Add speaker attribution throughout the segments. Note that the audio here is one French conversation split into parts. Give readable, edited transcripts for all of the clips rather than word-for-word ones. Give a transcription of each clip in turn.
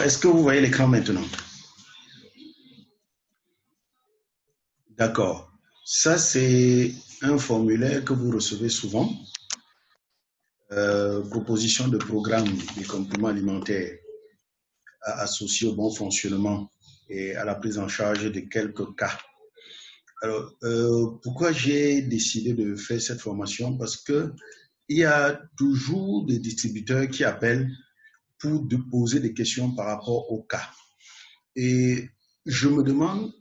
Speaker 1: est-ce que vous voyez l'écran maintenant? D'accord. Ça, c'est un formulaire que vous recevez souvent. Proposition de programme des compléments alimentaires associés au bon fonctionnement et à la prise en charge de quelques cas. Alors, pourquoi j'ai décidé de faire cette formation? Parce que il y a toujours des distributeurs qui appellent pour poser des questions par rapport au cas. Et je me demande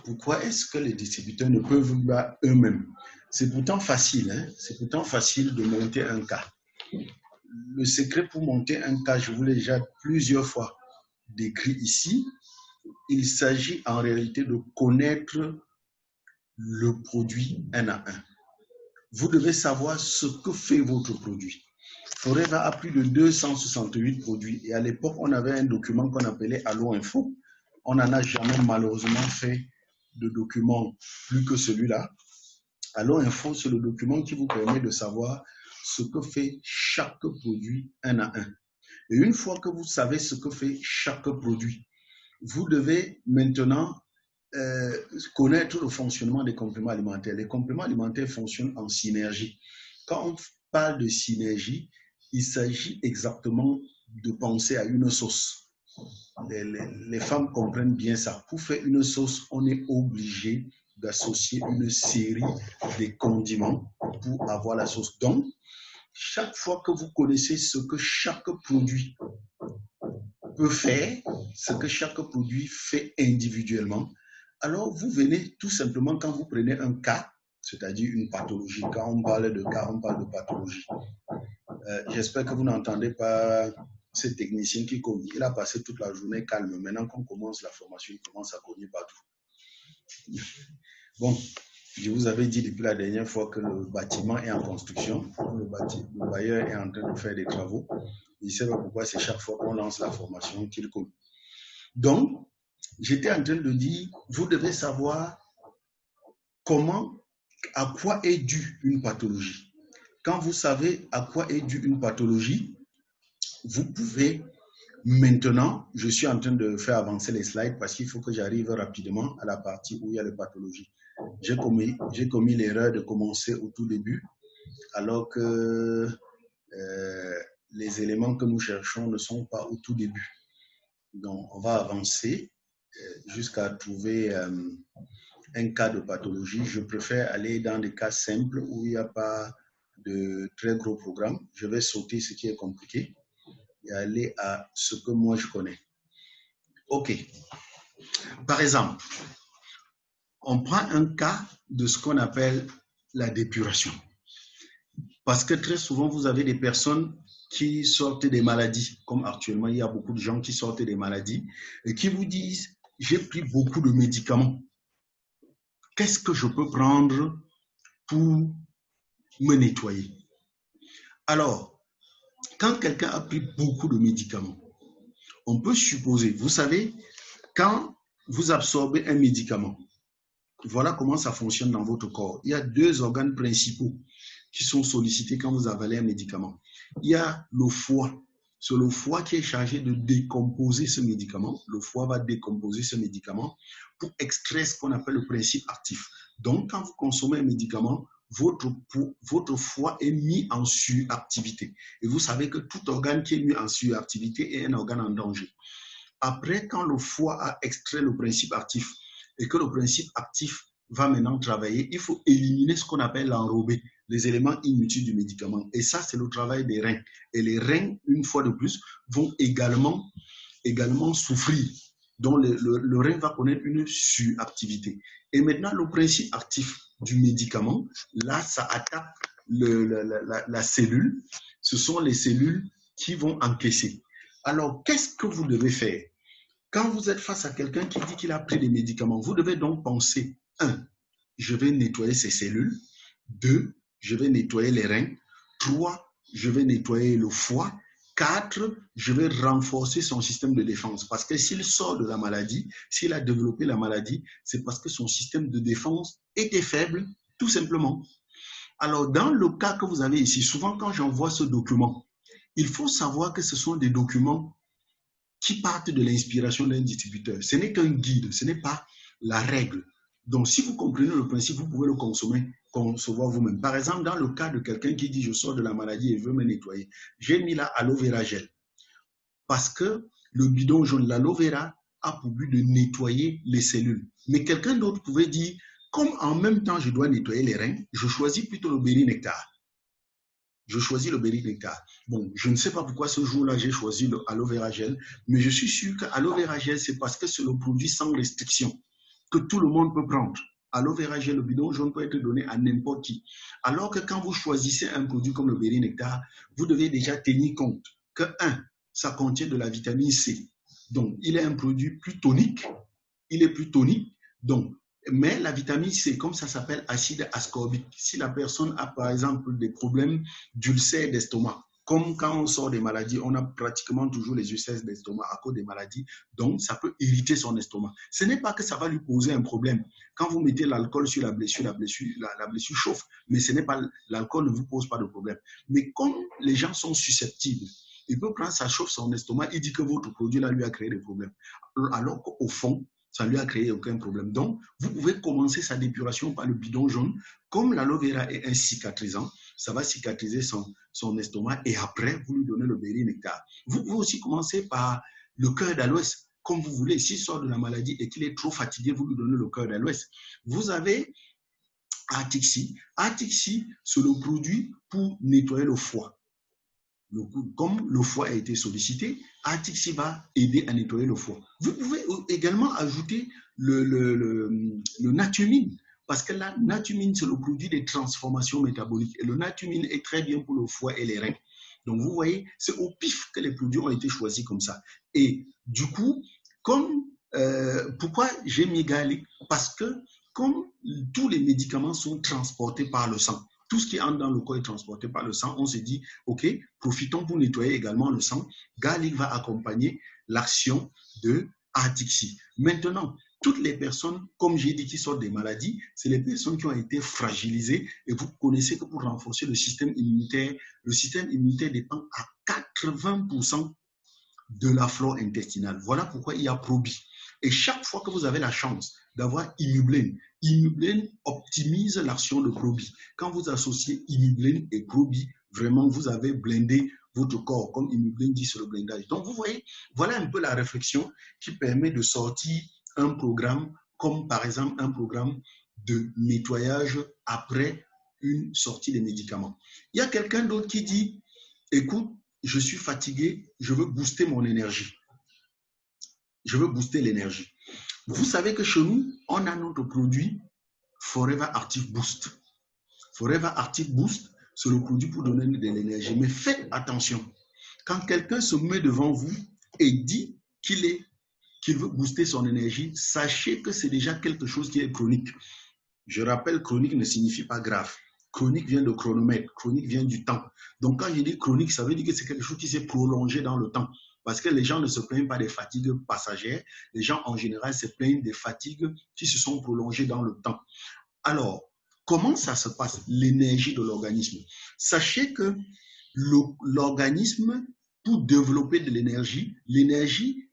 Speaker 1: pourquoi est-ce que les distributeurs ne peuvent pas eux-mêmes. C'est pourtant facile, hein? C'est pourtant facile de monter un cas. Le secret pour monter un cas, je vous l'ai déjà plusieurs fois décrit ici. Il s'agit en réalité de connaître le produit un à un. Vous devez savoir ce que fait votre produit. Forever a plus de 268 produits et à l'époque, on avait un document qu'on appelait Allo Info. On n'en a jamais malheureusement fait de document plus que celui-là. Allo Info, c'est le document qui vous permet de savoir ce que fait chaque produit un à un. Et une fois que vous savez ce que fait chaque produit, vous devez maintenant connaître le fonctionnement des compléments alimentaires. Les compléments alimentaires fonctionnent en synergie. Quand on parle de synergie, il s'agit exactement de penser à une sauce. Les femmes comprennent bien ça. Pour faire une sauce, on est obligé d'associer une série de condiments pour avoir la sauce. Donc, chaque fois que vous connaissez ce que chaque produit peut faire, ce que chaque produit fait individuellement, alors vous venez tout simplement quand vous prenez un cas, c'est-à-dire une pathologie. Quand on parle de cas, on parle de pathologie. J'espère que vous n'entendez pas ce technicien qui cogne. Il a passé toute la journée calme. Maintenant qu'on commence la formation, il commence à cogner partout. Bon, je vous avais dit depuis la dernière fois que le bâtiment est en construction. Le bailleur est en train de faire des travaux. Il ne sait pas pourquoi c'est chaque fois qu'on lance la formation qu'il cogne. Donc, j'étais en train de dire, vous devez savoir comment, à quoi est due une pathologie. Quand vous savez à quoi est due une pathologie, vous pouvez maintenant, je suis en train de faire avancer les slides parce qu'il faut que j'arrive rapidement à la partie où il y a les pathologies. J'ai commis l'erreur de commencer au tout début, alors que les éléments que nous cherchons ne sont pas au tout début. Donc, on va avancer jusqu'à trouver un cas de pathologie. Je préfère aller dans des cas simples où il n'y a pas de très gros programmes. Je vais sauter ce qui est compliqué et aller à ce que moi je connais. OK. Par exemple, on prend un cas de ce qu'on appelle la dépuration. Parce que très souvent, vous avez des personnes qui sortent des maladies, comme actuellement, il y a beaucoup de gens qui sortent des maladies et qui vous disent, j'ai pris beaucoup de médicaments. Qu'est-ce que je peux prendre pour me nettoyer? Alors, quand quelqu'un a pris beaucoup de médicaments, on peut supposer, vous savez, quand vous absorbez un médicament, voilà comment ça fonctionne dans votre corps. Il y a deux organes principaux qui sont sollicités quand vous avalez un médicament. Il y a le foie. C'est le foie qui est chargé de décomposer ce médicament. Le foie va décomposer ce médicament pour extraire ce qu'on appelle le principe actif. Donc, quand vous consommez un médicament, votre foie est mis en suractivité. Et vous savez que tout organe qui est mis en suractivité est un organe en danger. Après, quand le foie a extrait le principe actif et que le principe actif va maintenant travailler, il faut éliminer ce qu'on appelle l'enrobé, les éléments inutiles du médicament. Et ça, c'est le travail des reins. Et les reins, une fois de plus, vont également souffrir. Donc, le rein va connaître une suractivité. Et maintenant, le principe actif du médicament, là, ça attaque la cellule. Ce sont les cellules qui vont encaisser. Alors, qu'est-ce que vous devez faire? Quand vous êtes face à quelqu'un qui dit qu'il a pris des médicaments, vous devez donc penser, 1, je vais nettoyer ces cellules. 2, je vais nettoyer les reins. 3, je vais nettoyer le foie. 4, je vais renforcer son système de défense. Parce que s'il sort de la maladie, s'il a développé la maladie, c'est parce que son système de défense était faible, tout simplement. Alors, dans le cas que vous avez ici, souvent quand j'envoie ce document, il faut savoir que ce sont des documents qui partent de l'inspiration d'un distributeur. Ce n'est qu'un guide, ce n'est pas la règle. Donc, si vous comprenez le principe, vous pouvez le concevoir vous-même. Par exemple, dans le cas de quelqu'un qui dit « je sors de la maladie et veut me nettoyer », j'ai mis là aloe vera gel. Parce que le bidon jaune, l'aloe vera, a pour but de nettoyer les cellules. Mais quelqu'un d'autre pouvait dire « comme en même temps je dois nettoyer les reins, je choisis plutôt le berry nectar ». Je choisis le berry nectar. Bon, je ne sais pas pourquoi ce jour-là, j'ai choisi le aloe vera gel, mais je suis sûr que aloe vera gel, c'est parce que c'est le produit sans restriction que tout le monde peut prendre. Aloe vera gel, le bidon jaune peut être donné à n'importe qui. Alors que quand vous choisissez un produit comme le berry nectar, vous devez déjà tenir compte que, ça contient de la vitamine C. Donc, il est un produit plus tonique. Il est plus tonique. Donc, mais la vitamine C, comme ça s'appelle acide ascorbique, si la personne a par exemple des problèmes d'ulcères d'estomac, comme quand on sort des maladies, on a pratiquement toujours les ulcères d'estomac à cause des maladies, donc ça peut irriter son estomac. Ce n'est pas que ça va lui poser un problème. Quand vous mettez l'alcool sur la blessure, la blessure chauffe, mais ce n'est pas, l'alcool ne vous pose pas de problème. Mais comme les gens sont susceptibles, il peut prendre, ça chauffe son estomac, il dit que votre produit là lui a créé des problèmes. Alors qu'au fond, ça ne lui a créé aucun problème. Donc, vous pouvez commencer sa dépuration par le bidon jaune. Comme l'aloe vera est un cicatrisant, ça va cicatriser son estomac et après, vous lui donnez le berry nectar. Vous pouvez aussi commencer par le cœur d'aloès, comme vous voulez. S'il sort de la maladie et qu'il est trop fatigué, vous lui donnez le cœur d'aloès. Vous avez Artixi. Artixi, c'est le produit pour nettoyer le foie. Comme le foie a été sollicité, Artixi va aider à nettoyer le foie. Vous pouvez également ajouter le natumine, parce que la natumine, c'est le produit des transformations métaboliques. Et le natumine est très bien pour le foie et les reins. Donc, vous voyez, c'est au pif que les produits ont été choisis comme ça. Et du coup, pourquoi j'ai mis garlic? Parce que comme tous les médicaments sont transportés par le sang, tout ce qui entre dans le corps est transporté par le sang, on se dit, OK, profitons pour nettoyer également le sang. Garlic va accompagner l'action de Artixi. Maintenant, toutes les personnes, comme j'ai dit, qui sortent des maladies, c'est les personnes qui ont été fragilisées. Et vous connaissez que pour renforcer le système immunitaire dépend à 80% de la flore intestinale. Voilà pourquoi il y a Probi. Et chaque fois que vous avez la chance d'avoir Imublane, Imublane optimise l'action de Probi. Quand vous associez Imublane et Probi, vraiment, vous avez blindé votre corps, comme Imublane dit sur le blindage. Donc, vous voyez, voilà un peu la réflexion qui permet de sortir un programme, comme par exemple un programme de nettoyage après une sortie des médicaments. Il y a quelqu'un d'autre qui dit, écoute, je suis fatigué, je veux booster mon énergie. Je veux booster l'énergie. Vous savez que chez nous, on a notre produit Forever Active Boost. Forever Active Boost, c'est le produit pour donner de l'énergie. Mais faites attention. Quand quelqu'un se met devant vous et dit qu'il veut booster son énergie, sachez que c'est déjà quelque chose qui est chronique. Je rappelle, chronique ne signifie pas grave. Chronique vient de chronomètre, chronique vient du temps. Donc quand je dis chronique, ça veut dire que c'est quelque chose qui s'est prolongé dans le temps. Parce que les gens ne se plaignent pas des fatigues passagères. Les gens, en général, se plaignent des fatigues qui se sont prolongées dans le temps. Alors, comment ça se passe, l'énergie de l'organisme? Sachez que l'organisme, pour développer de l'énergie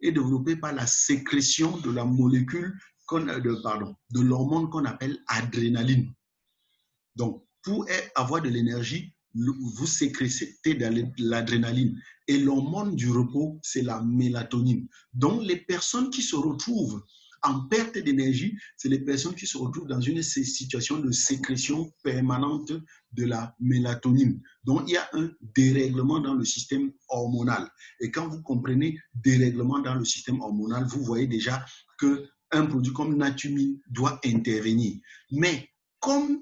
Speaker 1: est développée par la sécrétion de la molécule, de l'hormone qu'on appelle adrénaline. Donc, pour avoir de l'énergie, vous sécrétez de l'adrénaline. Et l'hormone du repos, c'est la mélatonine. Donc, les personnes qui se retrouvent en perte d'énergie, c'est les personnes qui se retrouvent dans une situation de sécrétion permanente de la mélatonine. Donc, il y a un dérèglement dans le système hormonal. Et quand vous comprenez dérèglement dans le système hormonal, vous voyez déjà qu'un produit comme Natumine doit intervenir. Mais comme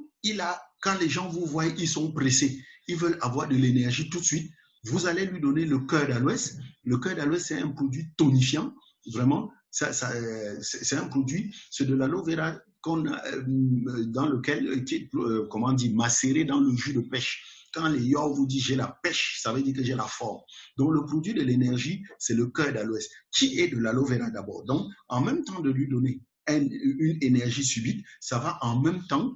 Speaker 1: quand les gens vous voient, ils sont pressés, ils veulent avoir de l'énergie tout de suite, vous allez lui donner le cœur d'aloès. Le cœur d'aloès, c'est un produit tonifiant, vraiment. C'est un produit, c'est de l'aloe vera dans lequel, comment dire, macéré dans le jus de pêche. Quand les York vous disent j'ai la pêche, ça veut dire que j'ai la forme. Donc le produit de l'énergie, c'est le cœur d'aloès, qui est de l'aloe vera d'abord. Donc en même temps de lui donner une énergie subite, ça va en même temps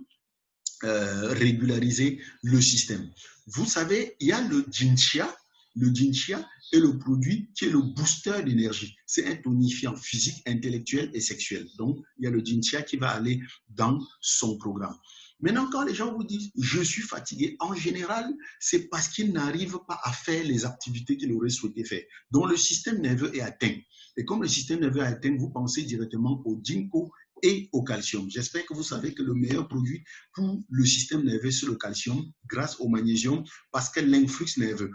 Speaker 1: régulariser le système. Vous savez, il y a le jinchia. le Jinchia est le produit qui est le booster d'énergie. C'est un tonifiant physique, intellectuel et sexuel. Donc, il y a le Jinchia qui va aller dans son programme. Maintenant, quand les gens vous disent « je suis fatigué », en général, c'est parce qu'ils n'arrivent pas à faire les activités qu'ils auraient souhaité faire. Donc, le système nerveux est atteint. Et comme le système nerveux est atteint, vous pensez directement au ginkgo et au calcium. J'espère que vous savez que le meilleur produit pour le système nerveux, c'est le calcium, grâce au magnésium, parce que l'influx nerveux,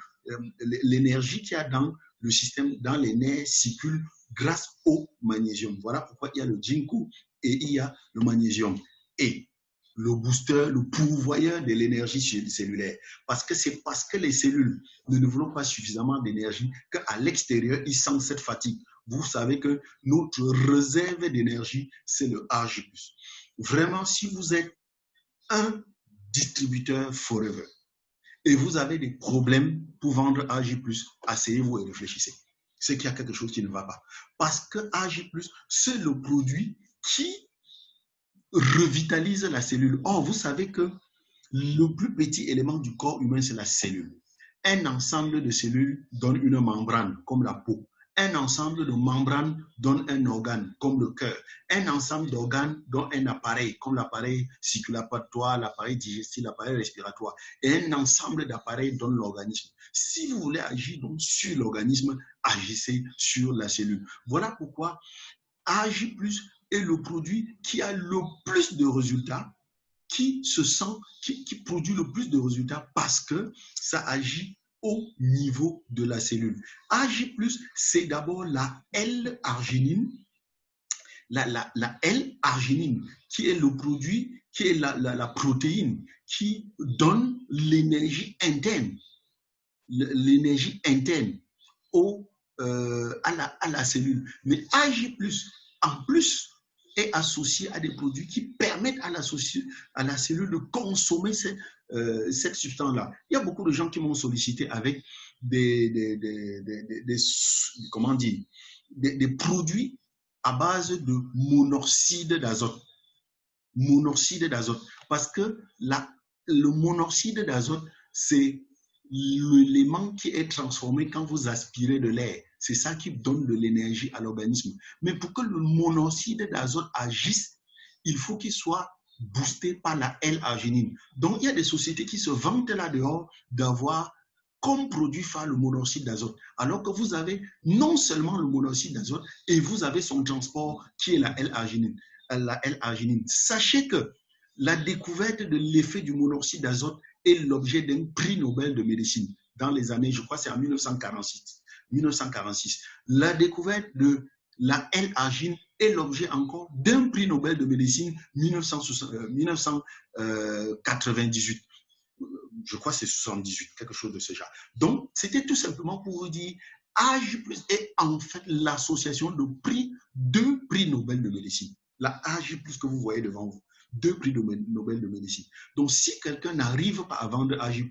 Speaker 1: l'énergie qu'il y a dans le système, dans les nerfs, circule grâce au magnésium. Voilà pourquoi il y a le ginkgo et il y a le magnésium. Et le booster, le pourvoyeur de l'énergie cellulaire. Parce que c'est parce que les cellules ne développent pas suffisamment d'énergie qu'à l'extérieur, ils sentent cette fatigue. Vous savez que notre réserve d'énergie, c'est le Ag+. Vraiment, si vous êtes un distributeur Forever et vous avez des problèmes pour vendre Ag+, asseyez-vous et réfléchissez. C'est qu'il y a quelque chose qui ne va pas. Parce que Ag+, c'est le produit qui revitalise la cellule. Or, vous savez que le plus petit élément du corps humain, c'est la cellule. Un ensemble de cellules donne une membrane, comme la peau. Un ensemble de membranes donne un organe, comme le cœur. Un ensemble d'organes donne un appareil, comme l'appareil circulatoire, l'appareil digestif, l'appareil respiratoire. Et un ensemble d'appareils donne l'organisme. Si vous voulez agir donc sur l'organisme, agissez sur la cellule. Voilà pourquoi Ag+ est le produit qui a le plus de résultats, qui produit le plus de résultats parce que ça agit au niveau de la cellule. Ag+, c'est d'abord la L-arginine, la L-arginine, qui est le produit, qui est la protéine qui donne l'énergie interne, à la cellule. Mais Ag+, en plus, est associé à des produits qui permettent à la cellule de consommer cette substance-là. Il y a beaucoup de gens qui m'ont sollicité avec des produits à base de monoxyde d'azote. Monoxyde d'azote. Parce que le monoxyde d'azote, c'est l'élément qui est transformé quand vous aspirez de l'air. C'est ça qui donne de l'énergie à l'organisme. Mais pour que le monoxyde d'azote agisse, il faut qu'il soit boosté par la L-arginine. Donc, il y a des sociétés qui se vantent là-dehors d'avoir comme produit phare le monoxyde d'azote. Alors que vous avez non seulement le monoxyde d'azote, et vous avez son transport qui est la L-arginine. Sachez que la découverte de l'effet du monoxyde d'azote est l'objet d'un prix Nobel de médecine dans les années, je crois c'est en 1946. La découverte de la L-arginine est l'objet encore d'un prix Nobel de médecine 1998. Je crois que c'est 78, quelque chose de ce genre. Donc, c'était tout simplement pour vous dire, Ag+ est en fait l'association de deux prix Nobel de médecine. La Ag+ que vous voyez devant vous, 2 prix Nobel de médecine. Donc, si quelqu'un n'arrive pas à vendre Ag+,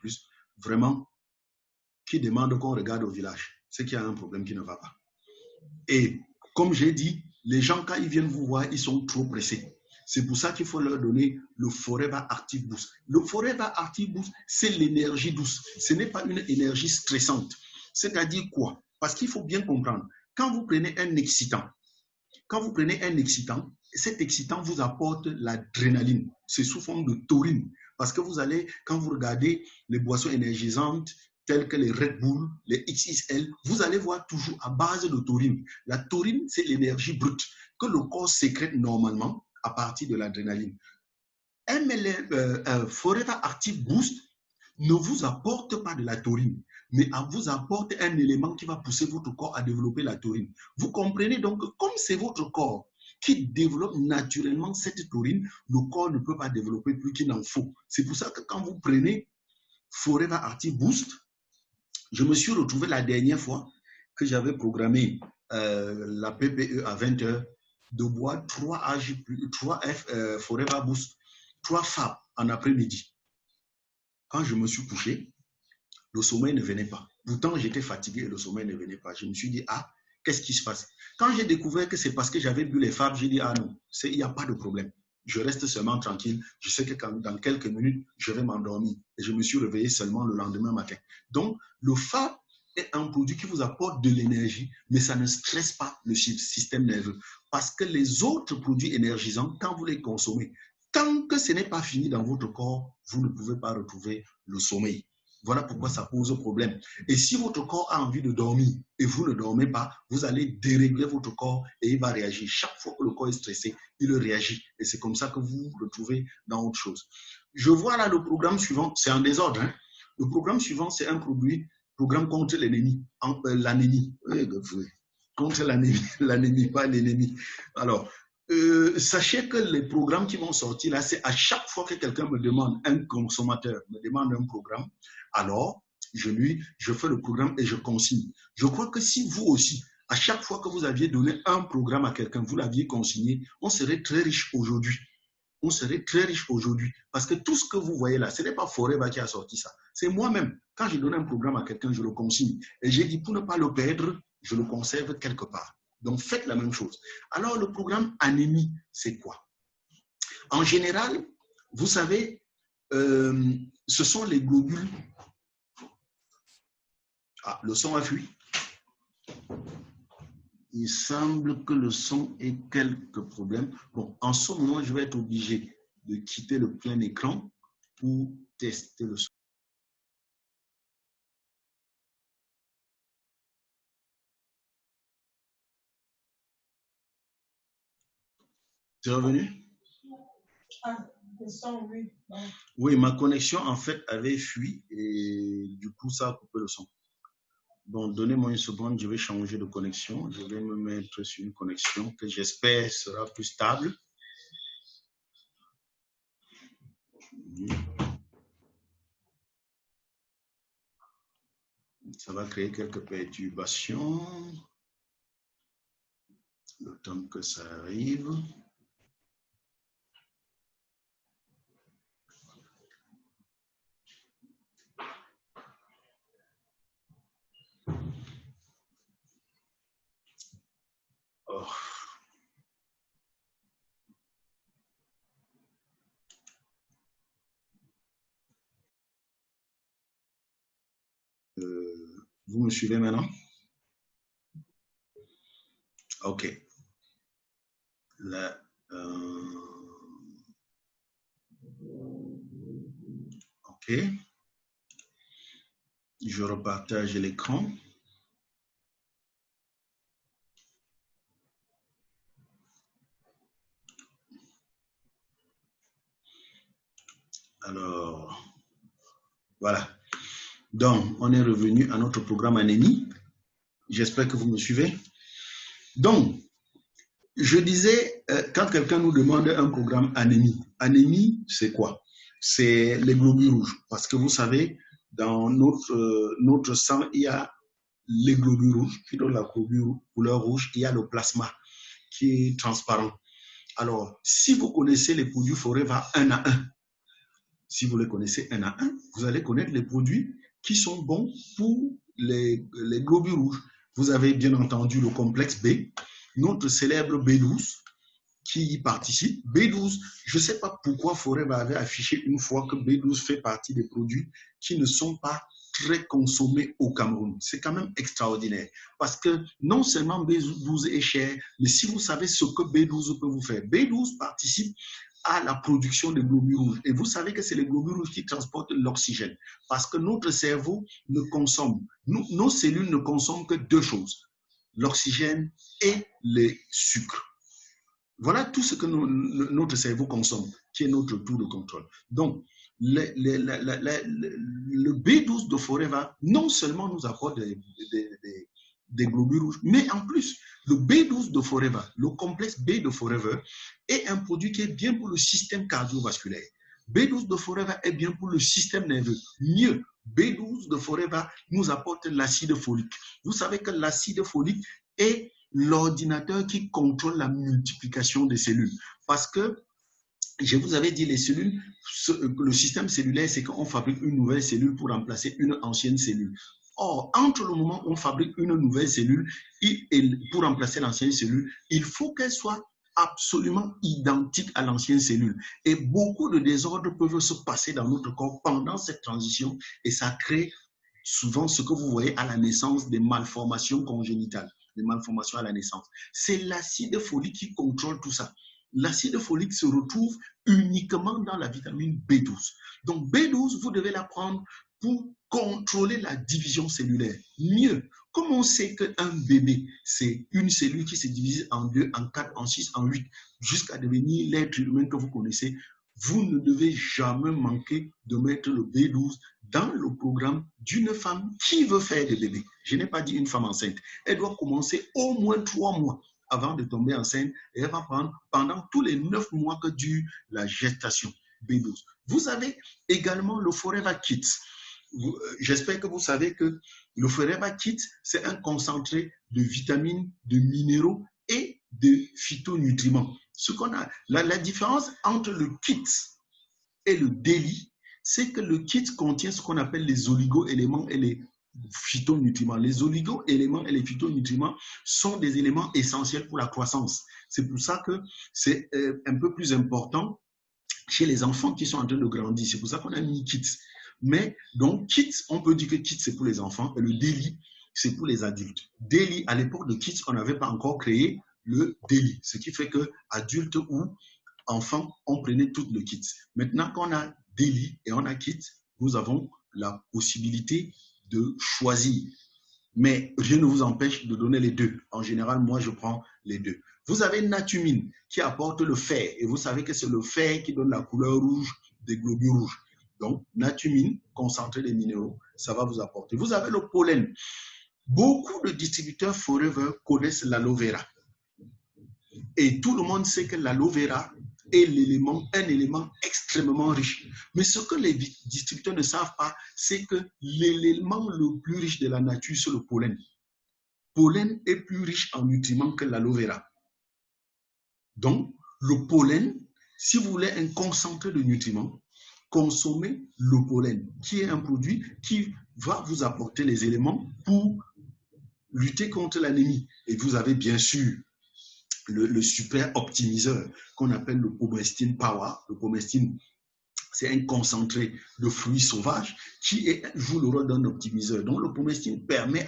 Speaker 1: vraiment, qui demande qu'on regarde au village, c'est qu'il y a un problème qui ne va pas. Et comme j'ai dit, les gens, quand ils viennent vous voir, ils sont trop pressés. C'est pour ça qu'il faut leur donner le Forever Active Boost. Le Forever Active Boost, c'est l'énergie douce. Ce n'est pas une énergie stressante. C'est-à-dire quoi? Parce qu'il faut bien comprendre, quand vous prenez un excitant, cet excitant vous apporte l'adrénaline. C'est sous forme de taurine. Parce que vous allez, quand vous regardez les boissons énergisantes, telles que les Red Bull, les XXL, vous allez voir toujours à base de taurine. La taurine, c'est l'énergie brute que le corps sécrète normalement à partir de l'adrénaline. Forever Active Boost ne vous apporte pas de la taurine, mais vous apporte un élément qui va pousser votre corps à développer la taurine. Vous comprenez donc que comme c'est votre corps qui développe naturellement cette taurine, le corps ne peut pas développer plus qu'il n'en faut. C'est pour ça que quand vous prenez Forever Active Boost, je me suis retrouvé la dernière fois que j'avais programmé la PPE à 20h de boire 3 Forever Boost, 3 FAB en après-midi. Quand je me suis couché, le sommeil ne venait pas. Pourtant, j'étais fatigué et le sommeil ne venait pas. Je me suis dit, qu'est-ce qui se passe? Quand j'ai découvert que c'est parce que j'avais bu les FAB, j'ai dit, non, il n'y a pas de problème. Je reste seulement tranquille. Je sais que dans quelques minutes, je vais m'endormir. Et je me suis réveillé seulement le lendemain matin. Donc, le FAB est un produit qui vous apporte de l'énergie, mais ça ne stresse pas le système nerveux. Parce que les autres produits énergisants, quand vous les consommez, tant que ce n'est pas fini dans votre corps, vous ne pouvez pas retrouver le sommeil. Voilà pourquoi ça pose problème. Et si votre corps a envie de dormir et vous ne dormez pas, vous allez dérégler votre corps et il va réagir. Chaque fois que le corps est stressé, il réagit. Et c'est comme ça que vous vous retrouvez dans autre chose. Je vois là le programme suivant, c'est en désordre. Hein? Le programme suivant, c'est un programme contre l'anémie. L'anémie. Contre l'anémie, pas l'ennemi. Alors, sachez que les programmes qui vont sortir là, c'est à chaque fois que quelqu'un me demande, un consommateur me demande un programme, alors je fais le programme et je consigne. Je crois que si vous aussi, à chaque fois que vous aviez donné un programme à quelqu'un, vous l'aviez consigné, on serait très riche aujourd'hui. On serait très riche aujourd'hui. Parce que tout ce que vous voyez là, ce n'est pas Forever qui a sorti ça. C'est moi-même. Quand je donne un programme à quelqu'un, je le consigne. Et j'ai dit, pour ne pas le perdre, je le conserve quelque part. Donc, faites la même chose. Alors, le programme anémie, c'est quoi? En général, vous savez, ce sont les globules. Ah, le son a fui. Il semble que le son ait quelques problèmes. Bon, en ce moment, je vais être obligé de quitter le plein écran pour tester le son. C'est revenu? Oui, ma connexion, en fait, avait fui et du coup, ça a coupé le son. Donc, donnez-moi une seconde, je vais changer de connexion. Je vais me mettre sur une connexion que j'espère sera plus stable. Ça va créer quelques perturbations. Le temps que ça arrive. Oh. Vous me suivez maintenant? OK. Là, OK. Je repartage l'écran. Alors, voilà. Donc, on est revenu à notre programme anémie. J'espère que vous me suivez. Donc, je disais, quand quelqu'un nous demande un programme anémie, anémie, c'est quoi? C'est les globules rouges. Parce que vous savez, dans notre sang, il y a les globules rouges qui donnent la couleur rouge. Il y a le plasma qui est transparent. Alors, si vous connaissez les produits Forever un à un, si vous les connaissez un à un, vous allez connaître les produits qui sont bons pour les globules rouges. Vous avez bien entendu le complexe B, notre célèbre B12 qui y participe. B12, je ne sais pas pourquoi Forever avait affiché une fois que B12 fait partie des produits qui ne sont pas très consommés au Cameroun. C'est quand même extraordinaire parce que non seulement B12 est cher, mais si vous savez ce que B12 peut vous faire, B12 participe à la production de globules rouges. Et vous savez que c'est les globules rouges qui transportent l'oxygène parce que notre cerveau ne consomme, nos cellules ne consomment que deux choses, l'oxygène et les sucres. Voilà tout ce que notre cerveau consomme, qui est notre tour de contrôle. Donc, le B12 de Forever, non seulement nous apporte des globules rouges, mais en plus, le B12 de Forever, le complexe B de Forever, est un produit qui est bien pour le système cardiovasculaire. B12 de Forever est bien pour le système nerveux. Mieux, B12 de Forever nous apporte l'acide folique. Vous savez que l'acide folique est l'ordinateur qui contrôle la multiplication des cellules. Parce que, je vous avais dit, les cellules, le système cellulaire, c'est qu'on fabrique une nouvelle cellule pour remplacer une ancienne cellule. Or, entre le moment où on fabrique une nouvelle cellule pour remplacer l'ancienne cellule, il faut qu'elle soit absolument identique à l'ancienne cellule. Et beaucoup de désordres peuvent se passer dans notre corps pendant cette transition et ça crée souvent ce que vous voyez à la naissance des malformations congénitales, des malformations à la naissance. C'est l'acide folique qui contrôle tout ça. L'acide folique se retrouve uniquement dans la vitamine B12. Donc B12, vous devez la prendre pour contrôler la division cellulaire. Mieux, comme on sait qu'un bébé, c'est une cellule qui se divise en 2, en 4, en 6, en 8, jusqu'à devenir l'être humain que vous connaissez, vous ne devez jamais manquer de mettre le B12 dans le programme d'une femme qui veut faire des bébés. Je n'ai pas dit une femme enceinte. Elle doit commencer au moins 3 mois avant de tomber enceinte et elle va prendre pendant tous les 9 mois que dure la gestation B12. Vous avez également le Forever Kit. J'espère que vous savez que le Forever Kit, c'est un concentré de vitamines, de minéraux et de phytonutriments. Ce qu'on a, la différence entre le kit et le daily, c'est que le kit contient ce qu'on appelle les oligo-éléments et les phytonutriments. Les oligo-éléments et les phytonutriments sont des éléments essentiels pour la croissance. C'est pour ça que c'est un peu plus important chez les enfants qui sont en train de grandir. C'est pour ça qu'on a mis kit. Mais donc, kit, on peut dire que kit, c'est pour les enfants et le daily, c'est pour les adultes. Daily, à l'époque de kit, on n'avait pas encore créé le daily, ce qui fait que adultes ou enfants, on prenait tout le kit. Maintenant qu'on a daily et on a kit, nous avons la possibilité de choisir. Mais rien ne vous empêche de donner les deux. En général, moi, je prends les deux. Vous avez Natumine qui apporte le fer. Et vous savez que c'est le fer qui donne la couleur rouge des globules rouges. Donc, Natumine, concentré des minéraux, ça va vous apporter. Vous avez le pollen. Beaucoup de distributeurs Forever connaissent l'aloe vera. Et tout le monde sait que l'aloe vera est un élément extrêmement riche. Mais ce que les distributeurs ne savent pas, c'est que l'élément le plus riche de la nature, c'est le pollen. Le pollen est plus riche en nutriments que l'aloe vera. Donc, le pollen, si vous voulez un concentré de nutriments, consommez le pollen, qui est un produit qui va vous apporter les éléments pour lutter contre l'anémie. Et vous avez bien sûr le super optimiseur qu'on appelle le Pomestine Power. Le Pomestine, c'est un concentré de fruits sauvages qui joue le rôle d'un optimiseur. Donc, le Pomestine permet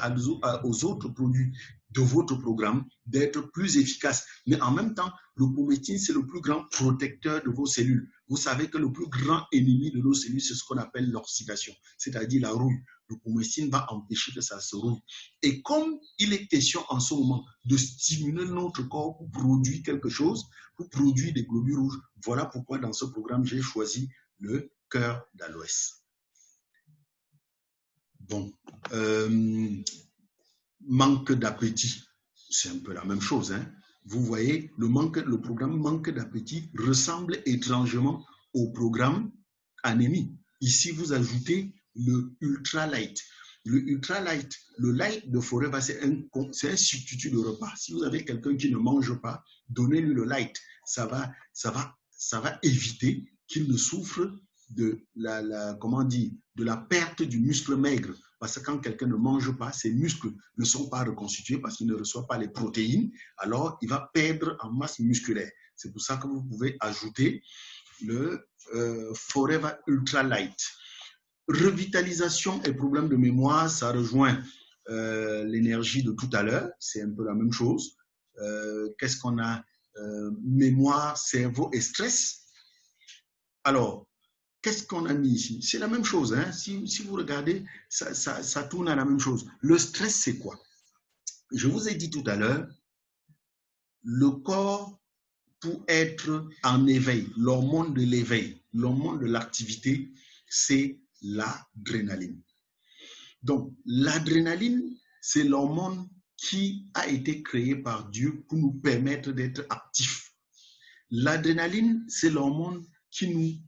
Speaker 1: aux autres produits de votre programme d'être plus efficaces. Mais en même temps, le Pomestine, c'est le plus grand protecteur de vos cellules. Vous savez que le plus grand ennemi de nos cellules, c'est ce qu'on appelle l'oxydation, c'est-à-dire la rouille. Le Pomestine va empêcher que ça se rouille. Et comme il est question en ce moment de stimuler notre corps pour produire quelque chose, pour produire des globules rouges, voilà pourquoi dans ce programme, j'ai choisi le cœur d'aloès. Bon, manque d'appétit, c'est un peu la même chose, hein. Vous voyez, le programme manque d'appétit ressemble étrangement au programme anémie. Ici, vous ajoutez le Ultra Light. Le Ultra Light, le Light de Forever, c'est un substitut de repas. Si vous avez quelqu'un qui ne mange pas, donnez-lui le Light. Ça va éviter qu'il ne souffre de la perte du muscle maigre. Parce que quand quelqu'un ne mange pas, ses muscles ne sont pas reconstitués parce qu'il ne reçoit pas les protéines, alors il va perdre en masse musculaire. C'est pour ça que vous pouvez ajouter le Forever Ultra Light. Revitalisation et problème de mémoire, ça rejoint l'énergie de tout à l'heure, c'est un peu la même chose. Qu'est-ce qu'on a? Mémoire, cerveau et stress. Alors, qu'est-ce qu'on a mis ici? C'est la même chose. Hein? Si vous regardez, ça tourne à la même chose. Le stress, c'est quoi? Je vous ai dit tout à l'heure, le corps, pour être en éveil, l'hormone de l'éveil, l'hormone de l'activité, c'est l'adrénaline. Donc, l'adrénaline, c'est l'hormone qui a été créé par Dieu pour nous permettre d'être actifs. L'adrénaline, c'est l'hormone qui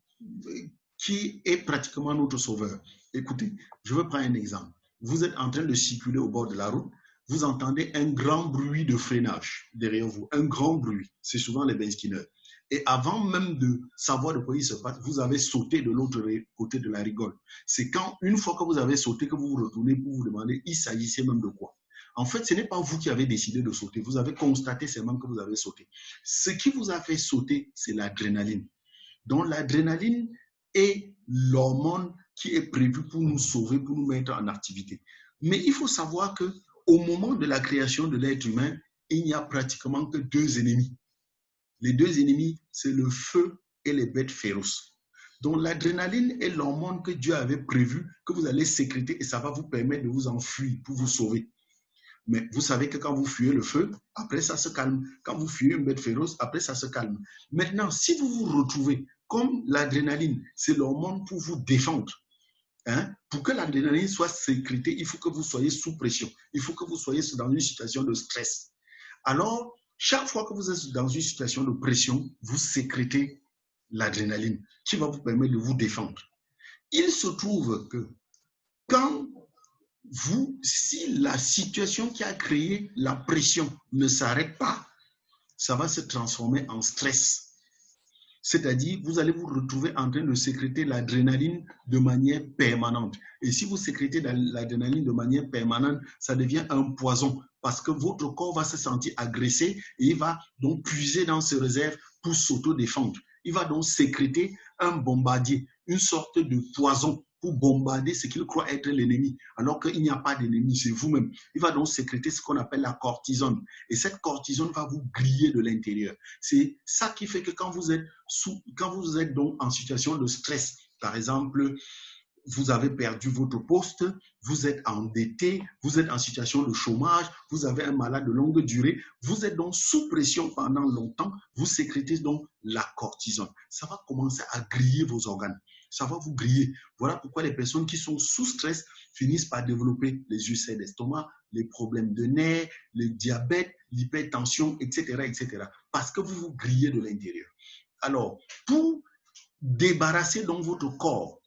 Speaker 1: est pratiquement notre sauveur. Écoutez, je vais prendre un exemple. Vous êtes en train de circuler au bord de la route, vous entendez un grand bruit de freinage derrière vous, un grand bruit. C'est souvent les benzineurs. Et avant même de savoir de quoi il se passe, vous avez sauté de l'autre côté de la rigole. C'est quand, une fois que vous avez sauté, que vous vous retournez pour vous demander, il s'agissait même de quoi? En fait, ce n'est pas vous qui avez décidé de sauter. Vous avez constaté seulement que vous avez sauté. Ce qui vous a fait sauter, c'est l'adrénaline. Donc, l'adrénaline est l'hormone qui est prévu pour nous sauver, pour nous mettre en activité. Mais il faut savoir qu'au moment de la création de l'être humain, il n'y a pratiquement que deux ennemis. Les deux ennemis, c'est le feu et les bêtes féroces. Donc l'adrénaline est l'hormone que Dieu avait prévu que vous allez sécréter et ça va vous permettre de vous enfuir pour vous sauver. Mais vous savez que quand vous fuyez le feu, après ça se calme. Quand vous fuyez une bête féroce, après ça se calme. Maintenant, si vous vous retrouvez comme l'adrénaline, c'est l'hormone pour vous défendre. Hein? Pour que l'adrénaline soit sécrétée, il faut que vous soyez sous pression. Il faut que vous soyez dans une situation de stress. Alors, chaque fois que vous êtes dans une situation de pression, vous sécrétez l'adrénaline qui va vous permettre de vous défendre. Il se trouve que quand si la situation qui a créé la pression ne s'arrête pas, ça va se transformer en stress. C'est-à-dire, vous allez vous retrouver en train de sécréter l'adrénaline de manière permanente. Et si vous sécrétez l'adrénaline de manière permanente, ça devient un poison parce que votre corps va se sentir agressé et il va donc puiser dans ses réserves pour s'auto-défendre. Il va donc sécréter un bombardier, une sorte de poison pour bombarder ce qu'il croit être l'ennemi, alors qu'il n'y a pas d'ennemi, c'est vous-même. Il va donc sécréter ce qu'on appelle la cortisone. Et cette cortisone va vous griller de l'intérieur. C'est ça qui fait que quand vous êtes donc en situation de stress, par exemple, vous avez perdu votre poste, vous êtes endetté, vous êtes en situation de chômage, vous avez un malade de longue durée, vous êtes donc sous pression pendant longtemps, vous sécrétez donc la cortisone. Ça va commencer à griller vos organes. Ça va vous griller. Voilà pourquoi les personnes qui sont sous stress finissent par développer les ulcères d'estomac, les problèmes de nerfs, le diabète, l'hypertension, etc., etc. Parce que vous vous grillez de l'intérieur. Alors, pour débarrasser donc votre corps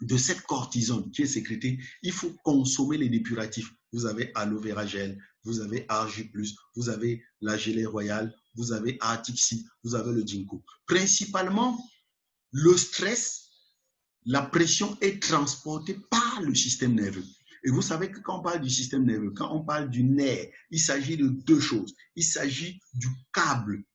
Speaker 1: de cette cortisone qui est sécrétée, il faut consommer les dépuratifs. Vous avez aloe vera gel, vous avez Argi+, vous avez la gelée royale, vous avez Artixi, vous avez le ginkgo. Principalement, le stress, la pression est transportée par le système nerveux. Et vous savez que quand on parle du système nerveux, quand on parle du nerf, il s'agit de deux choses. Il s'agit du câble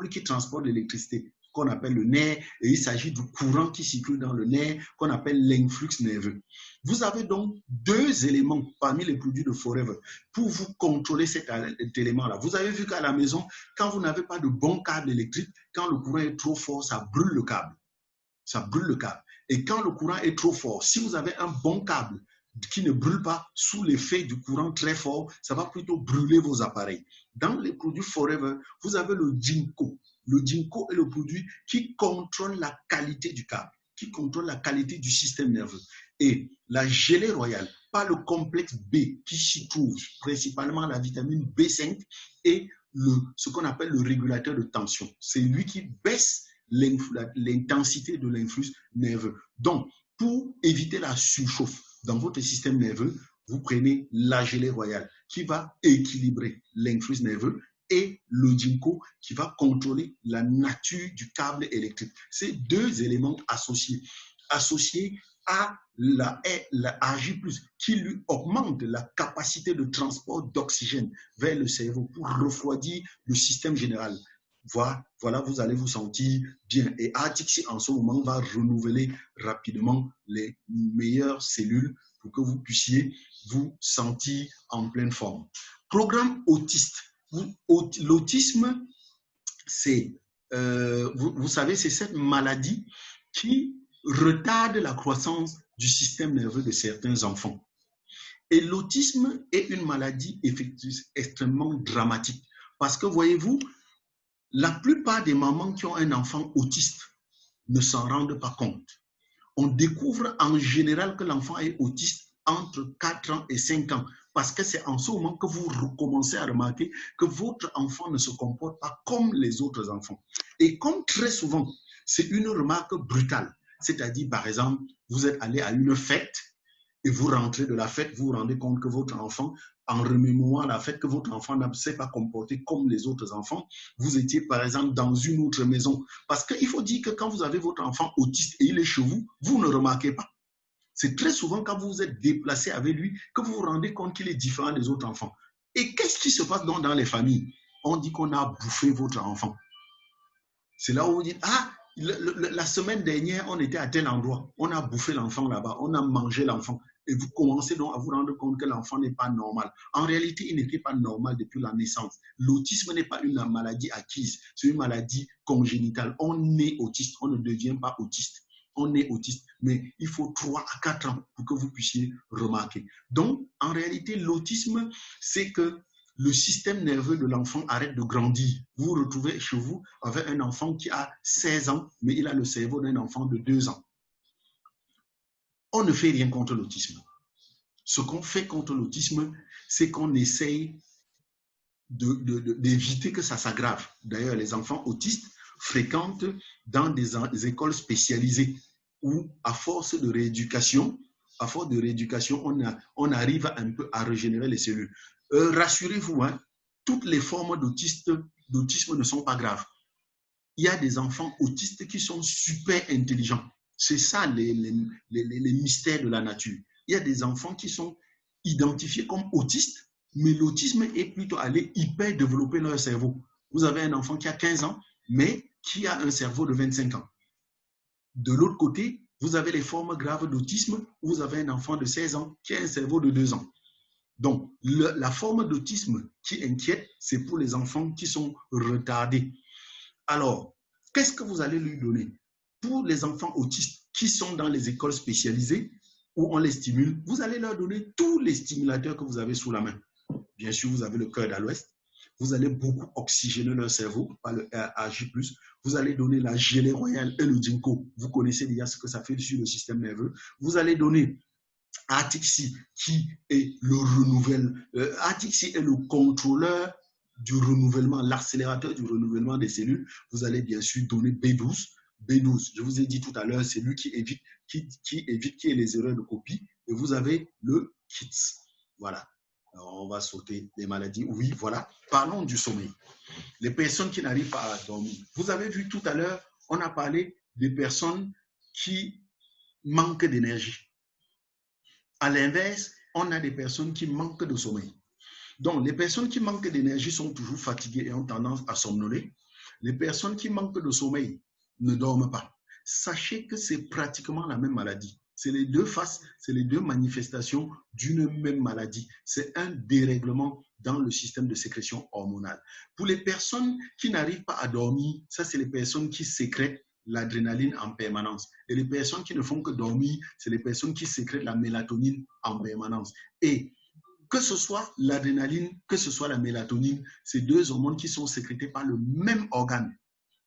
Speaker 1: qui transporte l'électricité, qu'on appelle le nerf, et il s'agit du courant qui circule dans le nerf, qu'on appelle l'influx nerveux. Vous avez donc deux éléments parmi les produits de Forever pour vous contrôler cet élément-là. Vous avez vu qu'à la maison, quand vous n'avez pas de bon câble électrique, quand le courant est trop fort, ça brûle le câble. Ça brûle le câble. Et quand le courant est trop fort, si vous avez un bon câble qui ne brûle pas sous l'effet du courant très fort, ça va plutôt brûler vos appareils. Dans les produits Forever, vous avez le ginkgo. Le ginkgo est le produit qui contrôle la qualité du câble, qui contrôle la qualité du système nerveux. Et la gelée royale, par le complexe B qui s'y trouve, principalement la vitamine B5 et ce qu'on appelle le régulateur de tension. C'est lui qui baisse l'intensité de l'influx nerveux. Donc, pour éviter la surchauffe dans votre système nerveux, vous prenez la gelée royale qui va équilibrer l'influx nerveux et le ginkgo qui va contrôler la nature du câble électrique. C'est deux éléments associés à la Ag+, qui lui augmente la capacité de transport d'oxygène vers le cerveau pour refroidir le système général. Voilà, vous allez vous sentir bien. Et Artixi, en ce moment, va renouveler rapidement les meilleures cellules pour que vous puissiez vous sentir en pleine forme. Programme autiste. L'autisme, c'est, vous savez, c'est cette maladie qui retarde la croissance du système nerveux de certains enfants. Et l'autisme est une maladie extrêmement dramatique. Parce que, voyez-vous, la plupart des mamans qui ont un enfant autiste ne s'en rendent pas compte. On découvre en général que l'enfant est autiste entre 4 ans et 5 ans parce que c'est en ce moment que vous recommencez à remarquer que votre enfant ne se comporte pas comme les autres enfants. Et comme très souvent, c'est une remarque brutale. C'est-à-dire, par exemple, vous êtes allé à une fête et vous rentrez de la fête, vous vous rendez compte que votre enfant, en remémorant la fête, que votre enfant ne s'est pas comporté comme les autres enfants, vous étiez par exemple dans une autre maison. Parce qu'il faut dire que quand vous avez votre enfant autiste et il est chez vous, vous ne remarquez pas. C'est très souvent quand vous vous êtes déplacé avec lui que vous vous rendez compte qu'il est différent des autres enfants. Et qu'est-ce qui se passe dans les familles? On dit qu'on a bouffé votre enfant. C'est là où on dit, ah, La semaine dernière, on était à tel endroit, on a bouffé l'enfant là-bas, on a mangé l'enfant. Et vous commencez donc à vous rendre compte que l'enfant n'est pas normal. En réalité, il n'était pas normal depuis la naissance. L'autisme n'est pas une maladie acquise, c'est une maladie congénitale. On est autiste, on ne devient pas autiste. On est autiste, mais il faut 3 à 4 ans pour que vous puissiez remarquer. Donc, en réalité, l'autisme, c'est que le système nerveux de l'enfant arrête de grandir. Vous vous retrouvez chez vous avec un enfant qui a 16 ans, mais il a le cerveau d'un enfant de 2 ans. On ne fait rien contre l'autisme. Ce qu'on fait contre l'autisme, c'est qu'on essaye d'éviter que ça s'aggrave. D'ailleurs, les enfants autistes fréquentent dans des écoles spécialisées où, à force de rééducation, on arrive un peu à régénérer les cellules. Rassurez-vous, hein, toutes les formes d'autisme ne sont pas graves. Il y a des enfants autistes qui sont super intelligents. C'est ça les mystères de la nature. Il y a des enfants qui sont identifiés comme autistes, mais l'autisme est plutôt allé hyper développer leur cerveau. Vous avez un enfant qui a 15 ans, mais qui a un cerveau de 25 ans. De l'autre côté, vous avez les formes graves d'autisme, où vous avez un enfant de 16 ans qui a un cerveau de 2 ans. Donc, la forme d'autisme qui inquiète, c'est pour les enfants qui sont retardés. Alors, qu'est-ce que vous allez lui donner? Pour les enfants autistes qui sont dans les écoles spécialisées, où on les stimule, vous allez leur donner tous les stimulateurs que vous avez sous la main. Bien sûr, vous avez le cœur d'Aloès. Vous allez beaucoup oxygéner leur cerveau par le AJ+. Vous allez donner la gelée royale et le ginkgo. Vous connaissez déjà ce que ça fait sur le système nerveux. Vous allez donner Atixi, qui est le renouvellement. Atixi est le contrôleur du renouvellement, l'accélérateur du renouvellement des cellules. Vous allez bien sûr donner B12. B12, je vous ai dit tout à l'heure, c'est lui qui évite qu'il y ait les erreurs de copie. Et vous avez le KITS. Voilà. Alors, on va sauter les maladies. Oui, voilà. Parlons du sommeil. Les personnes qui n'arrivent pas à dormir. Vous avez vu tout à l'heure, on a parlé des personnes qui manquent d'énergie. À l'inverse, on a des personnes qui manquent de sommeil. Donc, les personnes qui manquent d'énergie sont toujours fatiguées et ont tendance à somnoler. Les personnes qui manquent de sommeil ne dorment pas. Sachez que c'est pratiquement la même maladie. C'est les deux faces, c'est les deux manifestations d'une même maladie. C'est un dérèglement dans le système de sécrétion hormonale. Pour les personnes qui n'arrivent pas à dormir, ça, c'est les personnes qui sécrètent l'adrénaline en permanence. Et les personnes qui ne font que dormir, c'est les personnes qui sécrètent la mélatonine en permanence. Et que ce soit l'adrénaline, que ce soit la mélatonine, c'est deux hormones qui sont sécrétées par le même organe.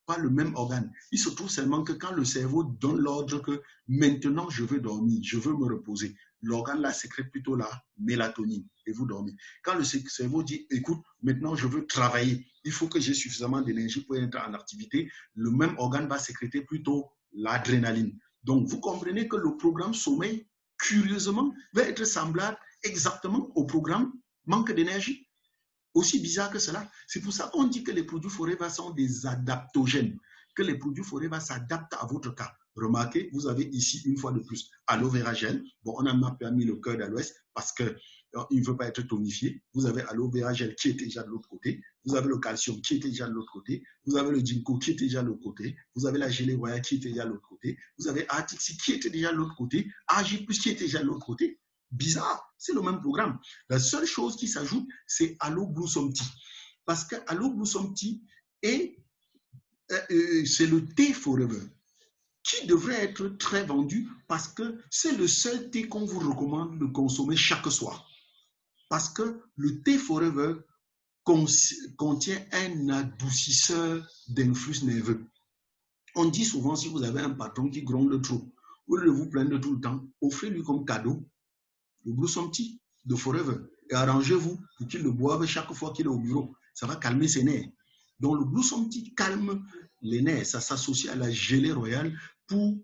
Speaker 1: Pas le même organe. Il se trouve seulement que quand le cerveau donne l'ordre que maintenant je veux dormir, je veux me reposer, l'organe là sécrète plutôt la mélatonine et vous dormez. Quand le cerveau dit écoute, maintenant je veux travailler, il faut que j'ai suffisamment d'énergie pour être en activité, le même organe va sécréter plutôt l'adrénaline. Donc vous comprenez que le programme sommeil, curieusement, va être semblable exactement au programme manque d'énergie. Aussi bizarre que cela. C'est pour ça qu'on dit que les produits Forever sont des adaptogènes, que les produits Forever s'adaptent à votre cas. Remarquez, vous avez ici une fois de plus aloe vera gel. Bon, on a pas mis le cœur d'Aloès parce qu'il ne veut pas être tonifié. Vous avez aloe vera gel qui était déjà de l'autre côté. Vous avez le calcium qui était déjà de l'autre côté. Vous avez le ginkgo qui était déjà de l'autre côté. Vous avez la gelée royale qui était déjà de l'autre côté. Vous avez Atixi qui était déjà de l'autre côté. AJ+ qui était déjà de l'autre côté. Bizarre, c'est le même programme. La seule chose qui s'ajoute, c'est Aloe Blossom Tea. Parce que Aloe Blossom Tea c'est le thé Forever qui devrait être très vendu parce que c'est le seul thé qu'on vous recommande de consommer chaque soir. Parce que le thé Forever contient un adoucisseur d'influx nerveux. On dit souvent, si vous avez un patron qui gronde trop, au lieu de vous plaindre tout le temps, offrez-lui comme cadeau le Blossom Tea de Forever et arrangez-vous pour qu'il le boive chaque fois qu'il est au bureau. Ça va calmer ses nerfs. Donc le Blossom Tea calme les nerfs. Ça s'associe à la gelée royale pour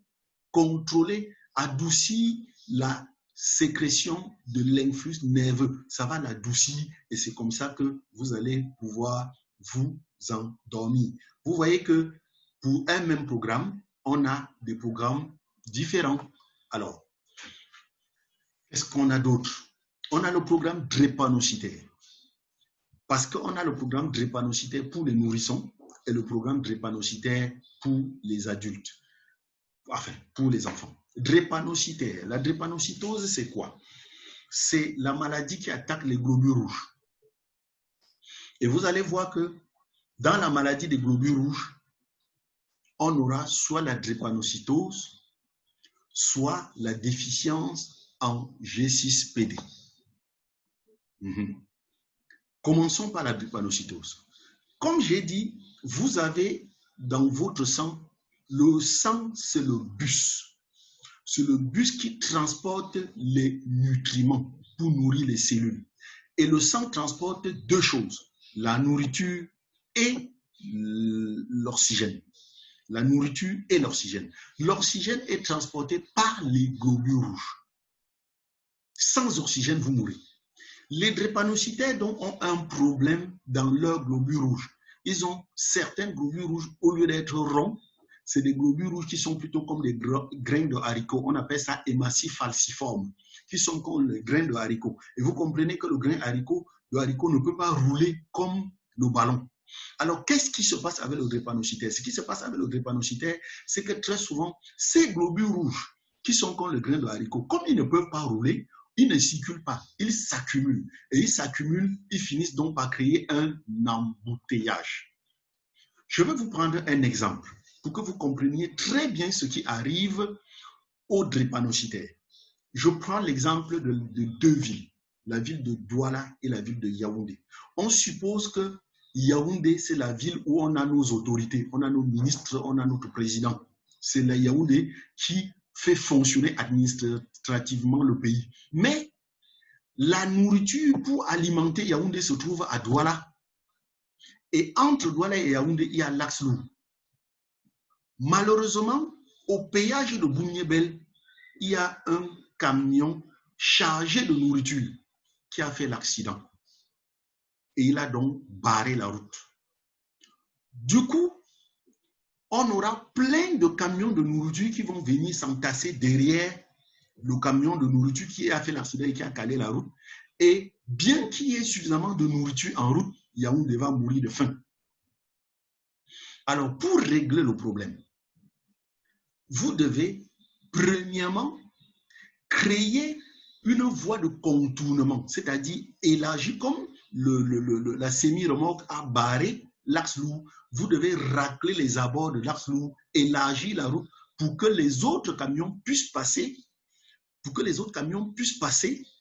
Speaker 1: contrôler, adoucir la sécrétion de l'influx nerveux. Ça va l'adoucir et c'est comme ça que vous allez pouvoir vous endormir. Vous voyez que pour un même programme, on a des programmes différents. Alors, qu'est-ce qu'on a d'autre? On a le programme drépanocytaire. Parce qu'on a le programme drépanocytaire pour les nourrissons, est le programme drépanocytaire pour les adultes, enfin, pour les enfants. Drépanocytaire. La drépanocytose, c'est quoi? C'est la maladie qui attaque les globules rouges. Et vous allez voir que dans la maladie des globules rouges, on aura soit la drépanocytose, soit la déficience en G6PD. Commençons par la drépanocytose. Comme j'ai dit, vous avez dans votre sang, le sang, c'est le bus. C'est le bus qui transporte les nutriments pour nourrir les cellules. Et le sang transporte deux choses, la nourriture et l'oxygène. La nourriture et l'oxygène. L'oxygène est transporté par les globules rouges. Sans oxygène, vous mourrez. Les drépanocytaires donc, ont un problème dans leurs globules rouges. Ils ont certains globules rouges, au lieu d'être ronds, c'est des globules rouges qui sont plutôt comme des grains de haricots. On appelle ça hématies falciformes, qui sont comme les grains de haricots. Et vous comprenez que le grain de haricot ne peut pas rouler comme le ballon. Alors, qu'est-ce qui se passe avec le drépanocytaire? Ce qui se passe avec le drépanocytaire, c'est que très souvent, ces globules rouges, qui sont comme le grain de haricot, comme ils ne peuvent pas rouler, ils ne circulent pas, ils s'accumulent. Et ils s'accumulent, ils finissent donc par créer un embouteillage. Je vais vous prendre un exemple pour que vous compreniez très bien ce qui arrive aux drépanocytaires. Je prends l'exemple de deux villes, la ville de Douala et la ville de Yaoundé. On suppose que Yaoundé, c'est la ville où on a nos autorités, on a nos ministres, on a notre président. C'est la Yaoundé qui fait fonctionner administrativement le pays. Mais la nourriture pour alimenter Yaoundé se trouve à Douala. Et entre Douala et Yaoundé, il y a l'Axlou. Malheureusement, au péage de Bouniébel, il y a un camion chargé de nourriture qui a fait l'accident. Et il a donc barré la route. Du coup, on aura plein de camions de nourriture qui vont venir s'entasser derrière le camion de nourriture qui a fait l'accident et qui a calé la route. Et bien qu'il y ait suffisamment de nourriture en route, Yaoundé va mourir de faim. Alors, pour régler le problème, vous devez, premièrement, créer une voie de contournement, c'est-à-dire élargir comme la semi-remorque a barré l'axe lourd. Vous devez racler les abords de l'axe lourd, élargir la route pour que les autres camions puissent passer,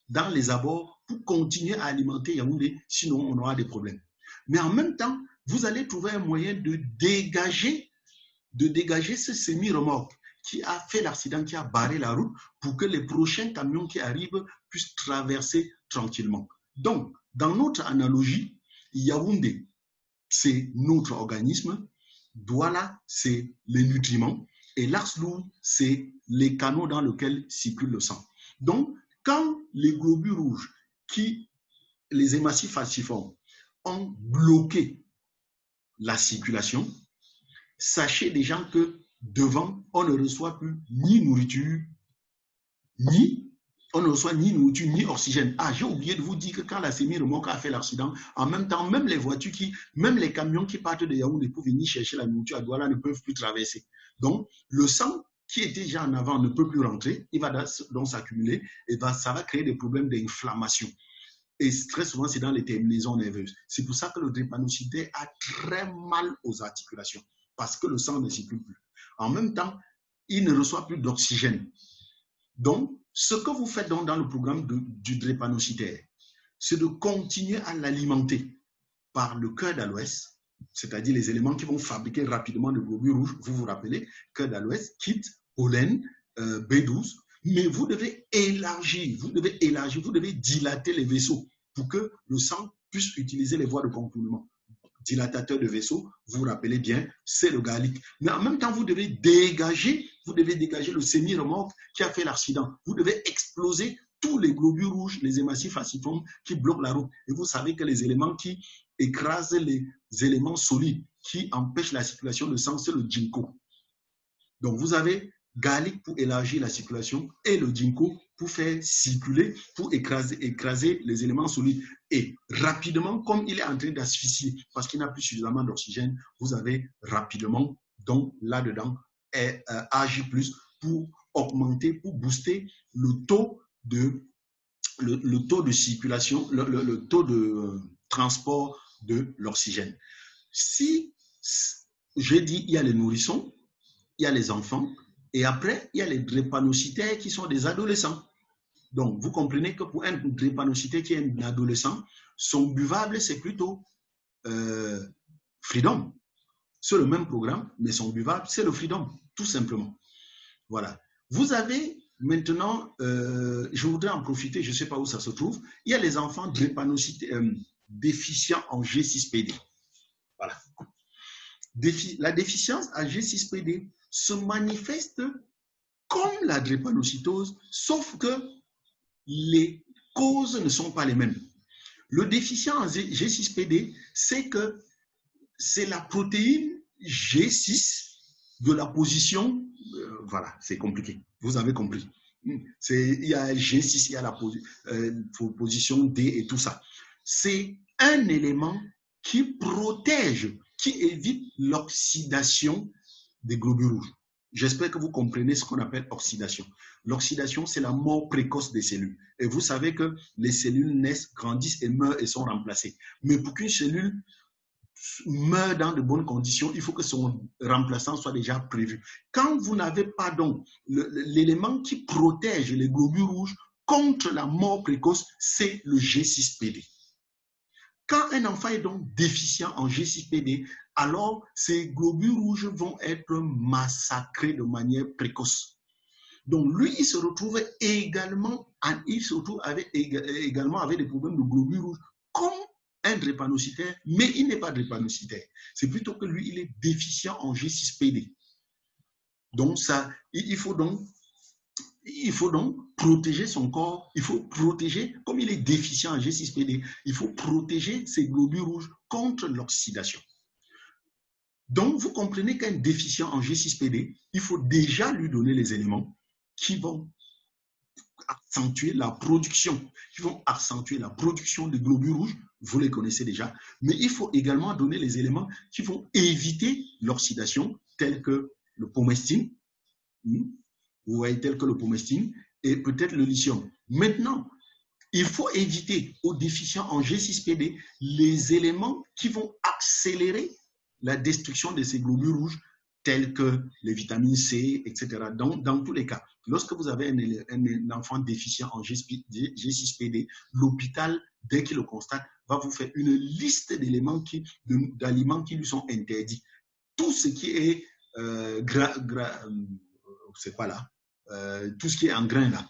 Speaker 1: dans les abords pour continuer à alimenter Yaoundé, sinon on aura des problèmes. Mais en même temps, vous allez trouver un moyen de dégager ce semi-remorque qui a fait l'accident, qui a barré la route pour que les prochains camions qui arrivent puissent traverser tranquillement. Donc, dans notre analogie, Yaoundé, c'est notre organisme, Douala, c'est les nutriments, et l'axe lourd, c'est les canaux dans lesquels circule le sang. Donc, quand les globules rouges, les hématies falciformes, ont bloqué la circulation, sachez déjà que devant, on ne reçoit plus ni nourriture, ni oxygène. Ah, j'ai oublié de vous dire que quand la semi-remorque a fait l'accident, en même temps, même les camions qui partent de Yaoundé pour venir chercher la nourriture à Douala ne peuvent plus traverser. Donc, le sang qui était déjà en avant ne peut plus rentrer, il va donc s'accumuler et ça va créer des problèmes d'inflammation. Et très souvent, c'est dans les terminaisons nerveuses. C'est pour ça que le drépanocytaire a très mal aux articulations, parce que le sang ne circule plus. En même temps, il ne reçoit plus d'oxygène. Donc, ce que vous faites donc dans le programme du drépanocytaire, c'est de continuer à l'alimenter par le cœur d'aloès, c'est-à-dire les éléments qui vont fabriquer rapidement le globule rouge. Vous vous rappelez, cœur d'aloès, kit, pollen, B12. Mais vous devez élargir, vous devez dilater les vaisseaux pour que le sang puisse utiliser les voies de contournement. Dilatateur de vaisseau, vous vous rappelez bien, c'est le garlic. Mais en même temps, vous devez dégager le semi-remorque qui a fait l'accident. Vous devez exploser tous les globules rouges, les hématies falciformes qui bloquent la route. Et vous savez que les éléments qui écrasent les éléments solides, qui empêchent la circulation de sang, c'est le ginkgo. Donc, vous avez garlic pour élargir la circulation et le ginkgo pour faire circuler, pour écraser les éléments solides. Et rapidement, comme il est en train d'asphyxier, parce qu'il n'a plus suffisamment d'oxygène, vous avez rapidement, donc là-dedans, AJ+, pour augmenter, pour booster le taux de circulation, le taux de transport de l'oxygène. Si, j'ai dit, il y a les nourrissons, il y a les enfants, et après, il y a les drépanocytaires qui sont des adolescents. Donc, vous comprenez que pour un drépanocytaire qui est un adolescent, son buvable, c'est plutôt Freedom. C'est le même programme, mais son buvable, c'est le Freedom, tout simplement. Voilà. Vous avez maintenant, je voudrais en profiter, je ne sais pas où ça se trouve, il y a les enfants drépanocytaires déficients en G6PD. Voilà. La déficience en G6PD se manifeste comme la drépanocytose, sauf que les causes ne sont pas les mêmes. Le déficient en G6PD, c'est que c'est la protéine G6 de la position, voilà, c'est compliqué, vous avez compris. Il y a G6, il y a la position D et tout ça. C'est un élément qui protège, qui évite l'oxydation des globules rouges. J'espère que vous comprenez ce qu'on appelle oxydation. L'oxydation, c'est la mort précoce des cellules. Et vous savez que les cellules naissent, grandissent et meurent et sont remplacées. Mais pour qu'une cellule meurt dans de bonnes conditions, il faut que son remplaçant soit déjà prévu. Quand vous n'avez pas donc l'élément qui protège les globules rouges contre la mort précoce, c'est le G6PD. Quand un enfant est donc déficient en G6PD, alors ces globules rouges vont être massacrés de manière précoce. Donc lui, il se retrouve également avec des problèmes de globules rouges, comme un drépanocytaire, mais il n'est pas drépanocytaire. C'est plutôt que lui, il est déficient en G6PD. Donc ça, il faut donc protéger son corps, il faut protéger, comme il est déficient en G6PD, il faut protéger ses globules rouges contre l'oxydation. Donc, vous comprenez qu'un déficient en G6PD, il faut déjà lui donner les éléments qui vont accentuer la production, des globules rouges, vous les connaissez déjà, mais il faut également donner les éléments qui vont éviter l'oxydation, tels que le pomestine, vous voyez, tel que le pomestine, et peut-être le lithium. Maintenant, il faut éviter aux déficients en G6PD les éléments qui vont accélérer la destruction de ces globules rouges, tels que les vitamines C, etc. Dans tous les cas, lorsque vous avez un enfant déficient en G6PD, l'hôpital, dès qu'il le constate, va vous faire une liste d'aliments qui lui sont interdits. Tout ce qui est c'est pas là, tout ce qui est en grains là,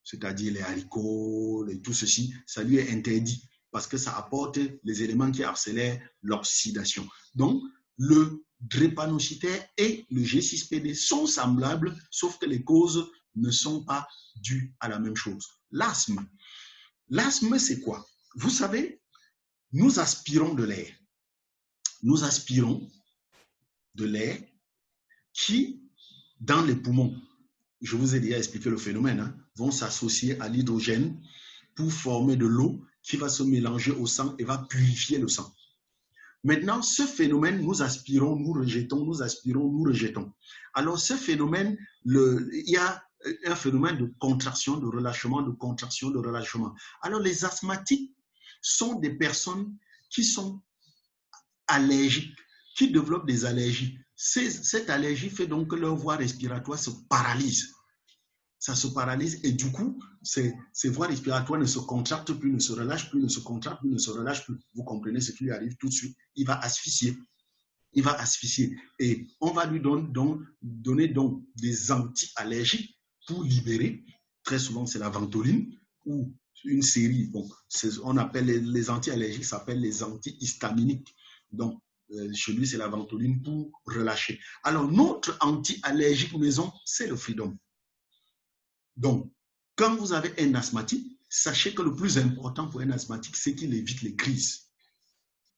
Speaker 1: c'est-à-dire les haricots, tout ceci, ça lui est interdit parce que ça apporte les éléments qui accélèrent l'oxydation. Donc, le drépanocytaire et le G6PD sont semblables, sauf que les causes ne sont pas dues à la même chose. L'asthme. L'asthme, c'est quoi? Vous savez, nous aspirons de l'air. Nous aspirons de l'air qui, dans les poumons, je vous ai déjà expliqué le phénomène, vont s'associer à l'hydrogène pour former de l'eau qui va se mélanger au sang et va purifier le sang. Maintenant, ce phénomène, nous aspirons, nous rejetons, nous aspirons, nous rejetons. Alors, ce phénomène, il y a un phénomène de contraction, de relâchement, de contraction, de relâchement. Alors, les asthmatiques sont des personnes qui sont allergiques, qui développent des allergies. Cette allergie fait donc que leur voie respiratoire se paralyse. Ça se paralyse et du coup, ces voies respiratoires ne se contractent plus, ne se relâchent plus, ne se contractent plus, ne se relâchent plus. Vous comprenez ce qui lui arrive tout de suite. Il va asphyxier. Il va asphyxier. Et on va lui donner donc des anti-allergiques pour libérer. Très souvent, c'est la ventoline ou une série. Bon, on appelle les anti-allergiques, s'appellent les antihistaminiques. Donc, chez lui, c'est la ventoline pour relâcher. Alors, notre anti-allergique maison, c'est le Freedom. Donc, quand vous avez un asthmatique, sachez que le plus important pour un asthmatique, c'est qu'il évite les crises.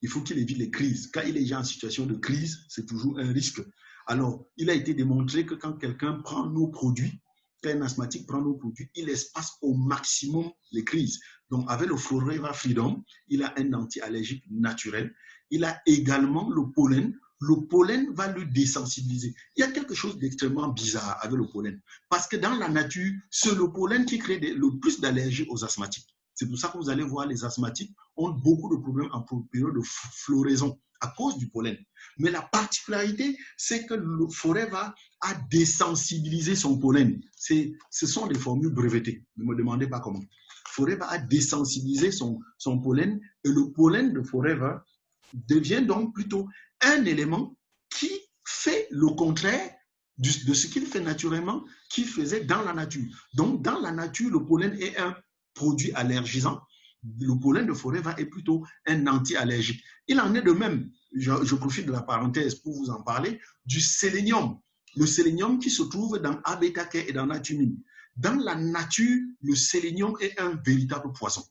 Speaker 1: Il faut qu'il évite les crises. Quand il est déjà en situation de crise, c'est toujours un risque. Alors, il a été démontré que quand quelqu'un prend nos produits, quand un asthmatique prend nos produits, il espace au maximum les crises. Donc, avec le Forever Freedom, il a un anti-allergique naturel. Il a également le pollen. Le pollen va le désensibiliser. Il y a quelque chose d'extrêmement bizarre avec le pollen. Parce que dans la nature, c'est le pollen qui crée le plus d'allergies aux asthmatiques. C'est pour ça que vous allez voir les asthmatiques ont beaucoup de problèmes en période de floraison à cause du pollen. Mais la particularité, c'est que le Forever a désensibilisé son pollen. Ce sont des formules brevetées. Ne me demandez pas comment. Forever a désensibilisé son pollen et le pollen de Forever devient donc plutôt un élément qui fait le contraire de ce qu'il fait naturellement, qu'il faisait dans la nature. Donc, dans la nature, le pollen est un produit allergisant. Le pollen de Forever est plutôt un anti-allergique. Il en est de même, je profite de la parenthèse pour vous en parler, du sélénium. Le sélénium qui se trouve dans Abetake et dans Natumine. Dans la nature, le sélénium est un véritable poison.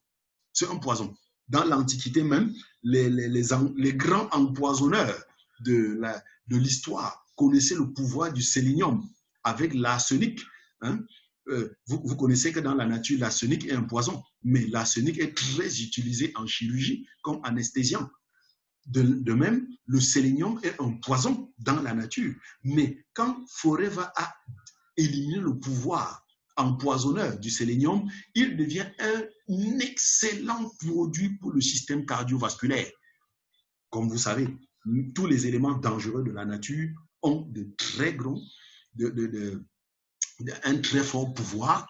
Speaker 1: C'est un poison. Dans l'Antiquité même, les grands empoisonneurs de l'histoire connaissaient le pouvoir du sélénium avec l'arsenic. Hein? Vous connaissez que dans la nature, l'arsenic est un poison, mais l'arsenic est très utilisé en chirurgie comme anesthésiant. De même, le sélénium est un poison dans la nature, mais quand Forever a éliminé le pouvoir empoisonneur du sélénium, il devient un excellent produit pour le système cardiovasculaire. Comme vous savez, tous les éléments dangereux de la nature ont de très gros, un très fort pouvoir,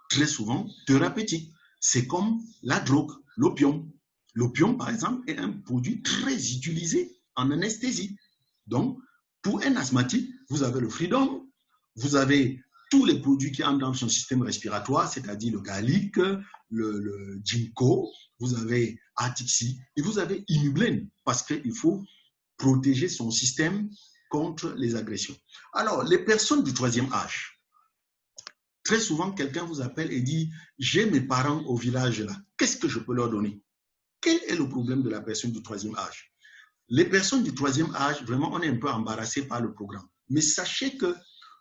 Speaker 1: très souvent thérapeutique. C'est comme la drogue, l'opium. L'opium, par exemple, est un produit très utilisé en anesthésie. Donc, pour un asthmatique, vous avez le Freedom, vous avez tous les produits qui entrent dans son système respiratoire, c'est-à-dire le Gallic, le Ginkgo, vous avez Artixi et vous avez Imublane, parce qu'il faut protéger son système contre les agressions. Alors, les personnes du troisième âge, très souvent, quelqu'un vous appelle et dit « J'ai mes parents au village là, qu'est-ce que je peux leur donner ?» Quel est le problème de la personne du troisième âge? Les personnes du troisième âge, vraiment, on est un peu embarrassé par le programme. Mais sachez que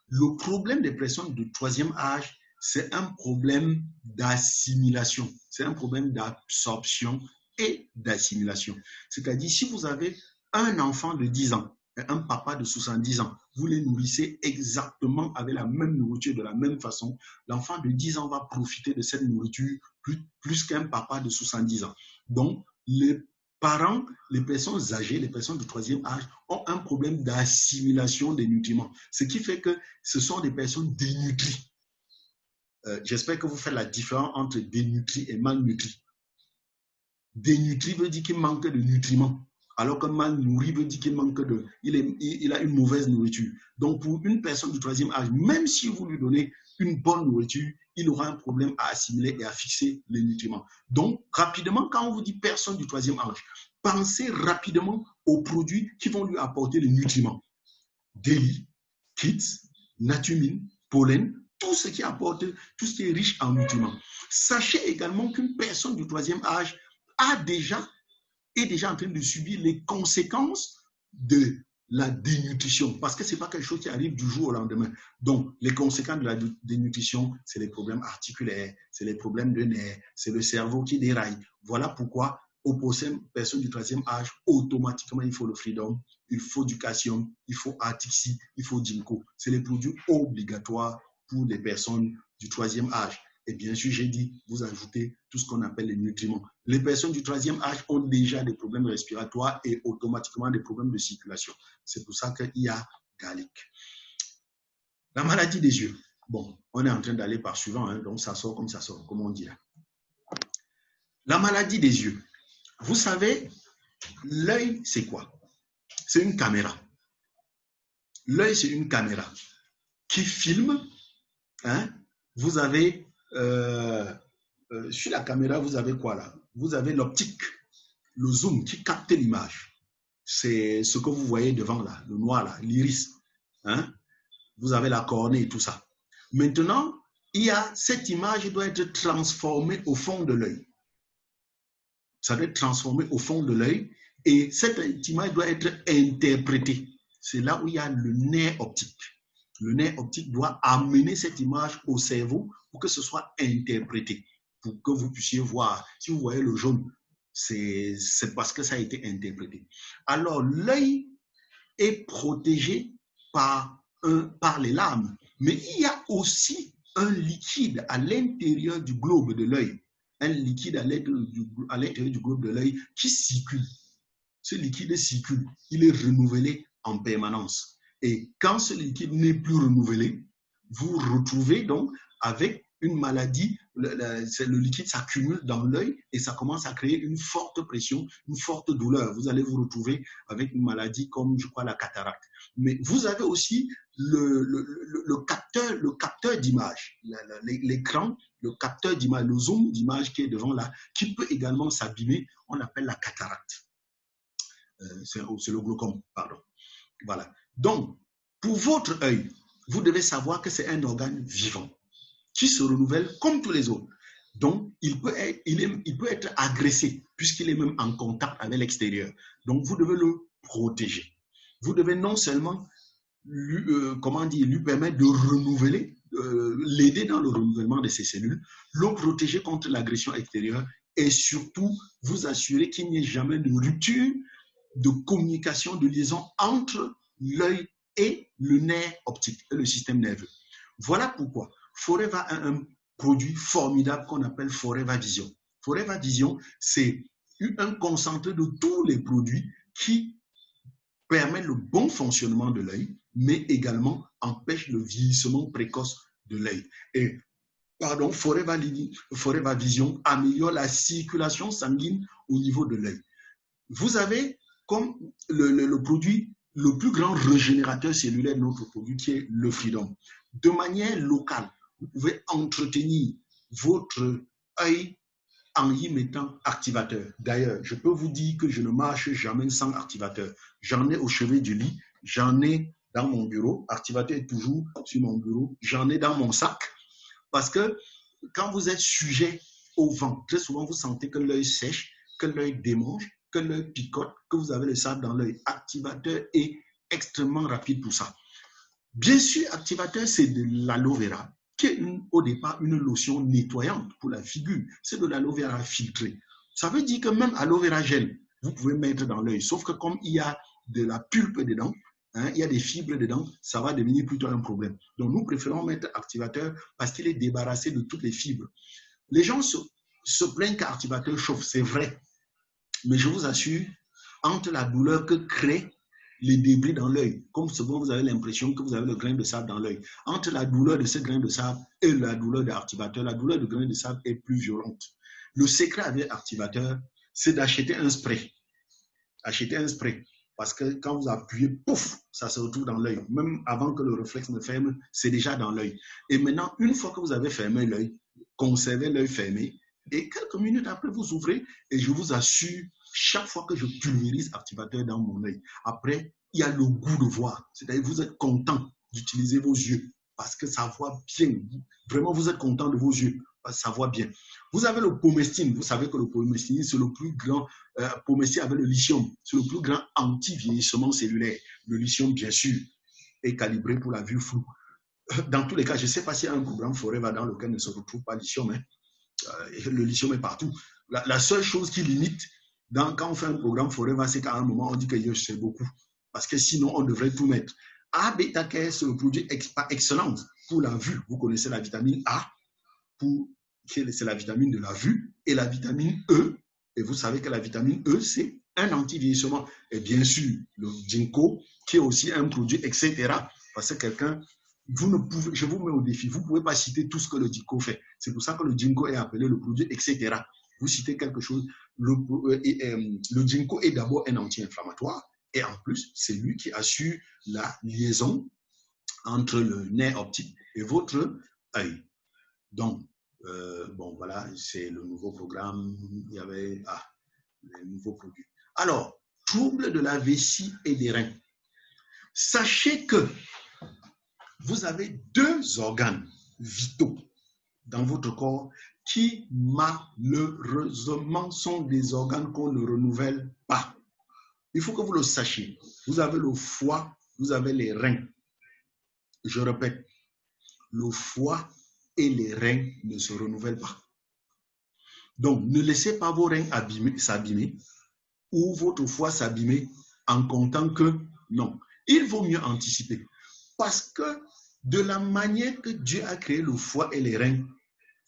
Speaker 1: le problème des personnes du troisième âge, c'est un problème d'assimilation. C'est un problème d'absorption et d'assimilation. C'est-à-dire, si vous avez un enfant de 10 ans et un papa de 70 ans, vous les nourrissez exactement avec la même nourriture, de la même façon, l'enfant de 10 ans va profiter de cette nourriture plus qu'un papa de 70 ans. Donc, les parents, les personnes âgées, les personnes du troisième âge ont un problème d'assimilation des nutriments. Ce qui fait que ce sont des personnes dénutries. J'espère que vous faites la différence entre dénutri et malnutri. Dénutri veut dire qu'il manque de nutriments, alors que mal nourri veut dire qu'il manque de, il a une mauvaise nourriture. Donc, pour une personne du troisième âge, même si vous lui donnez une bonne nourriture, il aura un problème à assimiler et à fixer les nutriments. Donc, rapidement, quand on vous dit personne du troisième âge, pensez rapidement aux produits qui vont lui apporter les nutriments. Déli, Kits, Natumine, pollen, tout ce qui apporte, tout ce qui est riche en nutriments. Sachez également qu'une personne du troisième âge est déjà en train de subir les conséquences de la dénutrition, parce que ce n'est pas quelque chose qui arrive du jour au lendemain. Donc, les conséquences de la dénutrition, c'est les problèmes articulaires, c'est les problèmes de nerfs, c'est le cerveau qui déraille. Voilà pourquoi, aux personnes du troisième âge, automatiquement, il faut le Freedom, il faut du calcium, il faut Artixi, il faut Ginkgo. C'est les produits obligatoires pour les personnes du troisième âge. Et bien sûr, j'ai dit, vous ajoutez tout ce qu'on appelle les nutriments. Les personnes du troisième âge ont déjà des problèmes respiratoires et automatiquement des problèmes de circulation. C'est pour ça qu'il y a Gallic. La maladie des yeux. Bon, on est en train d'aller par suivant, hein, donc ça sort, comme on dit là. La maladie des yeux. Vous savez, l'œil, c'est quoi? C'est une caméra. L'œil, c'est une caméra qui filme. Hein? Vous avez... sur la caméra, vous avez quoi là? Vous avez l'optique, le zoom qui capte l'image. C'est ce que vous voyez devant là, le noir là, l'iris. Hein? Vous avez la cornée et tout ça. Maintenant, cette image doit être transformée au fond de l'œil. Ça doit être transformé au fond de l'œil et cette image doit être interprétée. C'est là où il y a le nerf optique. Le nerf optique doit amener cette image au cerveau pour que ce soit interprété, pour que vous puissiez voir. Si vous voyez le jaune, c'est parce que ça a été interprété. Alors, l'œil est protégé par les larmes, mais il y a aussi un liquide à l'intérieur du globe de l'œil, un liquide à l'intérieur du globe de l'œil qui circule. Ce liquide circule, il est renouvelé en permanence. Et quand ce liquide n'est plus renouvelé, vous retrouvez donc avec une maladie, le liquide s'accumule dans l'œil et ça commence à créer une forte pression, une forte douleur. Vous allez vous retrouver avec une maladie comme, je crois, la cataracte. Mais vous avez aussi le capteur d'image, l'écran, le capteur d'image, le zoom d'image qui est devant là, qui peut également s'abîmer. On appelle la cataracte. C'est le glaucome, pardon. Voilà. Donc, pour votre œil, vous devez savoir que c'est un organe vivant qui se renouvelle comme tous les autres. Donc, il peut être agressé puisqu'il est même en contact avec l'extérieur. Donc, vous devez le protéger. Vous devez non seulement lui permettre de renouveler, l'aider dans le renouvellement de ses cellules, le protéger contre l'agression extérieure et surtout vous assurer qu'il n'y ait jamais de rupture de communication, de liaison entre l'œil et le nerf optique et le système nerveux. Voilà pourquoi Forever a un produit formidable qu'on appelle Forever Vision. Forever Vision, c'est un concentré de tous les produits qui permettent le bon fonctionnement de l'œil, mais également empêche le vieillissement précoce de l'œil. Et Forever Vision améliore la circulation sanguine au niveau de l'œil. Vous avez comme le produit, le plus grand régénérateur cellulaire de notre produit, qui est le Freedom. De manière locale, vous pouvez entretenir votre œil en y mettant activateur. D'ailleurs, je peux vous dire que je ne marche jamais sans activateur. J'en ai au chevet du lit, j'en ai dans mon bureau. Activateur est toujours sur mon bureau. J'en ai dans mon sac. Parce que quand vous êtes sujet au vent, très souvent vous sentez que l'œil sèche, que l'œil démange, que l'œil picote, que vous avez le sable dans l'œil. Activateur est extrêmement rapide pour ça. Bien sûr, activateur, c'est de l'aloe vera, qui est au départ une lotion nettoyante pour la figure. C'est de l'aloe vera filtré. Ça veut dire que même aloe vera gel, vous pouvez mettre dans l'œil. Sauf que comme il y a de la pulpe dedans, il y a des fibres dedans, ça va devenir plutôt un problème. Donc nous préférons mettre activateur parce qu'il est débarrassé de toutes les fibres. Les gens se plaignent qu'activateur chauffe, c'est vrai. Mais je vous assure, entre la douleur que crée les débris dans l'œil, comme souvent vous avez l'impression que vous avez le grain de sable dans l'œil, entre la douleur de ce grain de sable et la douleur de l'activateur, la douleur du grain de sable est plus violente. Le secret avec l'activateur, c'est d'acheter un spray. Acheter un spray. Parce que quand vous appuyez, pouf, ça se retrouve dans l'œil. Même avant que le réflexe ne ferme, c'est déjà dans l'œil. Et maintenant, une fois que vous avez fermé l'œil, conservez l'œil fermé, et quelques minutes après, vous ouvrez et je vous assure, chaque fois que je pulvérise activateur dans mon œil, après, il y a le goût de voir. C'est-à-dire que vous êtes content d'utiliser vos yeux parce que ça voit bien. Vraiment, vous êtes content de vos yeux parce que ça voit bien. Vous avez le Pomestine. Vous savez que le Pomestine, c'est le plus grand, Pomestine avec le lithium, c'est le plus grand anti-vieillissement cellulaire. Le lithium, bien sûr, est calibré pour la vue floue. Dans tous les cas, je ne sais pas s'il y a un programme Forever dans lequel ne se retrouve pas lithium, hein. Le lithium est partout. La seule chose qui limite, quand on fait un programme Forever, c'est qu'à un moment, on dit que c'est beaucoup. Parce que sinon, on devrait tout mettre. A, bêta, c'est le produit excellent pour la vue. Vous connaissez la vitamine A, c'est la vitamine de la vue, et la vitamine E. Et vous savez que la vitamine E, c'est un anti-vieillissement. Et bien sûr, le ginkgo, qui est aussi un produit, etc. Parce que quelqu'un... je vous mets au défi, vous ne pouvez pas citer tout ce que le ginkgo fait. C'est pour ça que le ginkgo est appelé le produit, etc. Vous citez quelque chose, le ginkgo est d'abord un anti-inflammatoire et en plus, c'est lui qui assure la liaison entre le nerf optique et votre œil. Donc, bon, voilà, c'est le nouveau programme. Il y avait les nouveaux produits. Alors, trouble de la vessie et des reins. Sachez que vous avez deux organes vitaux dans votre corps qui, malheureusement, sont des organes qu'on ne renouvelle pas. Il faut que vous le sachiez. Vous avez le foie, vous avez les reins. Je répète, le foie et les reins ne se renouvellent pas. Donc, ne laissez pas vos reins s'abîmer ou votre foie s'abîmer en comptant que non. Il vaut mieux anticiper. Parce que de la manière que Dieu a créé le foie et les reins,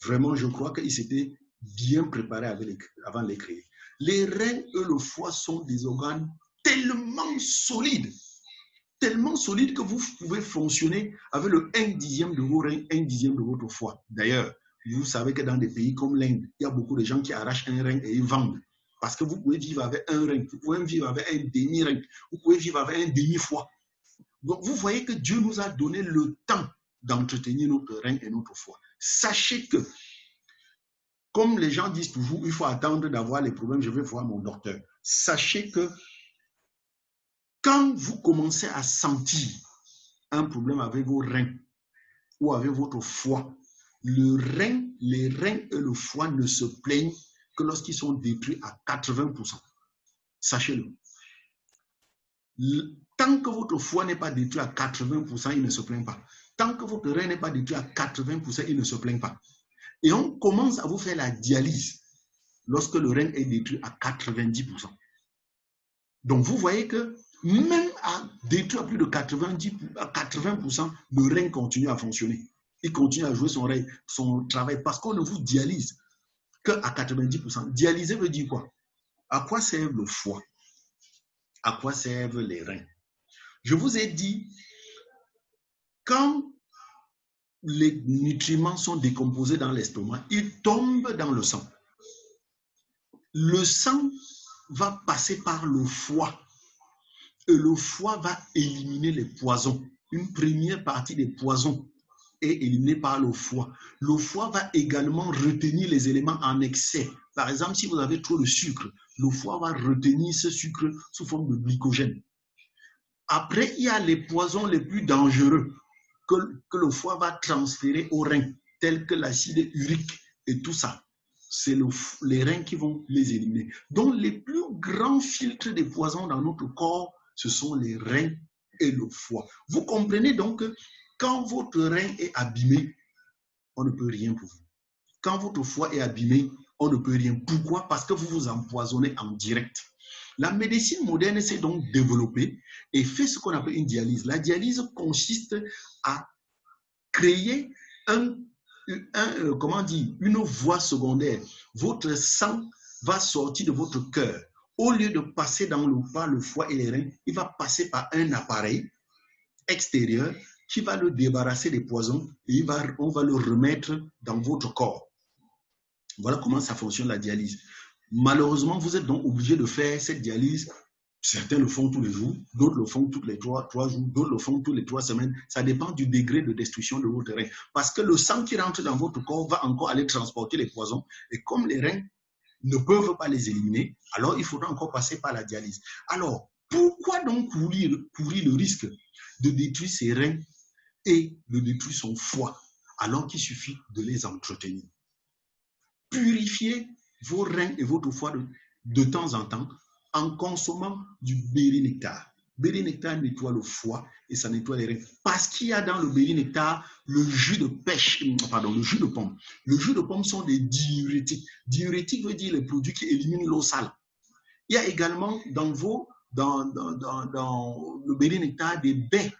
Speaker 1: vraiment, je crois qu'il s'était bien préparé avant de les créer. Les reins et le foie sont des organes tellement solides que vous pouvez fonctionner avec le 1/10 de vos reins, 1/10 de votre foie. D'ailleurs, vous savez que dans des pays comme l'Inde, il y a beaucoup de gens qui arrachent un rein et ils vendent. Parce que vous pouvez vivre avec un rein, vous pouvez vivre avec un demi-rein, vous pouvez vivre avec un demi-foie. Donc, vous voyez que Dieu nous a donné le temps d'entretenir notre rein et notre foie. Sachez que, comme les gens disent toujours, il faut attendre d'avoir les problèmes, je vais voir mon docteur. Sachez que quand vous commencez à sentir un problème avec vos reins ou avec votre foie, les reins et le foie ne se plaignent que lorsqu'ils sont détruits à 80%. Sachez-le. Tant que votre foie n'est pas détruit à 80%, il ne se plaint pas. Tant que votre rein n'est pas détruit à 80%, il ne se plaint pas. Et on commence à vous faire la dialyse lorsque le rein est détruit à 90%. Donc, vous voyez que même à détruire à plus de 80%, le rein continue à fonctionner. Il continue à jouer son travail parce qu'on ne vous dialyse qu'à 90%. Dialyser veut dire quoi? À quoi sert le foie? À quoi servent les reins? Je vous ai dit, quand les nutriments sont décomposés dans l'estomac, ils tombent dans le sang. Le sang va passer par le foie et le foie va éliminer les poisons. Une première partie des poisons est éliminée par le foie. Le foie va également retenir les éléments en excès. Par exemple, si vous avez trop de sucre, le foie va retenir ce sucre sous forme de glycogène. Après, il y a les poisons les plus dangereux que le foie va transférer aux reins, tels que l'acide urique et tout ça. C'est les reins qui vont les éliminer. Donc, les plus grands filtres des poisons dans notre corps, ce sont les reins et le foie. Vous comprenez donc que quand votre rein est abîmé, on ne peut rien pour vous. Quand votre foie est abîmé, on ne peut rien. Pourquoi? Parce que vous vous empoisonnez en direct. La médecine moderne s'est donc développée et fait ce qu'on appelle une dialyse. La dialyse consiste à créer une voie secondaire. Votre sang va sortir de votre cœur. Au lieu de passer par le foie et les reins, il va passer par un appareil extérieur qui va le débarrasser des poisons et on va le remettre dans votre corps. Voilà comment ça fonctionne la dialyse. Malheureusement, vous êtes donc obligé de faire cette dialyse. Certains le font tous les jours, d'autres le font tous les 3 jours, d'autres le font tous les 3 semaines. Ça dépend du degré de destruction de votre rein. Parce que le sang qui rentre dans votre corps va encore aller transporter les poisons. Et comme les reins ne peuvent pas les éliminer, alors il faudra encore passer par la dialyse. Alors, pourquoi donc courir le risque de détruire ses reins et de détruire son foie, alors qu'il suffit de les entretenir? Purifiez vos reins et votre foie de temps en temps en consommant du béri-nectar. Béri-nectar nettoie le foie et ça nettoie les reins. Parce qu'il y a dans le béri-nectar le jus de pomme. Le jus de pomme sont des diurétiques. Diurétique veut dire les produits qui éliminent l'eau sale. Il y a également dans le béri-nectar des baies,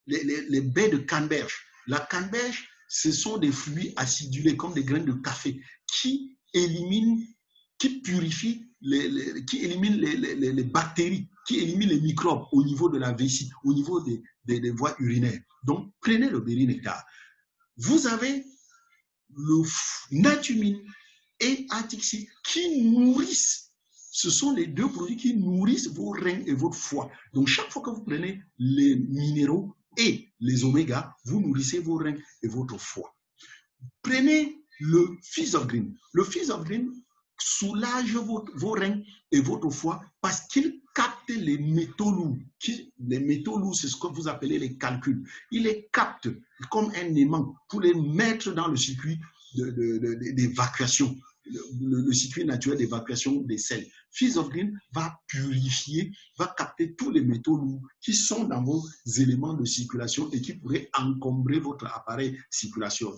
Speaker 1: les baies de canneberge. La canneberge, ce sont des fruits acidulés comme des graines de café qui purifient, qui éliminent les bactéries, qui éliminent les microbes au niveau de la vessie, au niveau des voies urinaires. Donc, prenez le béri-nectar. Vous avez le natumine et atixi qui nourrissent. Ce sont les deux produits qui nourrissent vos reins et votre foie. Donc, chaque fois que vous prenez les minéraux et les oméga, vous nourrissez vos reins et votre foie. Prenez le Fizz of Green. Le Fizz of Green soulage vos reins et votre foie parce qu'il capte les métaux lourds. Les métaux lourds, c'est ce que vous appelez les calculs. Il les capte comme un aimant pour les mettre dans le circuit d'évacuation, le circuit naturel d'évacuation des selles. Fizz of Green va purifier, va capter tous les métaux lourds qui sont dans vos éléments de circulation et qui pourraient encombrer votre appareil circulatoire.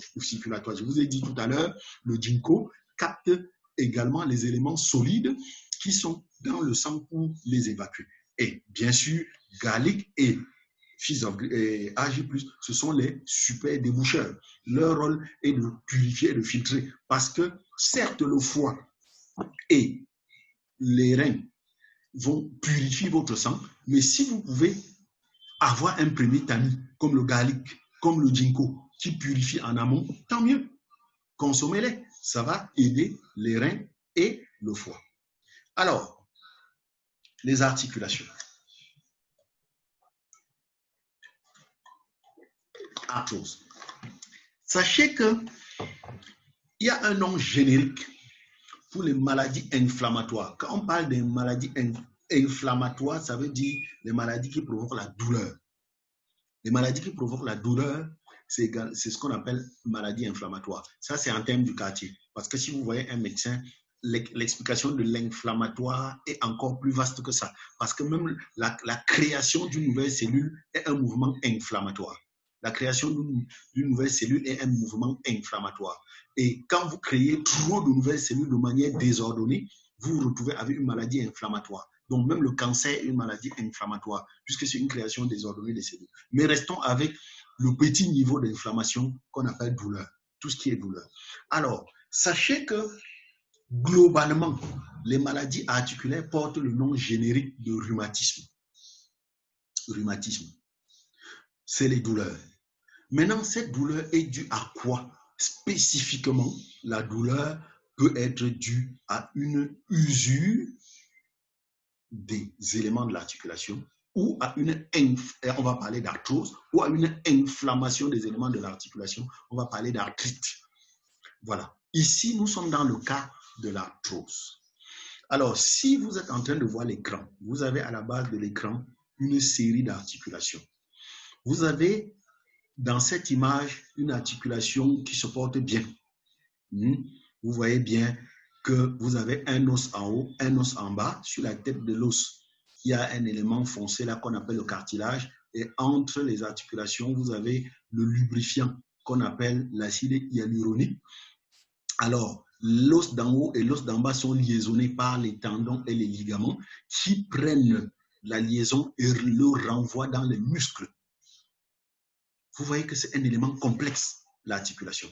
Speaker 1: Je vous ai dit tout à l'heure, le ginkgo capte également les éléments solides qui sont dans le sang pour les évacuer. Et bien sûr, garlic et AG+, ce sont les super déboucheurs. Leur rôle est de purifier et de filtrer parce que certes le foie et les reins vont purifier votre sang, mais si vous pouvez avoir un premier tamis comme le garlic, comme le ginkgo qui purifie en amont, tant mieux. Consommez-les, ça va aider les reins et le foie. Alors, les articulations. Arthrose. Sachez qu'il y a un nom générique pour les maladies inflammatoires. Quand on parle des maladies inflammatoires, ça veut dire les maladies qui provoquent la douleur. Les maladies qui provoquent la douleur, c'est ce qu'on appelle maladie inflammatoire. Ça, c'est en termes du quartier. Parce que si vous voyez un médecin, l'explication de l'inflammatoire est encore plus vaste que ça. Parce que même la création d'une nouvelle cellule est un mouvement inflammatoire. La création d'une nouvelle cellule est un mouvement inflammatoire. Et quand vous créez trop de nouvelles cellules de manière désordonnée, vous vous retrouvez avec une maladie inflammatoire. Donc même le cancer est une maladie inflammatoire, puisque c'est une création désordonnée des cellules. Mais restons avec le petit niveau d'inflammation qu'on appelle douleur, tout ce qui est douleur. Alors, sachez que globalement, les maladies articulaires portent le nom générique de rhumatisme. Rhumatisme, c'est les douleurs. Maintenant, cette douleur est due à quoi? Spécifiquement, la douleur peut être due à une usure des éléments de l'articulation ou à on va parler d'arthrose, ou à une inflammation des éléments de l'articulation, on va parler d'arthrite. Voilà. Ici, nous sommes dans le cas de l'arthrose. Alors, si vous êtes en train de voir l'écran, vous avez à la base de l'écran une série d'articulations. Vous avez dans cette image une articulation qui se porte bien. Vous voyez bien que vous avez un os en haut, un os en bas. Sur la tête de l'os, il y a un élément foncé là qu'on appelle le cartilage. Et entre les articulations, vous avez le lubrifiant qu'on appelle l'acide hyaluronique. Alors, l'os d'en haut et l'os d'en bas sont liaisonnés par les tendons et les ligaments qui prennent la liaison et le renvoient dans les muscles. Vous voyez que c'est un élément complexe, l'articulation.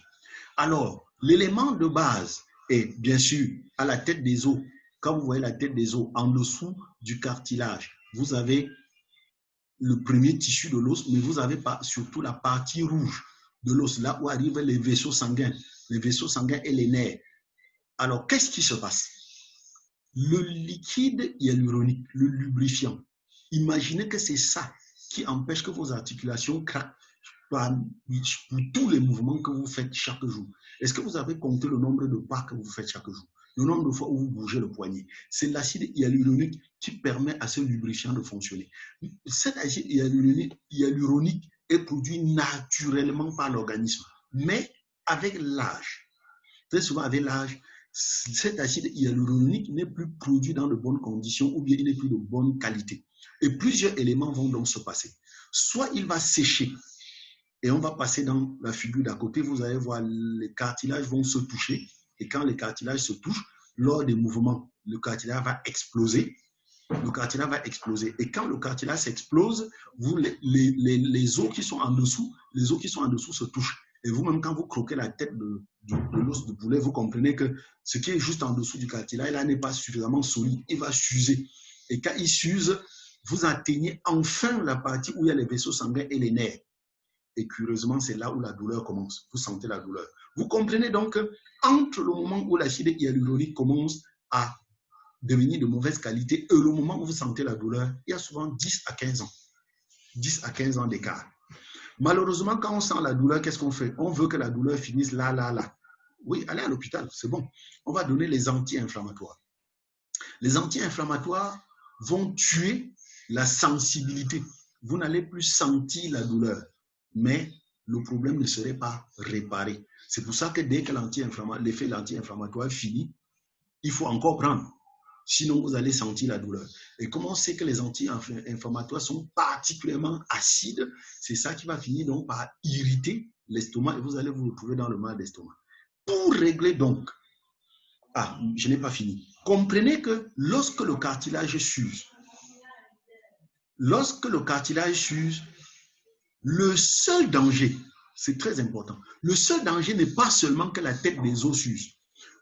Speaker 1: Alors, l'élément de base est bien sûr à la tête des os. Quand vous voyez la tête des os, en dessous du cartilage, vous avez le premier tissu de l'os, mais vous avez surtout la partie rouge de l'os, là où arrivent les vaisseaux sanguins et les nerfs. Alors, qu'est-ce qui se passe? Le liquide hyaluronique, le lubrifiant, imaginez que c'est ça qui empêche que vos articulations craquent pour tous les mouvements que vous faites chaque jour. Est-ce que vous avez compté le nombre de pas que vous faites chaque jour? Le nombre de fois où vous bougez le poignet? C'est l'acide hyaluronique qui permet à ce lubrifiant de fonctionner. Cet acide hyaluronique est produit naturellement par l'organisme, mais avec l'âge, très souvent avec l'âge, cet acide hyaluronique n'est plus produit dans de bonnes conditions ou bien il n'est plus de bonne qualité. Et plusieurs éléments vont donc se passer. Soit il va sécher, et on va passer dans la figure d'à côté, vous allez voir les cartilages vont se toucher, et quand les cartilages se touchent, lors des mouvements, le cartilage va exploser. Le cartilage va exploser. Et quand le cartilage s'explose, les os qui sont en dessous, se touchent. Et vous-même, quand vous croquez la tête de l'os de poulet, vous comprenez que ce qui est juste en dessous du cartilage, là, n'est pas suffisamment solide. Il va s'user. Et quand il s'use, vous atteignez enfin la partie où il y a les vaisseaux sanguins et les nerfs. Et curieusement, c'est là où la douleur commence. Vous sentez la douleur. Vous comprenez donc qu'entre le moment où l'acide hyaluronique commence à devenir de mauvaise qualité et le moment où vous sentez la douleur, il y a souvent 10 à 15 ans. 10 à 15 ans d'écart. Malheureusement, quand on sent la douleur, qu'est-ce qu'on fait? On veut que la douleur finisse là, là, là. Oui, allez à l'hôpital, c'est bon. On va donner les anti-inflammatoires. Les anti-inflammatoires vont tuer la sensibilité. Vous n'allez plus sentir la douleur, mais le problème ne serait pas réparé. C'est pour ça que dès que l'effet de l'anti-inflammatoire finit, il faut encore prendre. Sinon, vous allez sentir la douleur. Et comme on sait que les anti-inflammatoires sont particulièrement acides, c'est ça qui va finir donc par irriter l'estomac et vous allez vous retrouver dans le mal d'estomac. Pour régler donc, je n'ai pas fini. Comprenez que lorsque le cartilage s'use, le seul danger, c'est très important, le seul danger n'est pas seulement que la tête des os s'use.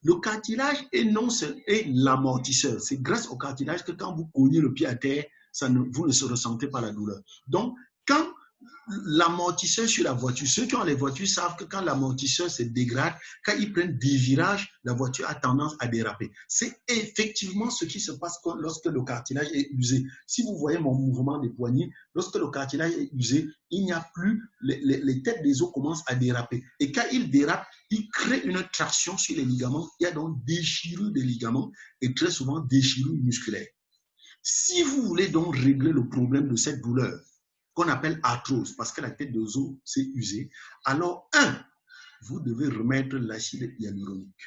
Speaker 1: Le cartilage est l'amortisseur. C'est grâce au cartilage que quand vous cognez le pied à terre, vous ne se ressentez pas la douleur. Donc, quand l'amortisseur sur la voiture, ceux qui ont les voitures savent que quand l'amortisseur se dégrade, quand ils prennent des virages, la voiture a tendance à déraper. C'est effectivement ce qui se passe lorsque le cartilage est usé. Si vous voyez mon mouvement des poignets, lorsque le cartilage est usé, il n'y a plus, les têtes des os commencent à déraper. Et quand ils dérapent, il crée une traction sur les ligaments. Il y a donc déchirure des ligaments et très souvent déchirure musculaire. Si vous voulez donc régler le problème de cette douleur, qu'on appelle arthrose, parce que la tête des os s'est usée, alors 1, vous devez remettre l'acide hyaluronique.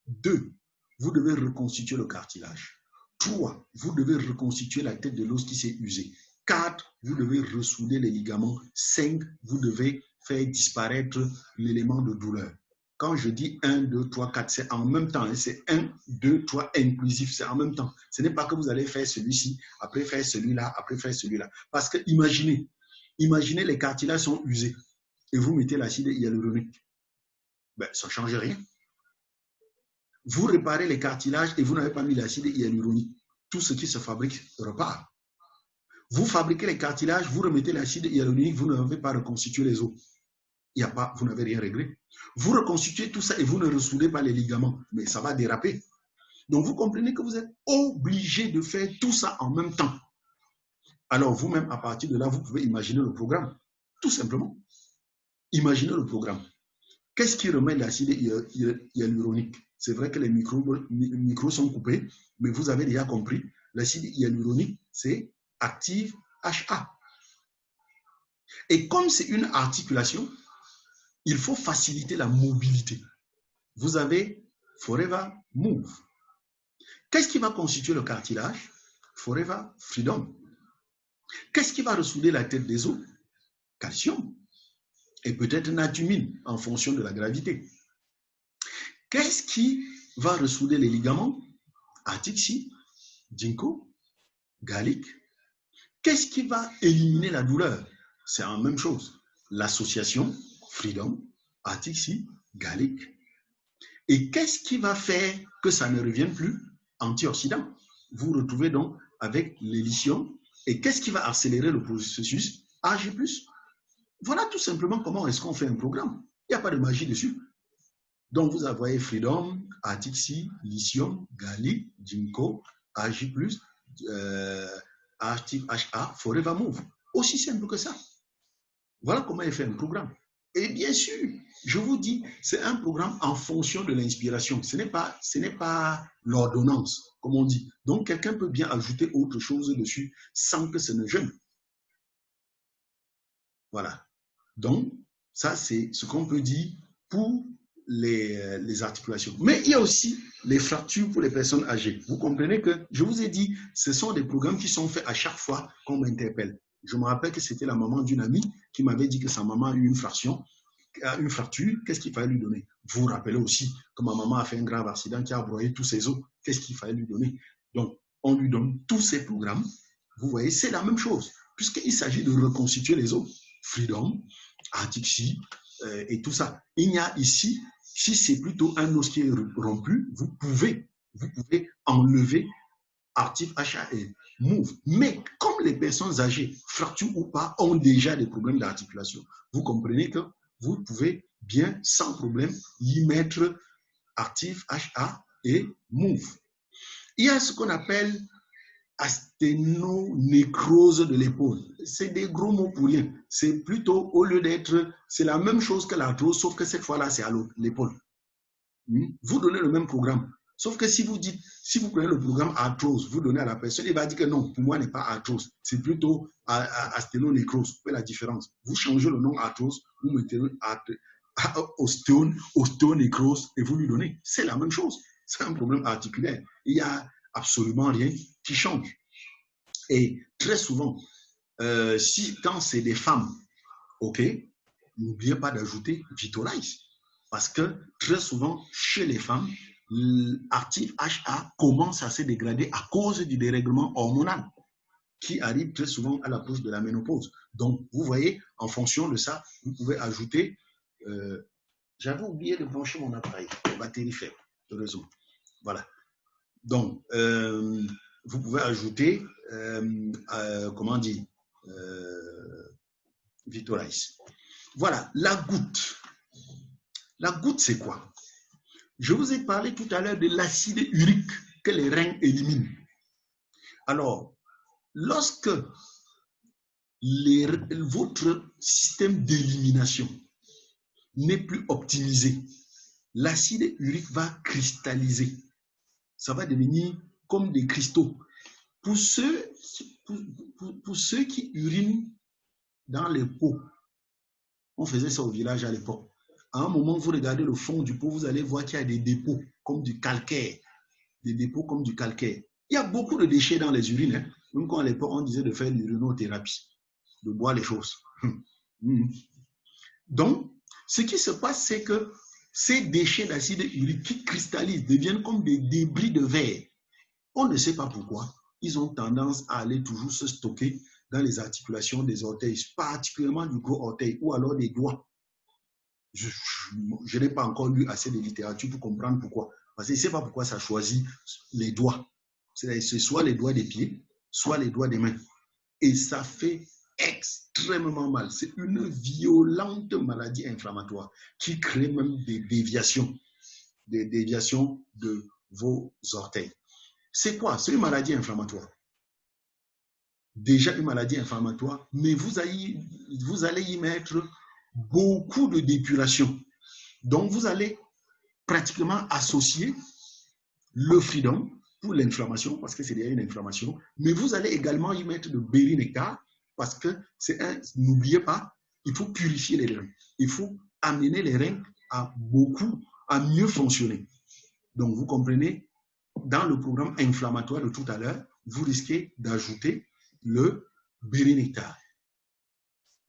Speaker 1: 2, vous devez reconstituer le cartilage. 3, vous devez reconstituer la tête de l'os qui s'est usée. 4, vous devez ressouder les ligaments. 5, vous devez faire disparaître l'élément de douleur. Quand je dis 1, 2, 3, 4, c'est en même temps. C'est 1, 2, 3 inclusif, c'est en même temps. Ce n'est pas que vous allez faire celui-ci, après faire celui-là, après faire celui-là. Parce que imaginez les cartilages sont usés et vous mettez l'acide hyaluronique. Ça ne change rien. Vous réparez les cartilages et vous n'avez pas mis l'acide hyaluronique. Tout ce qui se fabrique repart. Vous fabriquez les cartilages, vous remettez l'acide hyaluronique, vous n'avez pas reconstitué les os. Vous n'avez rien réglé. Vous reconstituez tout ça et vous ne ressoudez pas les ligaments, mais ça va déraper. Donc vous comprenez que vous êtes obligé de faire tout ça en même temps. Alors vous-même, à partir de là, vous pouvez imaginer le programme. Tout simplement. Imaginez le programme. Qu'est-ce qui remet l'acide hyaluronique? C'est vrai que les micros sont coupés, mais vous avez déjà compris. L'acide hyaluronique, c'est active HA. Et comme c'est une articulation, il faut faciliter la mobilité. Vous avez Forever Move. Qu'est-ce qui va constituer le cartilage? Forever Freedom. Qu'est-ce qui va ressouder la tête des os? Calcium. Et peut-être natumine en fonction de la gravité. Qu'est-ce qui va ressouder les ligaments? Atixi, ginkgo, gallic. Qu'est-ce qui va éliminer la douleur? C'est la même chose. L'association Freedom, Atixi, gallic. Et qu'est-ce qui va faire que ça ne revienne plus? Antioxydant. Vous vous retrouvez donc avec les lithium. Et qu'est-ce qui va accélérer le processus? Ag+. Voilà tout simplement comment est-ce qu'on fait un programme. Il n'y a pas de magie dessus. Donc vous voyez Freedom, Atixi, lithium, gallic, ginkgo, Ag+, Active HA, Forever Move. Aussi simple que ça. Voilà comment est fait un programme. Et bien sûr, je vous dis, c'est un programme en fonction de l'inspiration. Ce n'est pas l'ordonnance, comme on dit. Donc, quelqu'un peut bien ajouter autre chose dessus sans que ça ne gêne. Voilà. Donc, ça, c'est ce qu'on peut dire pour les articulations. Mais il y a aussi les fractures pour les personnes âgées. Vous comprenez que, je vous ai dit, ce sont des programmes qui sont faits à chaque fois qu'on m'interpelle. Je me rappelle que c'était la maman d'une amie qui m'avait dit que sa maman a eu une fracture. Qu'est-ce qu'il fallait lui donner? Vous vous rappelez aussi que ma maman a fait un grave accident qui a broyé tous ses os. Qu'est-ce qu'il fallait lui donner? Donc, on lui donne tous ces programmes. Vous voyez, c'est la même chose, puisqu'il s'agit de reconstituer les os. Freedom, Atixi et tout ça. Il y a ici, si c'est plutôt un os qui est rompu, vous pouvez enlever Active HA et Move. Mais comme les personnes âgées, fractures ou pas, ont déjà des problèmes d'articulation, vous comprenez que vous pouvez bien, sans problème, y mettre Active HA et Move. Il y a ce qu'on appelle asténonécrose de l'épaule. C'est des gros mots pour rien. C'est plutôt, au lieu d'être, c'est la même chose que l'arthrose, sauf que cette fois-là, c'est à l'épaule. Vous donnez le même programme. Sauf que si vous prenez le programme arthrose, vous donnez à la personne, il va dire que non, pour moi, ce n'est pas arthrose. C'est plutôt asténonécrose. Vous voyez la différence. Vous changez le nom arthrose, vous mettez ostéonécrose et vous lui donnez. C'est la même chose. C'est un problème articulaire. Il y a absolument rien qui change. Et très souvent, quand c'est des femmes, ok, n'oubliez pas d'ajouter Vitolize. Parce que très souvent, chez les femmes, l'actif HA commence à se dégrader à cause du dérèglement hormonal qui arrive très souvent à l'approche de la ménopause. Donc, vous voyez, en fonction de ça, vous pouvez ajouter... j'avais oublié de brancher mon appareil, batterie faible, heureusement. Voilà. Donc, vous pouvez ajouter, comment on dit, Vitolize. Voilà, la goutte. La goutte, c'est quoi? Je vous ai parlé tout à l'heure de l'acide urique que les reins éliminent. Alors, lorsque votre système d'élimination n'est plus optimisé, l'acide urique va cristalliser. Ça va devenir comme des cristaux. Pour ceux qui urinent dans les pots, on faisait ça au village à l'époque. À un moment, vous regardez le fond du pot, vous allez voir qu'il y a des dépôts comme du calcaire. Des dépôts comme du calcaire. Il y a beaucoup de déchets dans les urines. Hein. Même quand à l'époque, on disait de faire l'urinothérapie, de boire les choses. Donc, ce qui se passe, c'est que ces déchets d'acide urique qui cristallisent deviennent comme des débris de verre. On ne sait pas pourquoi. Ils ont tendance à aller toujours se stocker dans les articulations des orteils, particulièrement du gros orteil ou alors des doigts. Je n'ai pas encore lu assez de littérature pour comprendre pourquoi. Parce que je ne sais pas pourquoi ça choisit les doigts. C'est soit les doigts des pieds, soit les doigts des mains. Et ça fait extrêmement mal. C'est une violente maladie inflammatoire qui crée même des déviations de vos orteils. C'est quoi? C'est une maladie inflammatoire. Déjà une maladie inflammatoire, mais vous allez y mettre beaucoup de d'épuration. Donc, vous allez pratiquement associer le freedom pour l'inflammation, parce que c'est déjà une inflammation, mais vous allez également y mettre le bérinectar, parce que n'oubliez pas, il faut purifier les reins. Il faut amener les reins à mieux fonctionner. Donc, vous comprenez, dans le programme inflammatoire de tout à l'heure, vous risquez d'ajouter le bérinectar.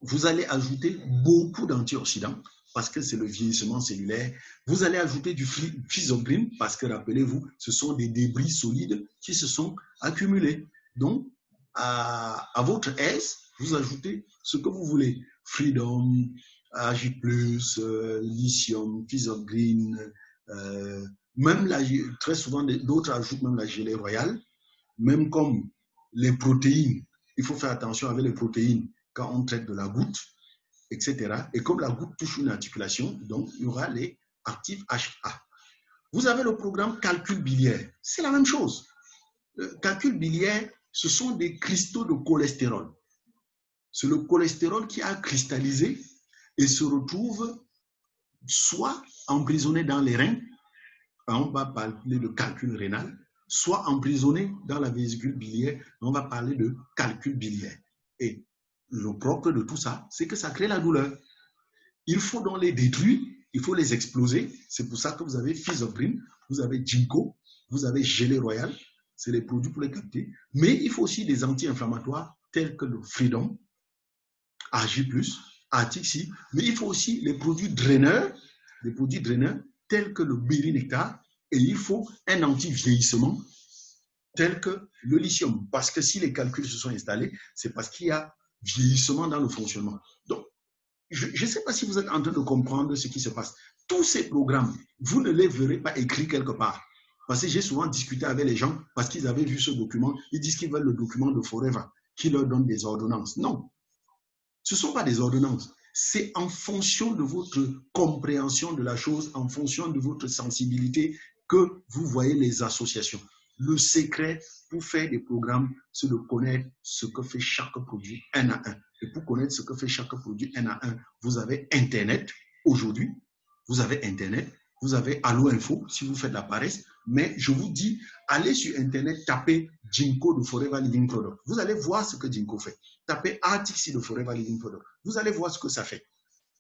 Speaker 1: Vous allez ajouter beaucoup d'antioxydants parce que c'est le vieillissement cellulaire. Vous allez ajouter du physobrine parce que, rappelez-vous, ce sont des débris solides qui se sont accumulés. Donc, à votre aise, vous ajoutez ce que vous voulez. Freedom, Ag+, lithium, physobrine, même très souvent, d'autres ajoutent même la gelée royale, même comme les protéines. Il faut faire attention avec les protéines quand on traite de la goutte, etc. Et comme la goutte touche une articulation, donc il y aura les actifs HA. Vous avez le programme calcul biliaire. C'est la même chose. Le calcul biliaire, ce sont des cristaux de cholestérol. C'est le cholestérol qui a cristallisé et se retrouve soit emprisonné dans les reins, on va parler de calcul rénal, soit emprisonné dans la vésicule biliaire, on va parler de calcul biliaire. Et le propre de tout ça, c'est que ça crée la douleur. Il faut donc les détruire, il faut les exploser. C'est pour ça que vous avez physobrine, vous avez ginkgo, vous avez gelée royale, c'est les produits pour les capter. Mais il faut aussi des anti-inflammatoires tels que le freedom, Ag+, Atixi, mais il faut aussi les produits draineurs tels que le bérinectar, et il faut un anti-vieillissement tel que le lithium. Parce que si les calculs se sont installés, c'est parce qu'il y a vieillissement dans le fonctionnement. Donc, je ne sais pas si vous êtes en train de comprendre ce qui se passe. Tous ces programmes, vous ne les verrez pas écrits quelque part. Parce que j'ai souvent discuté avec les gens parce qu'ils avaient vu ce document. Ils disent qu'ils veulent le document de Forever qui leur donne des ordonnances. Non, ce ne sont pas des ordonnances. C'est en fonction de votre compréhension de la chose, en fonction de votre sensibilité que vous voyez les associations. Le secret pour faire des programmes, c'est de connaître ce que fait chaque produit un à un. Et pour connaître ce que fait chaque produit un à un, vous avez Internet aujourd'hui, vous avez Internet, vous avez Allo Info si vous faites la paresse, mais je vous dis, allez sur Internet, tapez Ginkgo de Forever Living Product. Vous allez voir ce que Ginkgo fait. Tapez Atixi de Forever Living Product. Vous allez voir ce que ça fait,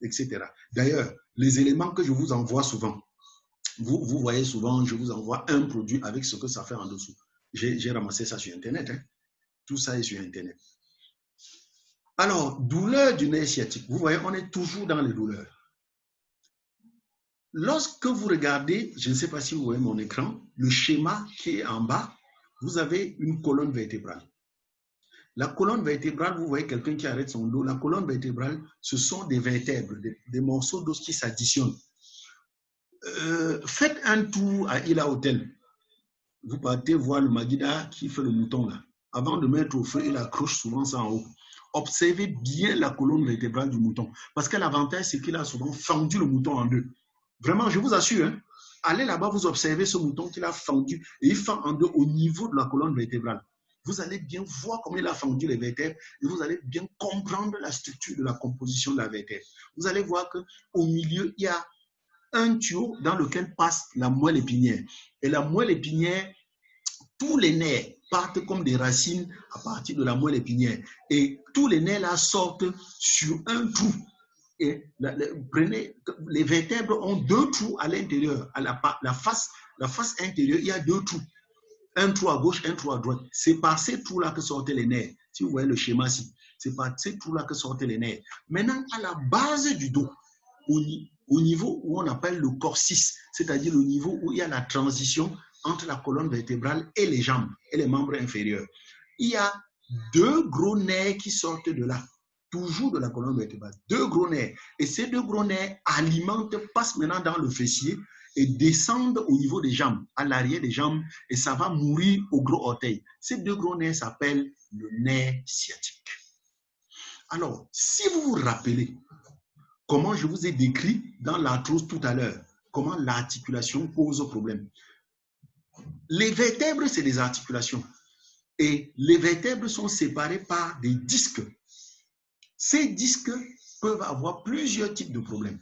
Speaker 1: etc. D'ailleurs, les éléments que je vous envoie souvent, vous voyez souvent, je vous envoie un produit avec ce que ça fait en dessous. J'ai ramassé ça sur Internet. Hein. Tout ça est sur Internet. Alors, douleur du nerf sciatique. Vous voyez, on est toujours dans les douleurs. Lorsque vous regardez, je ne sais pas si vous voyez mon écran, le schéma qui est en bas, vous avez une colonne vertébrale. La colonne vertébrale, vous voyez quelqu'un qui arrête son dos. La colonne vertébrale, ce sont des vertèbres, des morceaux d'os qui s'additionnent. Faites un tour à Ila Hotel. Vous partez voir le Maguida qui fait le mouton là. Avant de mettre au feu, il accroche souvent ça en haut. Observez bien la colonne vertébrale du mouton. Parce que l'avantage, c'est qu'il a souvent fendu le mouton en deux. Vraiment, je vous assure, hein, allez là-bas, vous observez ce mouton qu'il a fendu et il fend en deux au niveau de la colonne vertébrale. Vous allez bien voir comment il a fendu les vertèbres et vous allez bien comprendre la structure de la composition de la vertèbre. Vous allez voir qu'au milieu, il y a un tuyau dans lequel passe la moelle épinière. Et la moelle épinière, tous les nerfs partent comme des racines à partir de la moelle épinière. Et tous les nerfs là sortent sur un trou. Et prenez, les vertèbres ont deux trous à l'intérieur. À la face intérieure, il y a deux trous. Un trou à gauche, un trou à droite. C'est par ces trous-là que sortaient les nerfs. Si vous voyez le schéma ici, c'est par ces trous-là que sortaient les nerfs. Maintenant, à la base du dos, au niveau où on appelle le coccyx, c'est-à-dire le niveau où il y a la transition entre la colonne vertébrale et les jambes et les membres inférieurs, il y a deux gros nerfs qui sortent de là, toujours de la colonne vertébrale, deux gros nerfs. Et ces deux gros nerfs alimentent, passent maintenant dans le fessier et descendent au niveau des jambes, à l'arrière des jambes, et ça va mourir au gros orteil. Ces deux gros nerfs s'appellent le nerf sciatique. Alors, si vous vous rappelez comment je vous ai décrit dans l'arthrose tout à l'heure, comment l'articulation pose problème. Les vertèbres, c'est des articulations. Et les vertèbres sont séparées par des disques. Ces disques peuvent avoir plusieurs types de problèmes.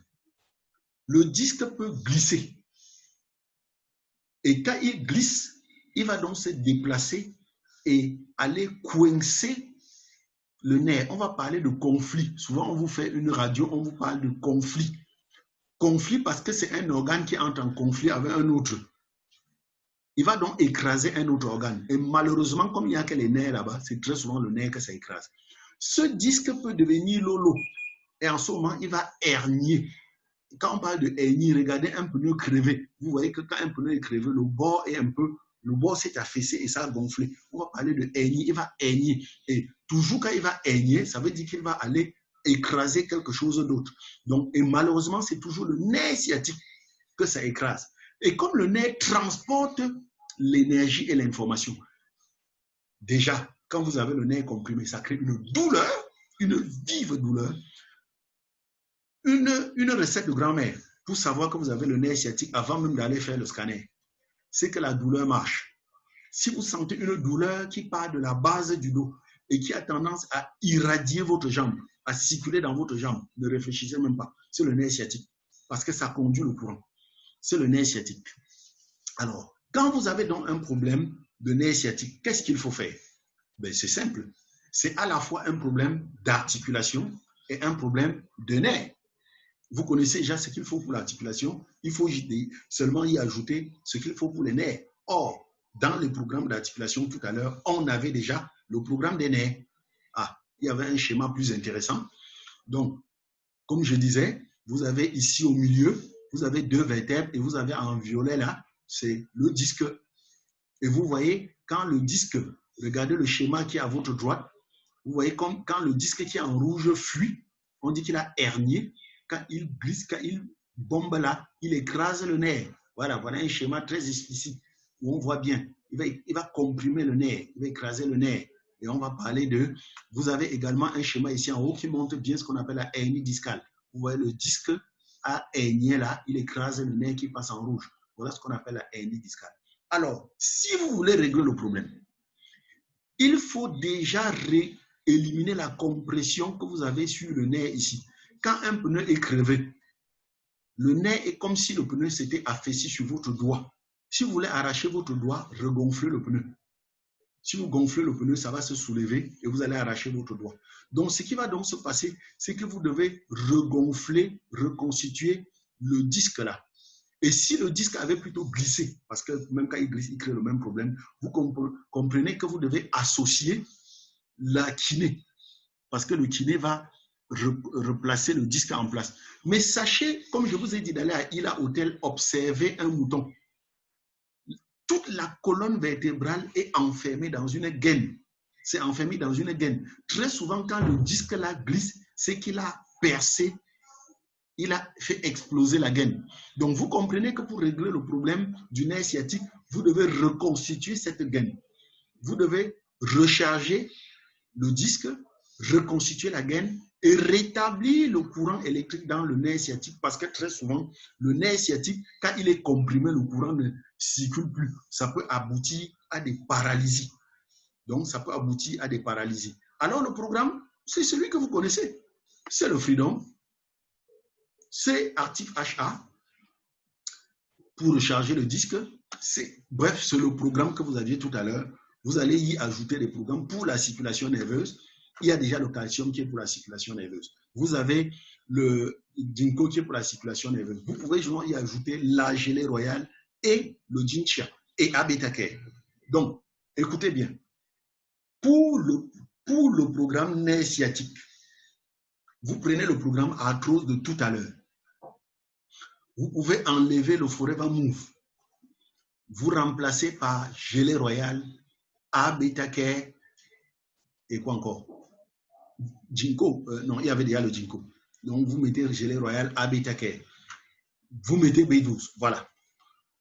Speaker 1: Le disque peut glisser. Et quand il glisse, il va donc se déplacer et aller coincer le nerf. On va parler de conflit. Souvent, on vous fait une radio, on vous parle de conflit. Conflit parce que c'est un organe qui entre en conflit avec un autre. Il va donc écraser un autre organe. Et malheureusement, comme il n'y a que les nerfs là-bas, c'est très souvent le nerf que ça écrase. Ce disque peut devenir lolo. Et en ce moment, il va hernier. Quand on parle de hernie, regardez un pneu crevé. Vous voyez que quand un pneu est crevé, le bord est un peu, le bord s'est affaissé et ça a gonflé. On va parler de hernie, il va hernier. Et toujours quand il va hernier, ça veut dire qu'il va aller écraser quelque chose d'autre. Donc, et malheureusement, c'est toujours le nerf sciatique que ça écrase. Et comme le nerf transporte l'énergie et l'information, déjà, quand vous avez le nerf comprimé, ça crée une douleur, une vive douleur. Une recette de grand-mère pour savoir que vous avez le nerf sciatique avant même d'aller faire le scanner, c'est que la douleur marche. Si vous sentez une douleur qui part de la base du dos et qui a tendance à irradier votre jambe, à circuler dans votre jambe, ne réfléchissez même pas, c'est le nerf sciatique parce que ça conduit le courant. C'est le nerf sciatique. Alors, quand vous avez donc un problème de nerf sciatique, qu'est-ce qu'il faut faire? Ben, c'est simple. C'est à la fois un problème d'articulation et un problème de nerf. Vous connaissez déjà ce qu'il faut pour l'articulation. Il faut seulement y ajouter ce qu'il faut pour les nerfs. Or, dans le programme d'articulation tout à l'heure, on avait déjà le programme des nerfs. Ah, il y avait un schéma plus intéressant. Donc, comme je disais, vous avez ici au milieu, vous avez deux vertèbres et vous avez en violet là, c'est le disque. Et vous voyez, quand le disque, regardez le schéma qui est à votre droite, vous voyez comme quand le disque qui est en rouge fuit, on dit qu'il a hernié. Quand il glisse, quand il bombe là, il écrase le nerf. Voilà, voilà un schéma très explicite où on voit bien. Il va comprimer le nerf, il va écraser le nerf. Et on va parler de... Vous avez également un schéma ici en haut qui montre bien ce qu'on appelle la hernie discale. Vous voyez le disque à hernie là, il écrase le nerf qui passe en rouge. Voilà ce qu'on appelle la hernie discale. Alors, si vous voulez régler le problème, il faut déjà éliminer la compression que vous avez sur le nerf ici. Quand un pneu est crevé, le nerf est comme si le pneu s'était affaissé sur votre doigt. Si vous voulez arracher votre doigt, regonflez le pneu. Si vous gonflez le pneu, ça va se soulever et vous allez arracher votre doigt. Donc, ce qui va donc se passer, c'est que vous devez regonfler, reconstituer le disque là. Et si le disque avait plutôt glissé, parce que même quand il glisse, il crée le même problème, vous comprenez que vous devez associer la kiné, parce que le kiné va replacer le disque en place. Mais sachez, comme je vous ai dit d'aller à Ila Hotel, observer un mouton. Toute la colonne vertébrale est enfermée dans une gaine. C'est enfermé dans une gaine. Très souvent, quand le disque là glisse, c'est qu'il a percé, il a fait exploser la gaine. Donc, vous comprenez que pour régler le problème du nerf sciatique, vous devez reconstituer cette gaine. Vous devez recharger le disque, reconstituer la gaine et rétablir le courant électrique dans le nerf sciatique, parce que très souvent, le nerf sciatique, quand il est comprimé, le courant ne circule plus. Ça peut aboutir à des paralysies. Donc, ça peut aboutir à des paralysies. Alors, le programme, c'est celui que vous connaissez. C'est le Freedom. C'est Active HA pour recharger le disque. Bref, c'est le programme que vous aviez tout à l'heure. Vous allez y ajouter des programmes pour la circulation nerveuse. Il y a déjà le calcium qui est pour la circulation nerveuse. Vous avez le ginkgo qui est pour la circulation nerveuse. Vous pouvez y ajouter la gelée royale et le jincha et abétacare. Donc, écoutez bien. Pour le programme nerf sciatique, vous prenez le programme arthrose de tout à l'heure. Vous pouvez enlever le Forever Move. Vous remplacez par gelée royale, abétacare et quoi encore? Ginkgo, non, il y avait déjà le ginkgo. Donc, vous mettez gelée royale, abétacare. Vous mettez B12, voilà.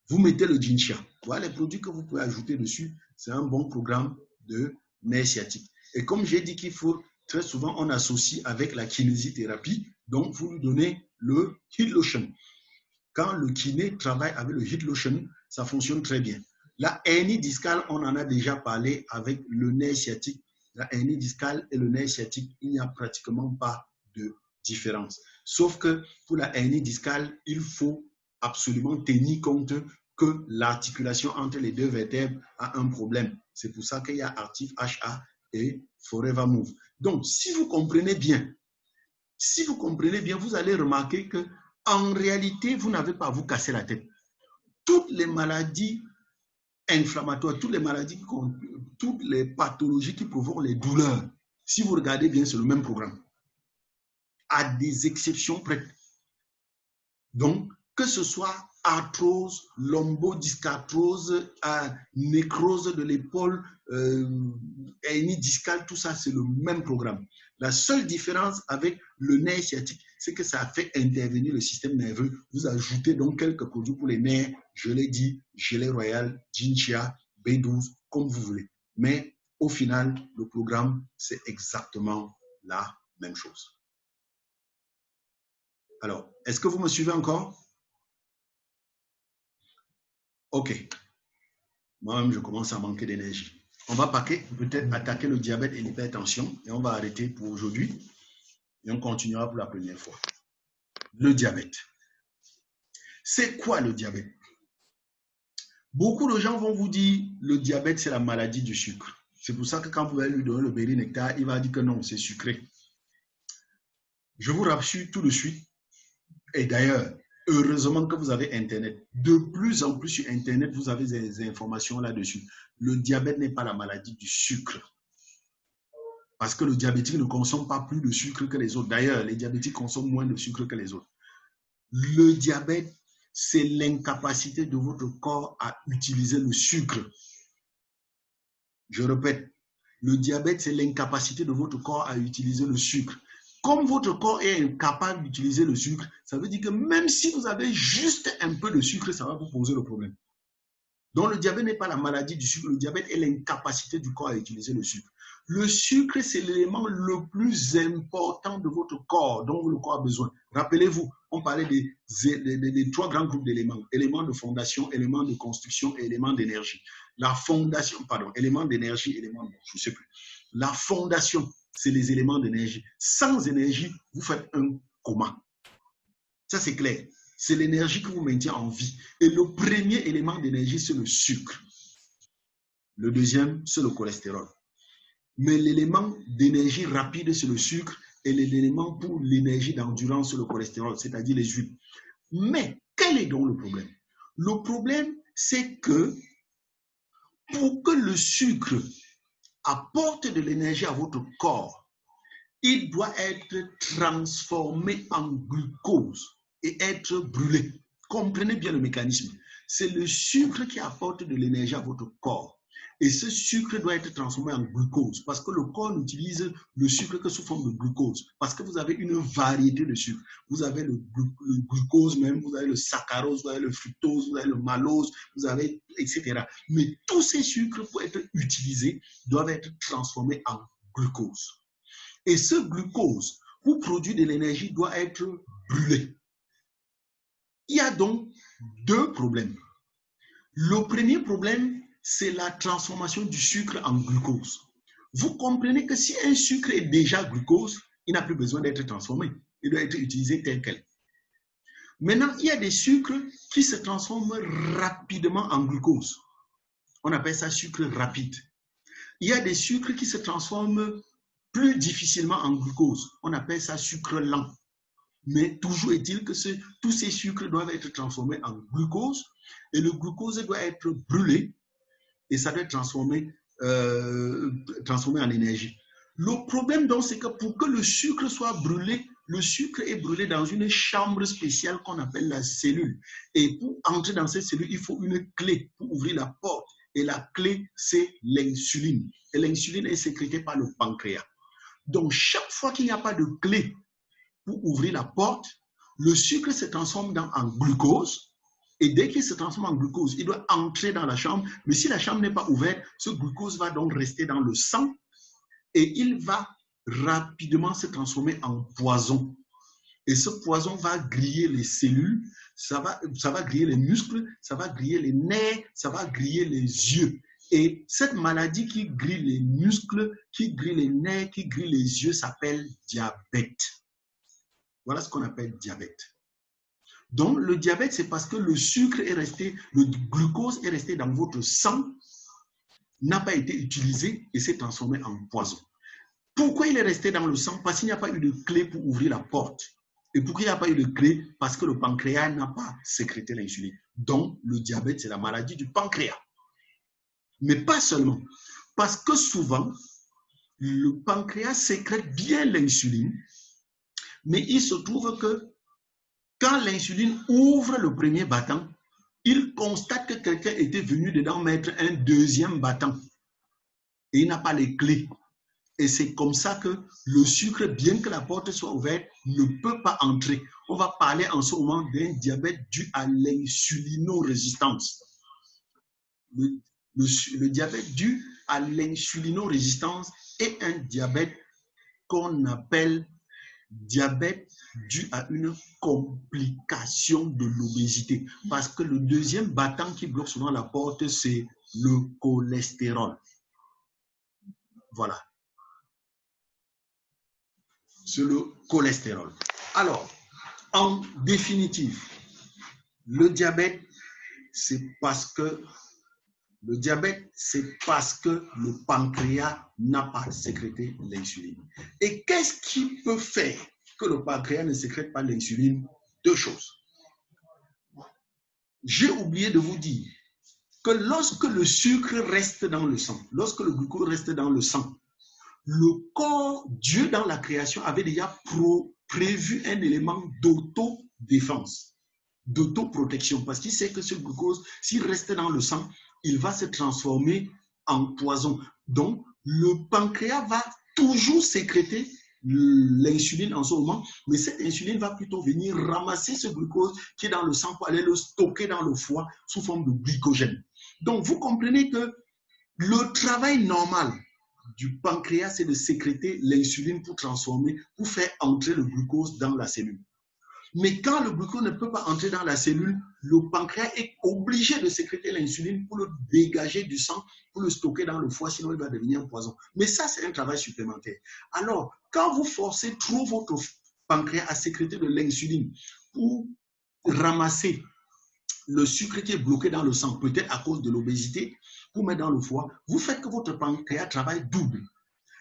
Speaker 1: Vous mettez le jincha. Voilà les produits que vous pouvez ajouter dessus. C'est un bon programme de nerf sciatique. Et comme j'ai dit qu'il faut, très souvent, on associe avec la kinésithérapie. Donc, vous lui donnez le heat lotion. Quand le kiné travaille avec le heat lotion, ça fonctionne très bien. La hernie discale, on en a déjà parlé avec le nerf sciatique. La hernie discale et le nerf sciatique, il n'y a pratiquement pas de différence. Sauf que pour la hernie discale, il faut absolument tenir compte que l'articulation entre les deux vertèbres a un problème. C'est pour ça qu'il y a Active HA et Forever Move. Donc, si vous comprenez bien, vous allez remarquer que en réalité, vous n'avez pas à vous casser la tête. Toutes les maladies inflammatoires, toutes les pathologies qui provoquent les douleurs, si vous regardez bien, c'est le même programme. À des exceptions près. Donc, que ce soit arthrose, lombodiscarthrose, nécrose de l'épaule, hernie discale, tout ça, c'est le même programme. La seule différence avec le nerf sciatique, c'est que ça fait intervenir le système nerveux. Vous ajoutez donc quelques produits pour les nerfs, je l'ai dit, gelée royale, jincha, B12, comme vous voulez. Mais au final, le programme, c'est exactement la même chose. Alors, est-ce que vous me suivez encore? Ok. Moi-même, je commence à manquer d'énergie. On va peut-être attaquer le diabète et l'hypertension et on va arrêter pour aujourd'hui et on continuera pour la première fois. Le diabète. C'est quoi le diabète? Beaucoup de gens vont vous dire le diabète, c'est la maladie du sucre. C'est pour ça que quand vous allez lui donner le berry nectar, il va dire que non, c'est sucré. Je vous rassure tout de suite. Et d'ailleurs, heureusement que vous avez Internet. De plus en plus sur Internet, vous avez des informations là-dessus. Le diabète n'est pas la maladie du sucre. Parce que le diabétique ne consomme pas plus de sucre que les autres. D'ailleurs, les diabétiques consomment moins de sucre que les autres. Le diabète, c'est l'incapacité de votre corps à utiliser le sucre. Je répète, le diabète, c'est l'incapacité de votre corps à utiliser le sucre. Comme votre corps est incapable d'utiliser le sucre, ça veut dire que même si vous avez juste un peu de sucre, ça va vous poser le problème. Donc, le diabète n'est pas la maladie du sucre, le diabète est l'incapacité du corps à utiliser le sucre. Le sucre, c'est l'élément le plus important de votre corps dont le corps a besoin. Rappelez-vous, on parlait des trois grands groupes d'éléments. Éléments de fondation, éléments de construction et éléments d'énergie. La fondation, éléments d'énergie, éléments de, je ne sais plus. La fondation, c'est les éléments d'énergie. Sans énergie, vous faites un coma. Ça, c'est clair. C'est l'énergie que vous maintenez en vie. Et le premier élément d'énergie, c'est le sucre. Le deuxième, c'est le cholestérol. Mais l'élément d'énergie rapide, c'est le sucre. Et l'élément pour l'énergie d'endurance, c'est le cholestérol, c'est-à-dire les huiles. Mais quel est donc le problème? Le problème, c'est que pour que le sucre apporte de l'énergie à votre corps, il doit être transformé en glucose et être brûlé. Comprenez bien le mécanisme. C'est le sucre qui apporte de l'énergie à votre corps. Et ce sucre doit être transformé en glucose parce que le corps n'utilise le sucre que sous forme de glucose. Parce que vous avez une variété de sucres. Vous avez le glucose même, vous avez le saccharose, vous avez le fructose, vous avez le malose, vous avez etc. Mais tous ces sucres, pour être utilisés, doivent être transformés en glucose. Et ce glucose, pour produire de l'énergie, doit être brûlé. Il y a donc deux problèmes. Le premier problème, c'est la transformation du sucre en glucose. Vous comprenez que si un sucre est déjà glucose, il n'a plus besoin d'être transformé. Il doit être utilisé tel quel. Maintenant, il y a des sucres qui se transforment rapidement en glucose. On appelle ça sucre rapide. Il y a des sucres qui se transforment plus difficilement en glucose. On appelle ça sucre lent. Mais toujours est-il que tous ces sucres doivent être transformés en glucose et le glucose doit être brûlé et ça doit être transformé en énergie. Le problème donc, c'est que pour que le sucre soit brûlé, le sucre est brûlé dans une chambre spéciale qu'on appelle la cellule. Et pour entrer dans cette cellule, il faut une clé pour ouvrir la porte. Et la clé, c'est l'insuline. Et l'insuline est sécrétée par le pancréas. Donc, chaque fois qu'il n'y a pas de clé pour ouvrir la porte, le sucre se transforme en glucose. Et dès qu'il se transforme en glucose, il doit entrer dans la chambre. Mais si la chambre n'est pas ouverte, ce glucose va donc rester dans le sang et il va rapidement se transformer en poison. Et ce poison va griller les cellules, ça va griller les muscles, ça va griller les nerfs, ça va griller les yeux. Et cette maladie qui grille les muscles, qui grille les nerfs, qui grille les yeux s'appelle diabète. Voilà ce qu'on appelle diabète. Donc, le diabète, c'est parce que le sucre est resté, le glucose est resté dans votre sang, n'a pas été utilisé et s'est transformé en poison. Pourquoi il est resté dans le sang? Parce qu'il n'y a pas eu de clé pour ouvrir la porte. Et pourquoi il n'y a pas eu de clé? Parce que le pancréas n'a pas sécrété l'insuline. Donc, le diabète, c'est la maladie du pancréas. Mais pas seulement. Parce que souvent, le pancréas sécrète bien l'insuline, mais il se trouve que quand l'insuline ouvre le premier battant, il constate que quelqu'un était venu dedans mettre un deuxième battant. Et il n'a pas les clés. Et c'est comme ça que le sucre, bien que la porte soit ouverte, ne peut pas entrer. On va parler en ce moment d'un diabète dû à l'insulinorésistance. Le diabète dû à l'insulinorésistance est un diabète qu'on appelle diabète dû à une complication de l'obésité. Parce que le deuxième battant qui bloque souvent la porte, c'est le cholestérol. Voilà. C'est le cholestérol. Alors, en définitive, le diabète, c'est parce que le pancréas n'a pas sécrété l'insuline. Et qu'est-ce qui peut faire que le pancréas ne sécrète pas l'insuline? Deux choses. J'ai oublié de vous dire que lorsque le sucre reste dans le sang, lorsque le glucose reste dans le sang, le corps, Dieu dans la création avait déjà prévu un élément d'autodéfense, d'autoprotection, parce qu'il sait que ce glucose, s'il reste dans le sang, il va se transformer en poison. Donc, le pancréas va toujours sécréter l'insuline en ce moment, mais cette insuline va plutôt venir ramasser ce glucose qui est dans le sang pour aller le stocker dans le foie sous forme de glycogène. Donc, vous comprenez que le travail normal du pancréas, c'est de sécréter l'insuline pour transformer, pour faire entrer le glucose dans la cellule. Mais quand le glucose ne peut pas entrer dans la cellule, le pancréas est obligé de sécréter l'insuline pour le dégager du sang, pour le stocker dans le foie, sinon il va devenir un poison. Mais ça, c'est un travail supplémentaire. Alors, quand vous forcez trop votre pancréas à sécréter de l'insuline pour ramasser le sucre qui est bloqué dans le sang, peut-être à cause de l'obésité, pour mettre dans le foie, vous faites que votre pancréas travaille double.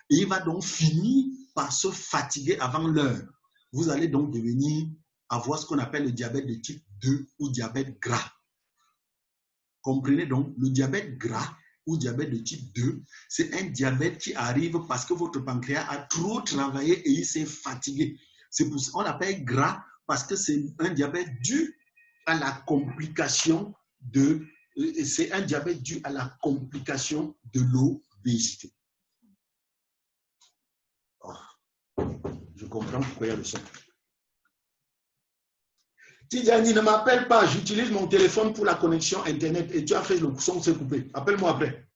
Speaker 1: Et il va donc finir par se fatiguer avant l'heure. Vous allez donc avoir ce qu'on appelle le diabète de type 2 ou diabète gras. Comprenez donc, le diabète gras ou diabète de type 2, c'est un diabète qui arrive parce que votre pancréas a trop travaillé et il s'est fatigué. C'est pour ça qu'on l'appelle gras, parce que c'est un diabète dû à la complication de l'obésité. Oh, je comprends pourquoi il y a le son. Tidjani, ne m'appelle pas, j'utilise mon téléphone pour la connexion Internet et tu as fait le son s'est coupé. Appelle-moi après.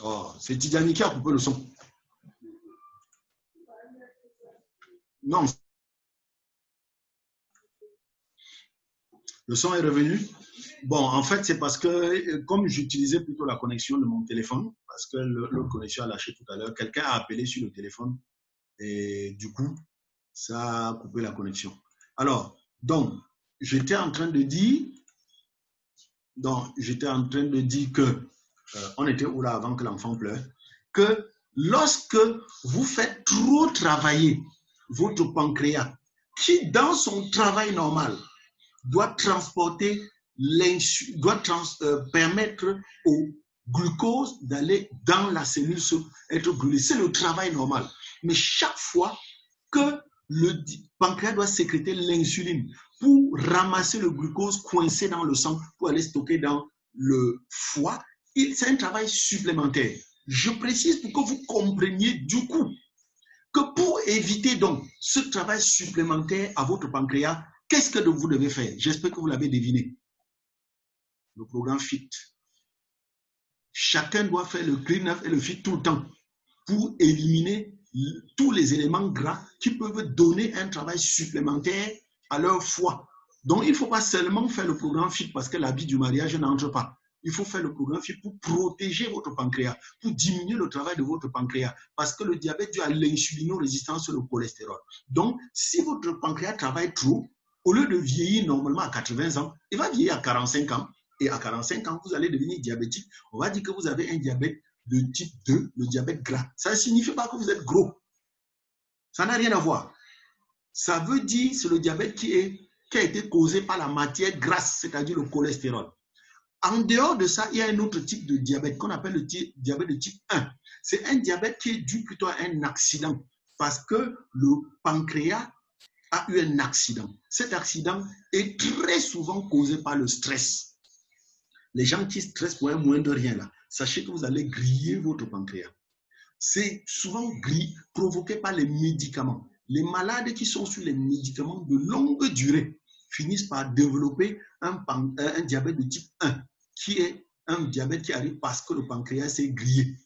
Speaker 1: Oh, c'est Tidjani qui a coupé le son. Non. Le son est revenu. Bon, en fait, c'est parce que comme j'utilisais plutôt la connexion de mon téléphone, parce que l'autre connexion a lâché tout à l'heure, quelqu'un a appelé sur le téléphone et du coup, ça a coupé la connexion. Alors, donc, j'étais en train de dire que, on était où là avant que l'enfant pleure, que lorsque vous faites trop travailler votre pancréas, qui dans son travail normal doit transporter permettre au glucose d'aller dans la cellule, être brûlé. C'est le travail normal. Mais chaque fois que le pancréas doit sécréter l'insuline pour ramasser le glucose coincé dans le sang pour aller stocker dans le foie, c'est un travail supplémentaire. Je précise pour que vous compreniez du coup que pour éviter donc ce travail supplémentaire à votre pancréas, qu'est-ce que vous devez faire? J'espère que vous l'avez deviné. Le programme FIT. Chacun doit faire le clean up et le FIT tout le temps pour éliminer tous les éléments gras qui peuvent donner un travail supplémentaire à leur foie. Donc, il ne faut pas seulement faire le programme FIT parce que l'habit du mariage n'entre pas. Il faut faire le programme FIT pour protéger votre pancréas, pour diminuer le travail de votre pancréas, parce que le diabète dû à l'insulinorésistance sur le cholestérol. Donc, si votre pancréas travaille trop, au lieu de vieillir normalement à 80 ans, il va vieillir à 45 ans. Et à 45 ans, vous allez devenir diabétique. On va dire que vous avez un diabète de type 2, le diabète gras. Ça ne signifie pas que vous êtes gros. Ça n'a rien à voir. Ça veut dire que c'est le diabète qui a été causé par la matière grasse, c'est-à-dire le cholestérol. En dehors de ça, il y a un autre type de diabète qu'on appelle le diabète de type 1. C'est un diabète qui est dû plutôt à un accident parce que le pancréas a eu un accident. Cet accident est très souvent causé par le stress. Les gens qui stressent pour un moindre rien là, sachez que vous allez griller votre pancréas. C'est souvent provoqué par les médicaments. Les malades qui sont sur les médicaments de longue durée finissent par développer un diabète de type 1, qui est un diabète qui arrive parce que le pancréas s'est grillé.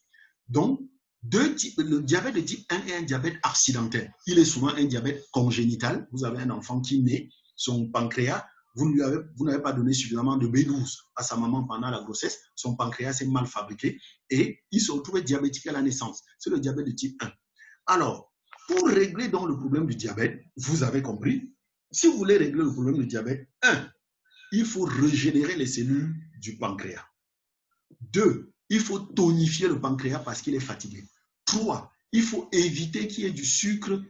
Speaker 1: Donc, le diabète de type 1 est un diabète accidentel. Il est souvent un diabète congénital. Vous avez un enfant qui naît, son pancréas, vous n'avez pas donné suffisamment de B12 à sa maman pendant la grossesse, son pancréas est mal fabriqué et il se retrouve diabétique à la naissance. C'est le diabète de type 1. Alors, pour régler donc le problème du diabète, vous avez compris, si vous voulez régler le problème du diabète, 1, il faut régénérer les cellules du pancréas. 2, il faut tonifier le pancréas parce qu'il est fatigué. 3, il faut éviter qu'il y ait du sucre,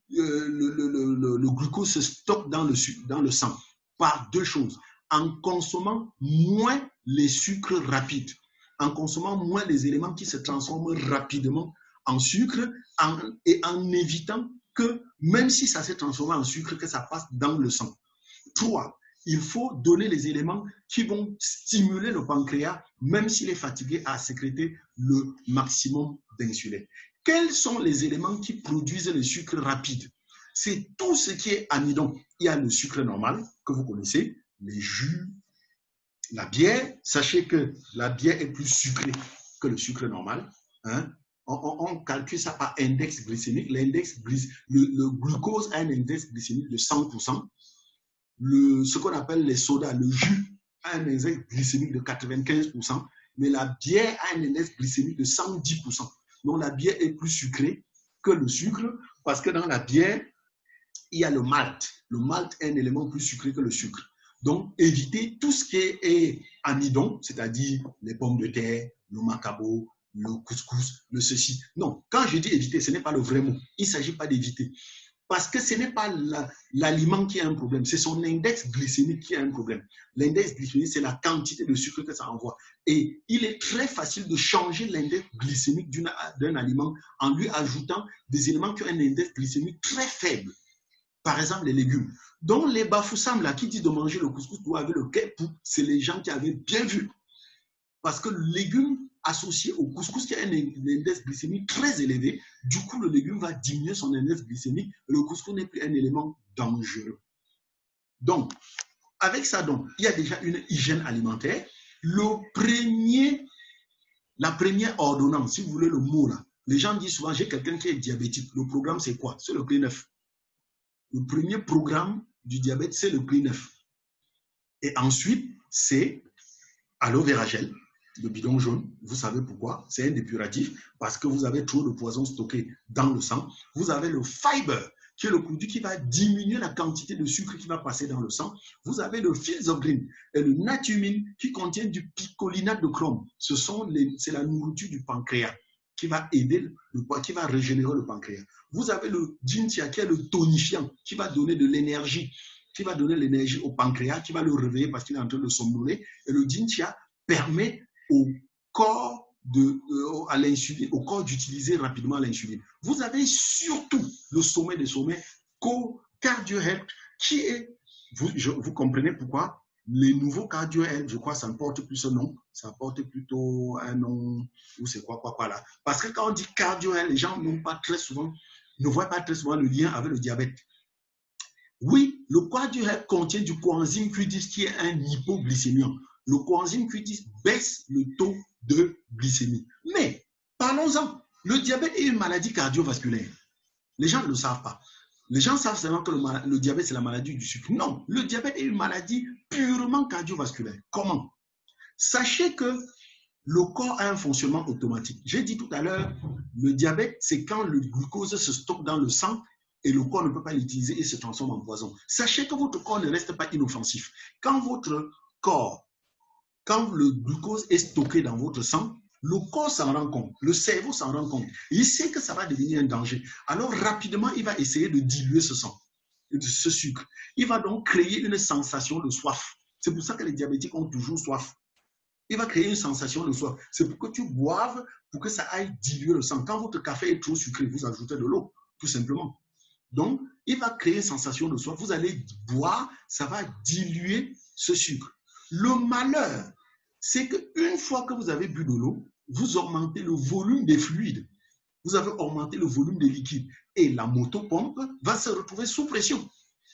Speaker 1: le glucose se stocke dans le sang. Par 2 choses, en consommant moins les sucres rapides, en consommant moins les éléments qui se transforment rapidement en sucre et en évitant que, même si ça s'est transformé en sucre, que ça passe dans le sang. 3, il faut donner les éléments qui vont stimuler le pancréas, même s'il est fatigué, à sécréter le maximum d'insuline. Quels sont les éléments qui produisent le sucre rapide? C'est tout ce qui est amidon. Il y a le sucre normal que vous connaissez, les jus, la bière. Sachez que la bière est plus sucrée que le sucre normal. Hein? On calcule ça par index glycémique. Le glucose a un index glycémique de 100%. Ce qu'on appelle les sodas, le jus, a un index glycémique de 95%. Mais la bière a un index glycémique de 110%. Donc la bière est plus sucrée que le sucre parce que dans la bière, il y a le malt. Le malt est un élément plus sucré que le sucre. Donc, évitez tout ce qui est amidon, c'est-à-dire les pommes de terre, le macabo, le couscous, le ceci. Non, quand je dis éviter, ce n'est pas le vrai mot. Il ne s'agit pas d'éviter. Parce que ce n'est pas l'aliment qui a un problème, c'est son index glycémique qui a un problème. L'index glycémique, c'est la quantité de sucre que ça envoie. Et il est très facile de changer l'index glycémique d'un aliment en lui ajoutant des éléments qui ont un index glycémique très faible. Par exemple, les légumes. Donc, les bafoussams là, qui disent de manger le couscous pour avoir le kepou, c'est les gens qui avaient bien vu. Parce que le légume associé au couscous qui a un index glycémique très élevé, du coup, le légume va diminuer son index glycémique et le couscous n'est plus un élément dangereux. Donc, avec ça, donc, il y a déjà une hygiène alimentaire. La première ordonnance, si vous voulez le mot là, les gens disent souvent, j'ai quelqu'un qui est diabétique. Le programme, c'est quoi? C'est le P9. Le premier programme du diabète, c'est le P9. Et ensuite, c'est aloe vera gel, le bidon jaune. Vous savez pourquoi? C'est un dépuratif parce que vous avez trop de poison stocké dans le sang. Vous avez le fiber, qui est le produit qui va diminuer la quantité de sucre qui va passer dans le sang. Vous avez le Philzogreen et le Natumine qui contient du picolinate de chrome. C'est la nourriture du pancréas qui va aider qui va régénérer le pancréas. Vous avez le Jintia qui est le tonifiant qui va donner de l'énergie, qui va donner l'énergie au pancréas, qui va le réveiller parce qu'il est en train de somnoler. Et le Jintia permet au corps à l'insuline, au corps d'utiliser rapidement l'insuline. Vous avez surtout le sommet des sommets, CardioHelp, qui est, vous comprenez pourquoi les nouveaux CardioHelp, je crois, ça ne porte plus ce nom, ça porte plutôt un nom, ou c'est quoi là. Parce que quand on dit CardioHelp, les gens ne voient pas très souvent le lien avec le diabète. Oui, le CardioHelp contient du coenzyme Q10 qui est un hypoglycémiant. Le coenzyme Q10 baisse le taux de glycémie. Mais, parlons-en, le diabète est une maladie cardiovasculaire. Les gens ne le savent pas. Les gens savent seulement que le diabète, c'est la maladie du sucre. Non, le diabète est une maladie purement cardiovasculaire. Comment? Sachez que le corps a un fonctionnement automatique. J'ai dit tout à l'heure, le diabète, c'est quand le glucose se stocke dans le sang et le corps ne peut pas l'utiliser et se transforme en poison. Sachez que votre corps ne reste pas inoffensif. Quand le glucose est stocké dans votre sang, le corps s'en rend compte, le cerveau s'en rend compte. Il sait que ça va devenir un danger. Alors, rapidement, il va essayer de diluer ce sucre. Il va donc créer une sensation de soif. C'est pour ça que les diabétiques ont toujours soif. Il va créer une sensation de soif. C'est pour que tu boives, pour que ça aille diluer le sang. Quand votre café est trop sucré, vous ajoutez de l'eau, tout simplement. Donc, il va créer une sensation de soif. Vous allez boire, ça va diluer ce sucre. Le malheur, c'est qu'une fois que vous avez bu de l'eau, vous augmentez le volume des fluides. Vous avez augmenté le volume des liquides. Et la motopompe va se retrouver sous pression.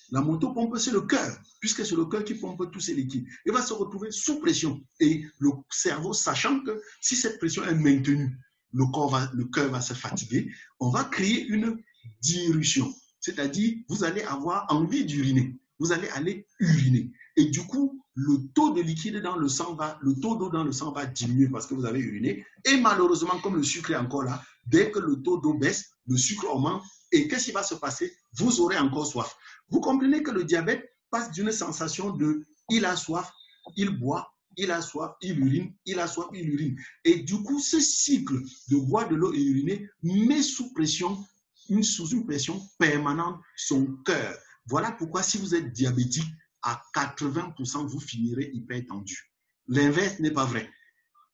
Speaker 1: La motopompe, c'est le cœur, puisque c'est le cœur qui pompe tous ces liquides. Il va se retrouver sous pression. Et le cerveau, sachant que si cette pression est maintenue, le cœur va se fatiguer, on va créer une diurétion. C'est-à-dire, vous allez avoir envie d'uriner. Vous allez aller uriner. Et du coup, le taux de liquide dans le sang le taux d'eau dans le sang va diminuer parce que vous avez uriné. Et malheureusement, comme le sucre est encore là, dès que le taux d'eau baisse, le sucre augmente. Et qu'est-ce qui va se passer? Vous aurez encore soif. Vous comprenez que le diabète passe d'une sensation de il a soif, il boit, il a soif, il urine, il a soif, il urine. Et du coup, ce cycle de boire de l'eau et uriner met sous une pression permanente son cœur. Voilà pourquoi si vous êtes diabétique, à 80%, vous finirez hypertendu. L'inverse n'est pas vrai.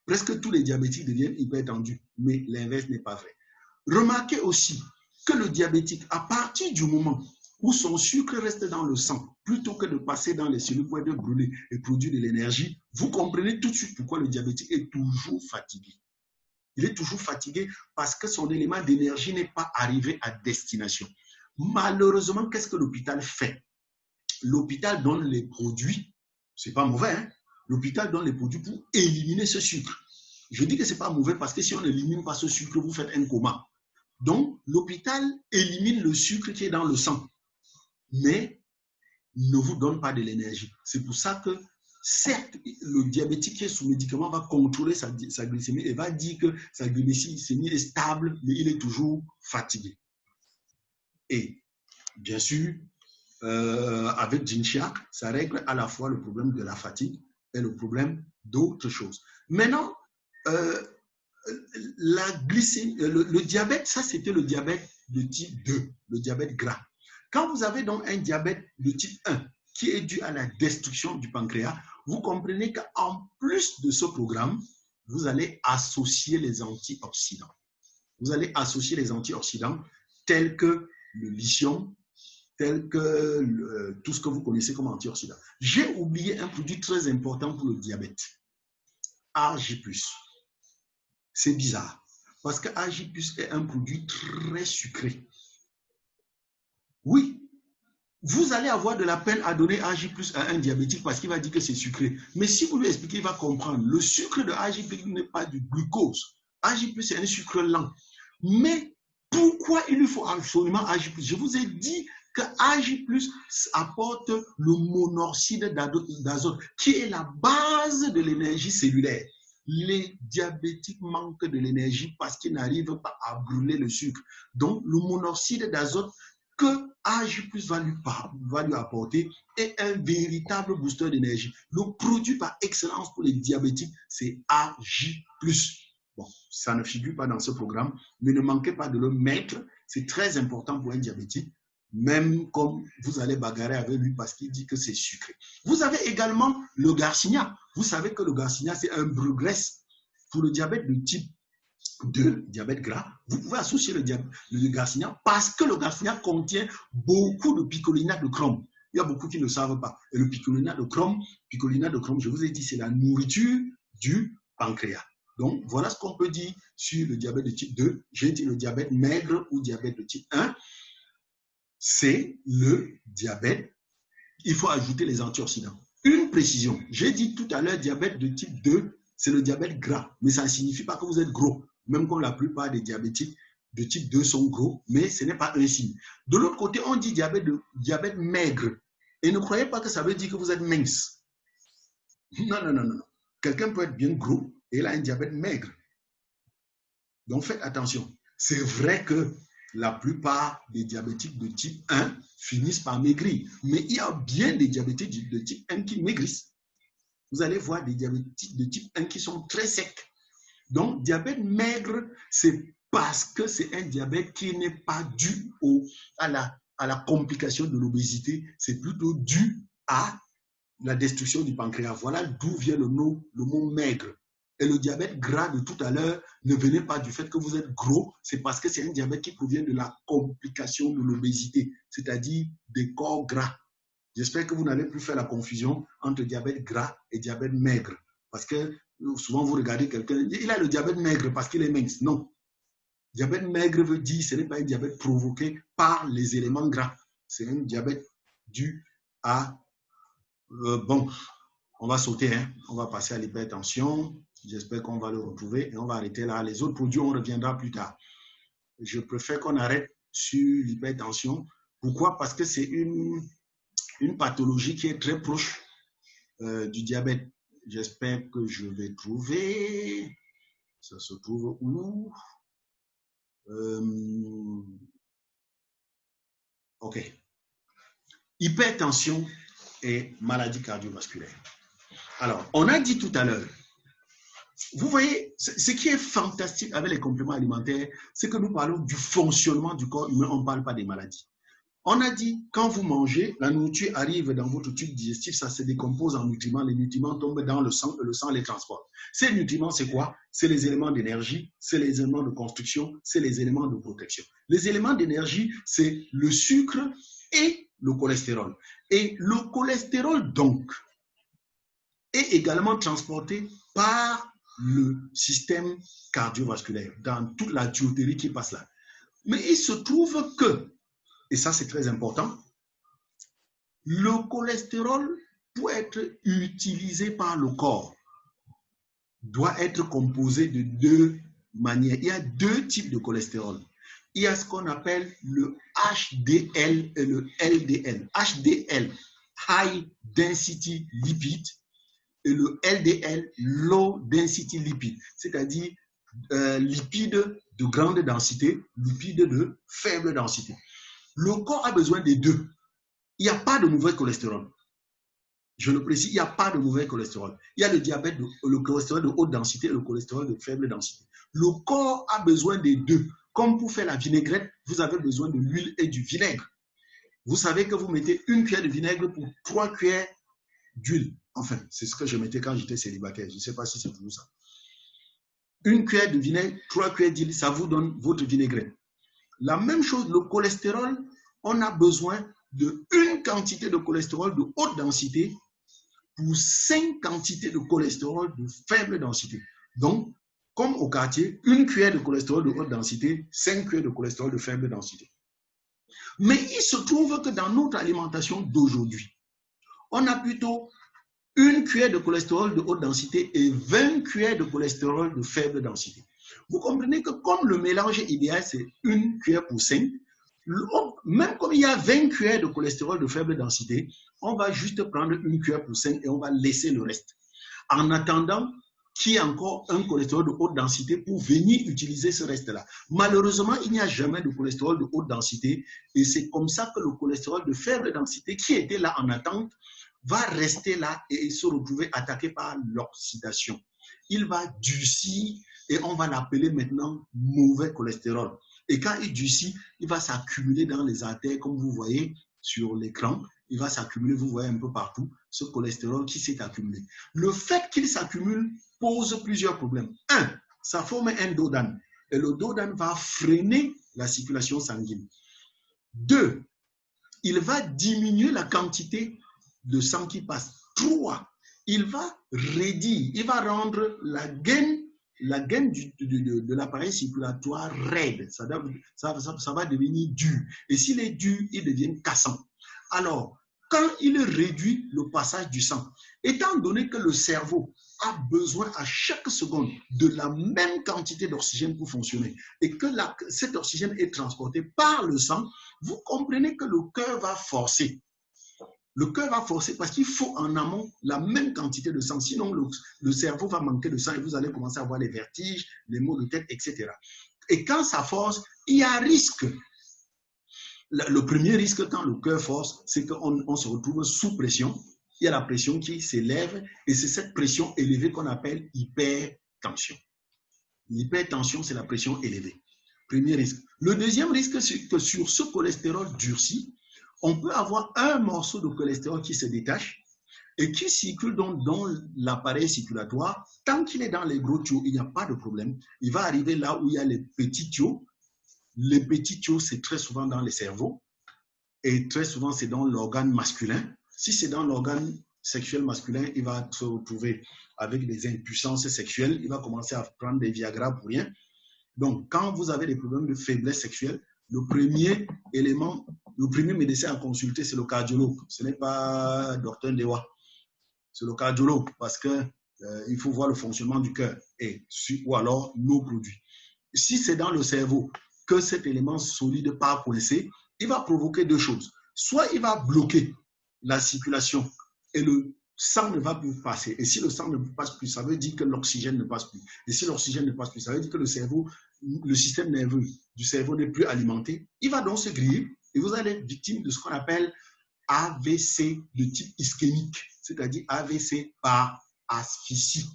Speaker 1: Presque tous les diabétiques deviennent hypertendus, mais l'inverse n'est pas vrai. Remarquez aussi que le diabétique, à partir du moment où son sucre reste dans le sang, plutôt que de passer dans les cellules pour être brûlé et produire de l'énergie, vous comprenez tout de suite pourquoi le diabétique est toujours fatigué. Il est toujours fatigué parce que son élément d'énergie n'est pas arrivé à destination. Malheureusement, qu'est-ce que l'hôpital fait? L'hôpital donne les produits, c'est pas mauvais, hein? L'hôpital donne les produits pour éliminer ce sucre. Je dis que c'est pas mauvais parce que si on n'élimine pas ce sucre, vous faites un coma. Donc, l'hôpital élimine le sucre qui est dans le sang, mais ne vous donne pas de l'énergie. C'est pour ça que, certes, le diabétique qui est sous médicament va contrôler sa glycémie et va dire que sa glycémie est stable, mais il est toujours fatigué. Et, bien sûr, avec Jintia, ça règle à la fois le problème de la fatigue et le problème d'autres choses. Maintenant, la glycémie, le diabète, ça c'était le diabète de type 2, le diabète gras. Quand vous avez donc un diabète de type 1 qui est dû à la destruction du pancréas, vous comprenez qu'en plus de ce programme, vous allez associer les antioxydants. Vous allez associer les antioxydants tels que le lithium, tels que tout ce que vous connaissez comme antioxydants. J'ai oublié un produit très important pour le diabète, AG+. C'est bizarre, parce que AG+ est un produit très sucré. Oui, vous allez avoir de la peine à donner AG+ à un diabétique parce qu'il va dire que c'est sucré. Mais si vous lui expliquez, il va comprendre. Le sucre de AG+ n'est pas du glucose. AG+, c'est un sucre lent. Mais pourquoi il lui faut absolument AG+? Je vous ai dit que AG+ apporte le monoxyde d'azote, qui est la base de l'énergie cellulaire. Les diabétiques manquent de l'énergie parce qu'ils n'arrivent pas à brûler le sucre. Donc, le monoxyde d'azote que AG+ va lui apporter est un véritable booster d'énergie. Le produit par excellence pour les diabétiques, c'est AG+. Bon, ça ne figure pas dans ce programme, mais ne manquez pas de le mettre. C'est très important pour un diabétique, même comme vous allez bagarrer avec lui parce qu'il dit que c'est sucré. Vous avez également le Garcinia. Vous savez que le Garcinia, c'est un brûle-graisse pour le diabète de type 2, diabète gras. Vous pouvez associer le Garcinia parce que le Garcinia contient beaucoup de picolinate de chrome. Il y a beaucoup qui ne savent pas. Et le picolinate de chrome, je vous ai dit, c'est la nourriture du pancréas. Donc, voilà ce qu'on peut dire sur le diabète de type 2. J'ai dit le diabète maigre ou diabète de type 1. C'est le diabète. Il faut ajouter les antioxydants. Une précision. J'ai dit tout à l'heure diabète de type 2, c'est le diabète gras. Mais ça ne signifie pas que vous êtes gros. Même comme la plupart des diabétiques de type 2 sont gros, mais ce n'est pas un signe. De l'autre côté, on dit diabète maigre. Et ne croyez pas que ça veut dire que vous êtes mince. Non, non, non, non. Quelqu'un peut être bien gros et il a un diabète maigre. Donc faites attention. C'est vrai que la plupart des diabétiques de type 1 finissent par maigrir. Mais il y a bien des diabétiques de type 1 qui maigrissent. Vous allez voir des diabétiques de type 1 qui sont très secs. Donc, diabète maigre, c'est parce que c'est un diabète qui n'est pas dû à la complication de l'obésité, c'est plutôt dû à la destruction du pancréas. Voilà d'où vient le mot maigre. Et le diabète gras de tout à l'heure ne venait pas du fait que vous êtes gros, c'est parce que c'est un diabète qui provient de la complication de l'obésité, c'est-à-dire des corps gras. J'espère que vous n'allez plus faire la confusion entre diabète gras et diabète maigre. Parce que souvent, vous regardez quelqu'un, il a le diabète maigre parce qu'il est mince. Non. Diabète maigre veut dire que ce n'est pas un diabète provoqué par les éléments gras. C'est un diabète dû à... bon, on va sauter, hein. On va passer à l'hypertension. J'espère qu'on va le retrouver et on va arrêter là. Les autres produits, on reviendra plus tard. Je préfère qu'on arrête sur l'hypertension. Pourquoi? Parce que c'est une pathologie qui est très proche du diabète. J'espère que je vais trouver. Ça se trouve où? Ok. Hypertension et maladie cardiovasculaire. Alors, on a dit tout à l'heure, vous voyez, ce qui est fantastique avec les compléments alimentaires, c'est que nous parlons du fonctionnement du corps humain, on ne parle pas des maladies. On a dit, quand vous mangez, la nourriture arrive dans votre tube digestif, ça se décompose en nutriments, les nutriments tombent dans le sang les transporte. Ces nutriments, c'est quoi? C'est les éléments d'énergie, c'est les éléments de construction, c'est les éléments de protection. Les éléments d'énergie, c'est le sucre et le cholestérol. Et le cholestérol, donc, est également transporté par le système cardiovasculaire, dans toute la tuyauterie qui passe là. Mais il se trouve que, et ça c'est très important, le cholestérol, pour être utilisé par le corps, doit être composé de deux manières. Il y a deux types de cholestérol. Il y a ce qu'on appelle le HDL et le LDL. HDL, High Density Lipid, et le LDL, Low Density Lipid, c'est-à-dire lipides de grande densité, lipides de faible densité. Le corps a besoin des deux. Il n'y a pas de mauvais cholestérol. Je le précise, il n'y a pas de mauvais cholestérol. Il y a le diabète, le cholestérol de haute densité et le cholestérol de faible densité. Le corps a besoin des deux. Comme pour faire la vinaigrette, vous avez besoin de l'huile et du vinaigre. Vous savez que vous mettez une cuillère de vinaigre pour 3 cuillères d'huile. Enfin, c'est ce que je mettais quand j'étais célibataire. Je ne sais pas si c'est toujours ça. Une cuillère de vinaigre, 3 cuillères d'huile, ça vous donne votre vinaigrette. La même chose, le cholestérol, on a besoin d'une quantité de cholestérol de haute densité pour 5 quantités de cholestérol de faible densité. Donc, comme au quartier, une cuillère de cholestérol de haute densité, 5 cuillères de cholestérol de faible densité. Mais il se trouve que dans notre alimentation d'aujourd'hui, on a plutôt une cuillère de cholestérol de haute densité et 20 cuillères de cholestérol de faible densité. Vous comprenez que comme le mélange idéal, c'est une cuillère pour 5, même comme il y a 20 cuillères de cholestérol de faible densité, on va juste prendre une cuillère pour 5 et on va laisser le reste. En attendant qu'il y ait encore un cholestérol de haute densité pour venir utiliser ce reste-là. Malheureusement, il n'y a jamais de cholestérol de haute densité et c'est comme ça que le cholestérol de faible densité qui était là en attente va rester là et se retrouver attaqué par l'oxydation. Il va durcir et on va l'appeler maintenant mauvais cholestérol. Et quand il durcit, il va s'accumuler dans les artères, comme vous voyez sur l'écran. Il va s'accumuler, vous voyez un peu partout, ce cholestérol qui s'est accumulé. Le fait qu'il s'accumule pose plusieurs problèmes. Un, ça forme un dos d'âne. Et le dos d'âne va freiner la circulation sanguine. Deux, il va diminuer la quantité de sang qui passe. 3, il va raidir, il va rendre la gaine de l'appareil circulatoire raide. Ça va devenir dur. Et s'il est dur, il devient cassant. Alors, quand il réduit le passage du sang, étant donné que le cerveau a besoin à chaque seconde de la même quantité d'oxygène pour fonctionner et que cet oxygène est transporté par le sang, vous comprenez que le cœur va forcer. Le cœur va forcer parce qu'il faut en amont la même quantité de sang. Sinon, le cerveau va manquer de sang et vous allez commencer à avoir les vertiges, les maux de tête, etc. Et quand ça force, il y a un risque. Le premier risque quand le cœur force, c'est qu'on se retrouve sous pression. Il y a la pression qui s'élève et c'est cette pression élevée qu'on appelle hypertension. L'hypertension, c'est la pression élevée. Premier risque. Le deuxième risque, c'est que sur ce cholestérol durci, on peut avoir un morceau de cholestérol qui se détache et qui circule donc dans l'appareil circulatoire. Tant qu'il est dans les gros tuyaux, il n'y a pas de problème. Il va arriver là où il y a les petits tuyaux. Les petits tuyaux, c'est très souvent dans les cerveaux et très souvent, c'est dans l'organe masculin. Si c'est dans l'organe sexuel masculin, il va se retrouver avec des impuissances sexuelles. Il va commencer à prendre des Viagra pour rien. Donc, quand vous avez des problèmes de faiblesse sexuelle, le premier élément, le premier médecin à consulter, c'est le cardiologue. Ce n'est pas Dr Ndewa. C'est le cardiologue parce qu'il faut voir le fonctionnement du cœur ou alors nos produits. Si c'est dans le cerveau que cet élément solide part coincé, il va provoquer deux choses. Soit il va bloquer la circulation et le sang ne va plus passer. Et si le sang ne passe plus, ça veut dire que l'oxygène ne passe plus. Et si l'oxygène ne passe plus, ça veut dire que le cerveau, le système nerveux du cerveau n'est plus alimenté. Il va donc se griller et vous allez être victime de ce qu'on appelle AVC de type ischémique, c'est-à-dire AVC par asphyxie.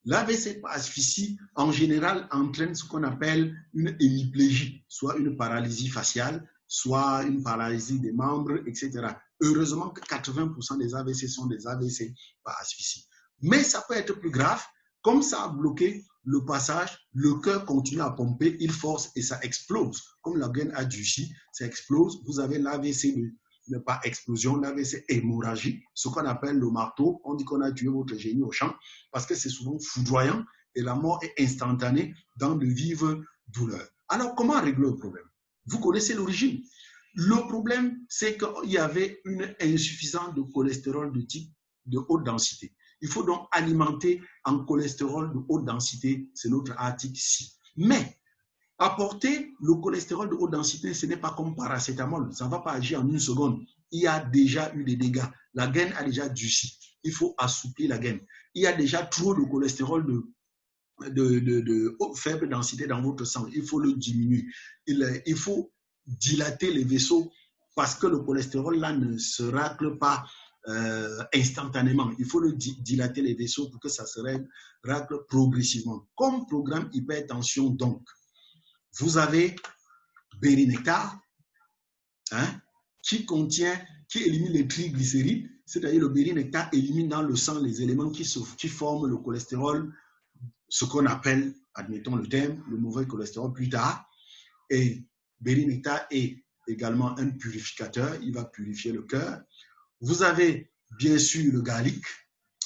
Speaker 1: L'AVC par asphyxie, en général, entraîne ce qu'on appelle une hémiplégie, soit une paralysie faciale, soit une paralysie des membres, etc. Heureusement que 80% des AVC sont des AVC par asphyxie. Mais ça peut être plus grave. Comme ça a bloqué le passage, le cœur continue à pomper, il force et ça explose. Comme la gaine a durci, ça explose. Vous avez l'AVC par explosion, l'AVC hémorragie, ce qu'on appelle le marteau. On dit qu'on a tué votre génie au champ parce que c'est souvent foudroyant et la mort est instantanée dans de vives douleurs. Alors, comment régler le problème? Vous connaissez l'origine. Le problème, c'est qu'il y avait une insuffisance de cholestérol de type de haute densité. Il faut donc alimenter en cholestérol de haute densité, c'est notre article 6. Mais apporter le cholestérol de haute densité, ce n'est pas comme paracétamol, ça ne va pas agir en une seconde. Il y a déjà eu des dégâts, la gaine a déjà durci, il faut assouplir la gaine. Il y a déjà trop de cholestérol de faible densité dans votre sang, il faut le diminuer. Il faut dilater les vaisseaux parce que le cholestérol là ne se racle pas instantanément. Il faut le dilater les vaisseaux pour que ça se règle progressivement. Comme programme hypertension, donc, vous avez bérinectar, hein, qui élimine les triglycérides, c'est-à-dire le bérinectar élimine dans le sang les éléments qui forment le cholestérol, ce qu'on appelle, admettons le terme, le mauvais cholestérol plus tard. Et bérinectar est également un purificateur, il va purifier le cœur. Vous avez bien sûr le garlic,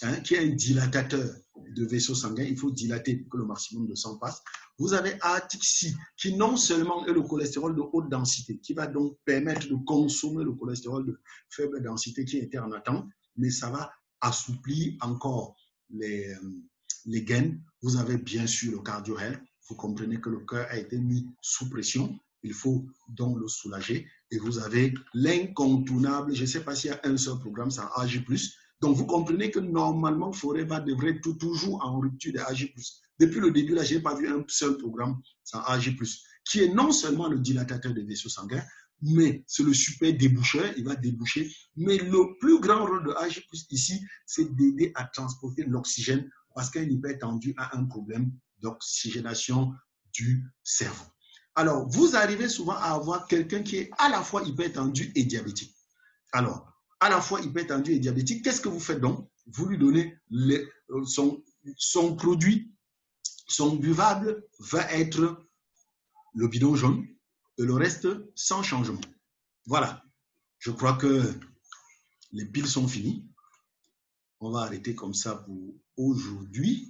Speaker 1: hein, qui est un dilatateur de vaisseaux sanguins. Il faut dilater pour que le maximum de sang passe. Vous avez Artixi, qui non seulement est le cholestérol de haute densité, qui va donc permettre de consommer le cholestérol de faible densité qui était en attente, mais ça va assouplir encore les gaines. Vous avez bien sûr le cardio-health. Vous comprenez que le cœur a été mis sous pression. Il faut donc le soulager. Et vous avez l'incontournable, je ne sais pas s'il y a un seul programme, c'est un AG+. Donc, vous comprenez que normalement, Forever devrait être toujours en rupture de AG+. Depuis le début, là, je n'ai pas vu un seul programme, c'est un AG+, qui est non seulement le dilatateur des vaisseaux sanguins, mais c'est le super déboucheur, il va déboucher. Mais le plus grand rôle de AG+, ici, c'est d'aider à transporter l'oxygène parce qu'un hypertendu a un problème d'oxygénation du cerveau. Alors, vous arrivez souvent à avoir quelqu'un qui est à la fois hypertendu et diabétique. Alors, à la fois hypertendu et diabétique, qu'est-ce que vous faites donc? Vous lui donnez son produit, son buvable va être le bidon jaune et le reste sans changement. Voilà. Je crois que les piles sont finies. On va arrêter comme ça pour aujourd'hui.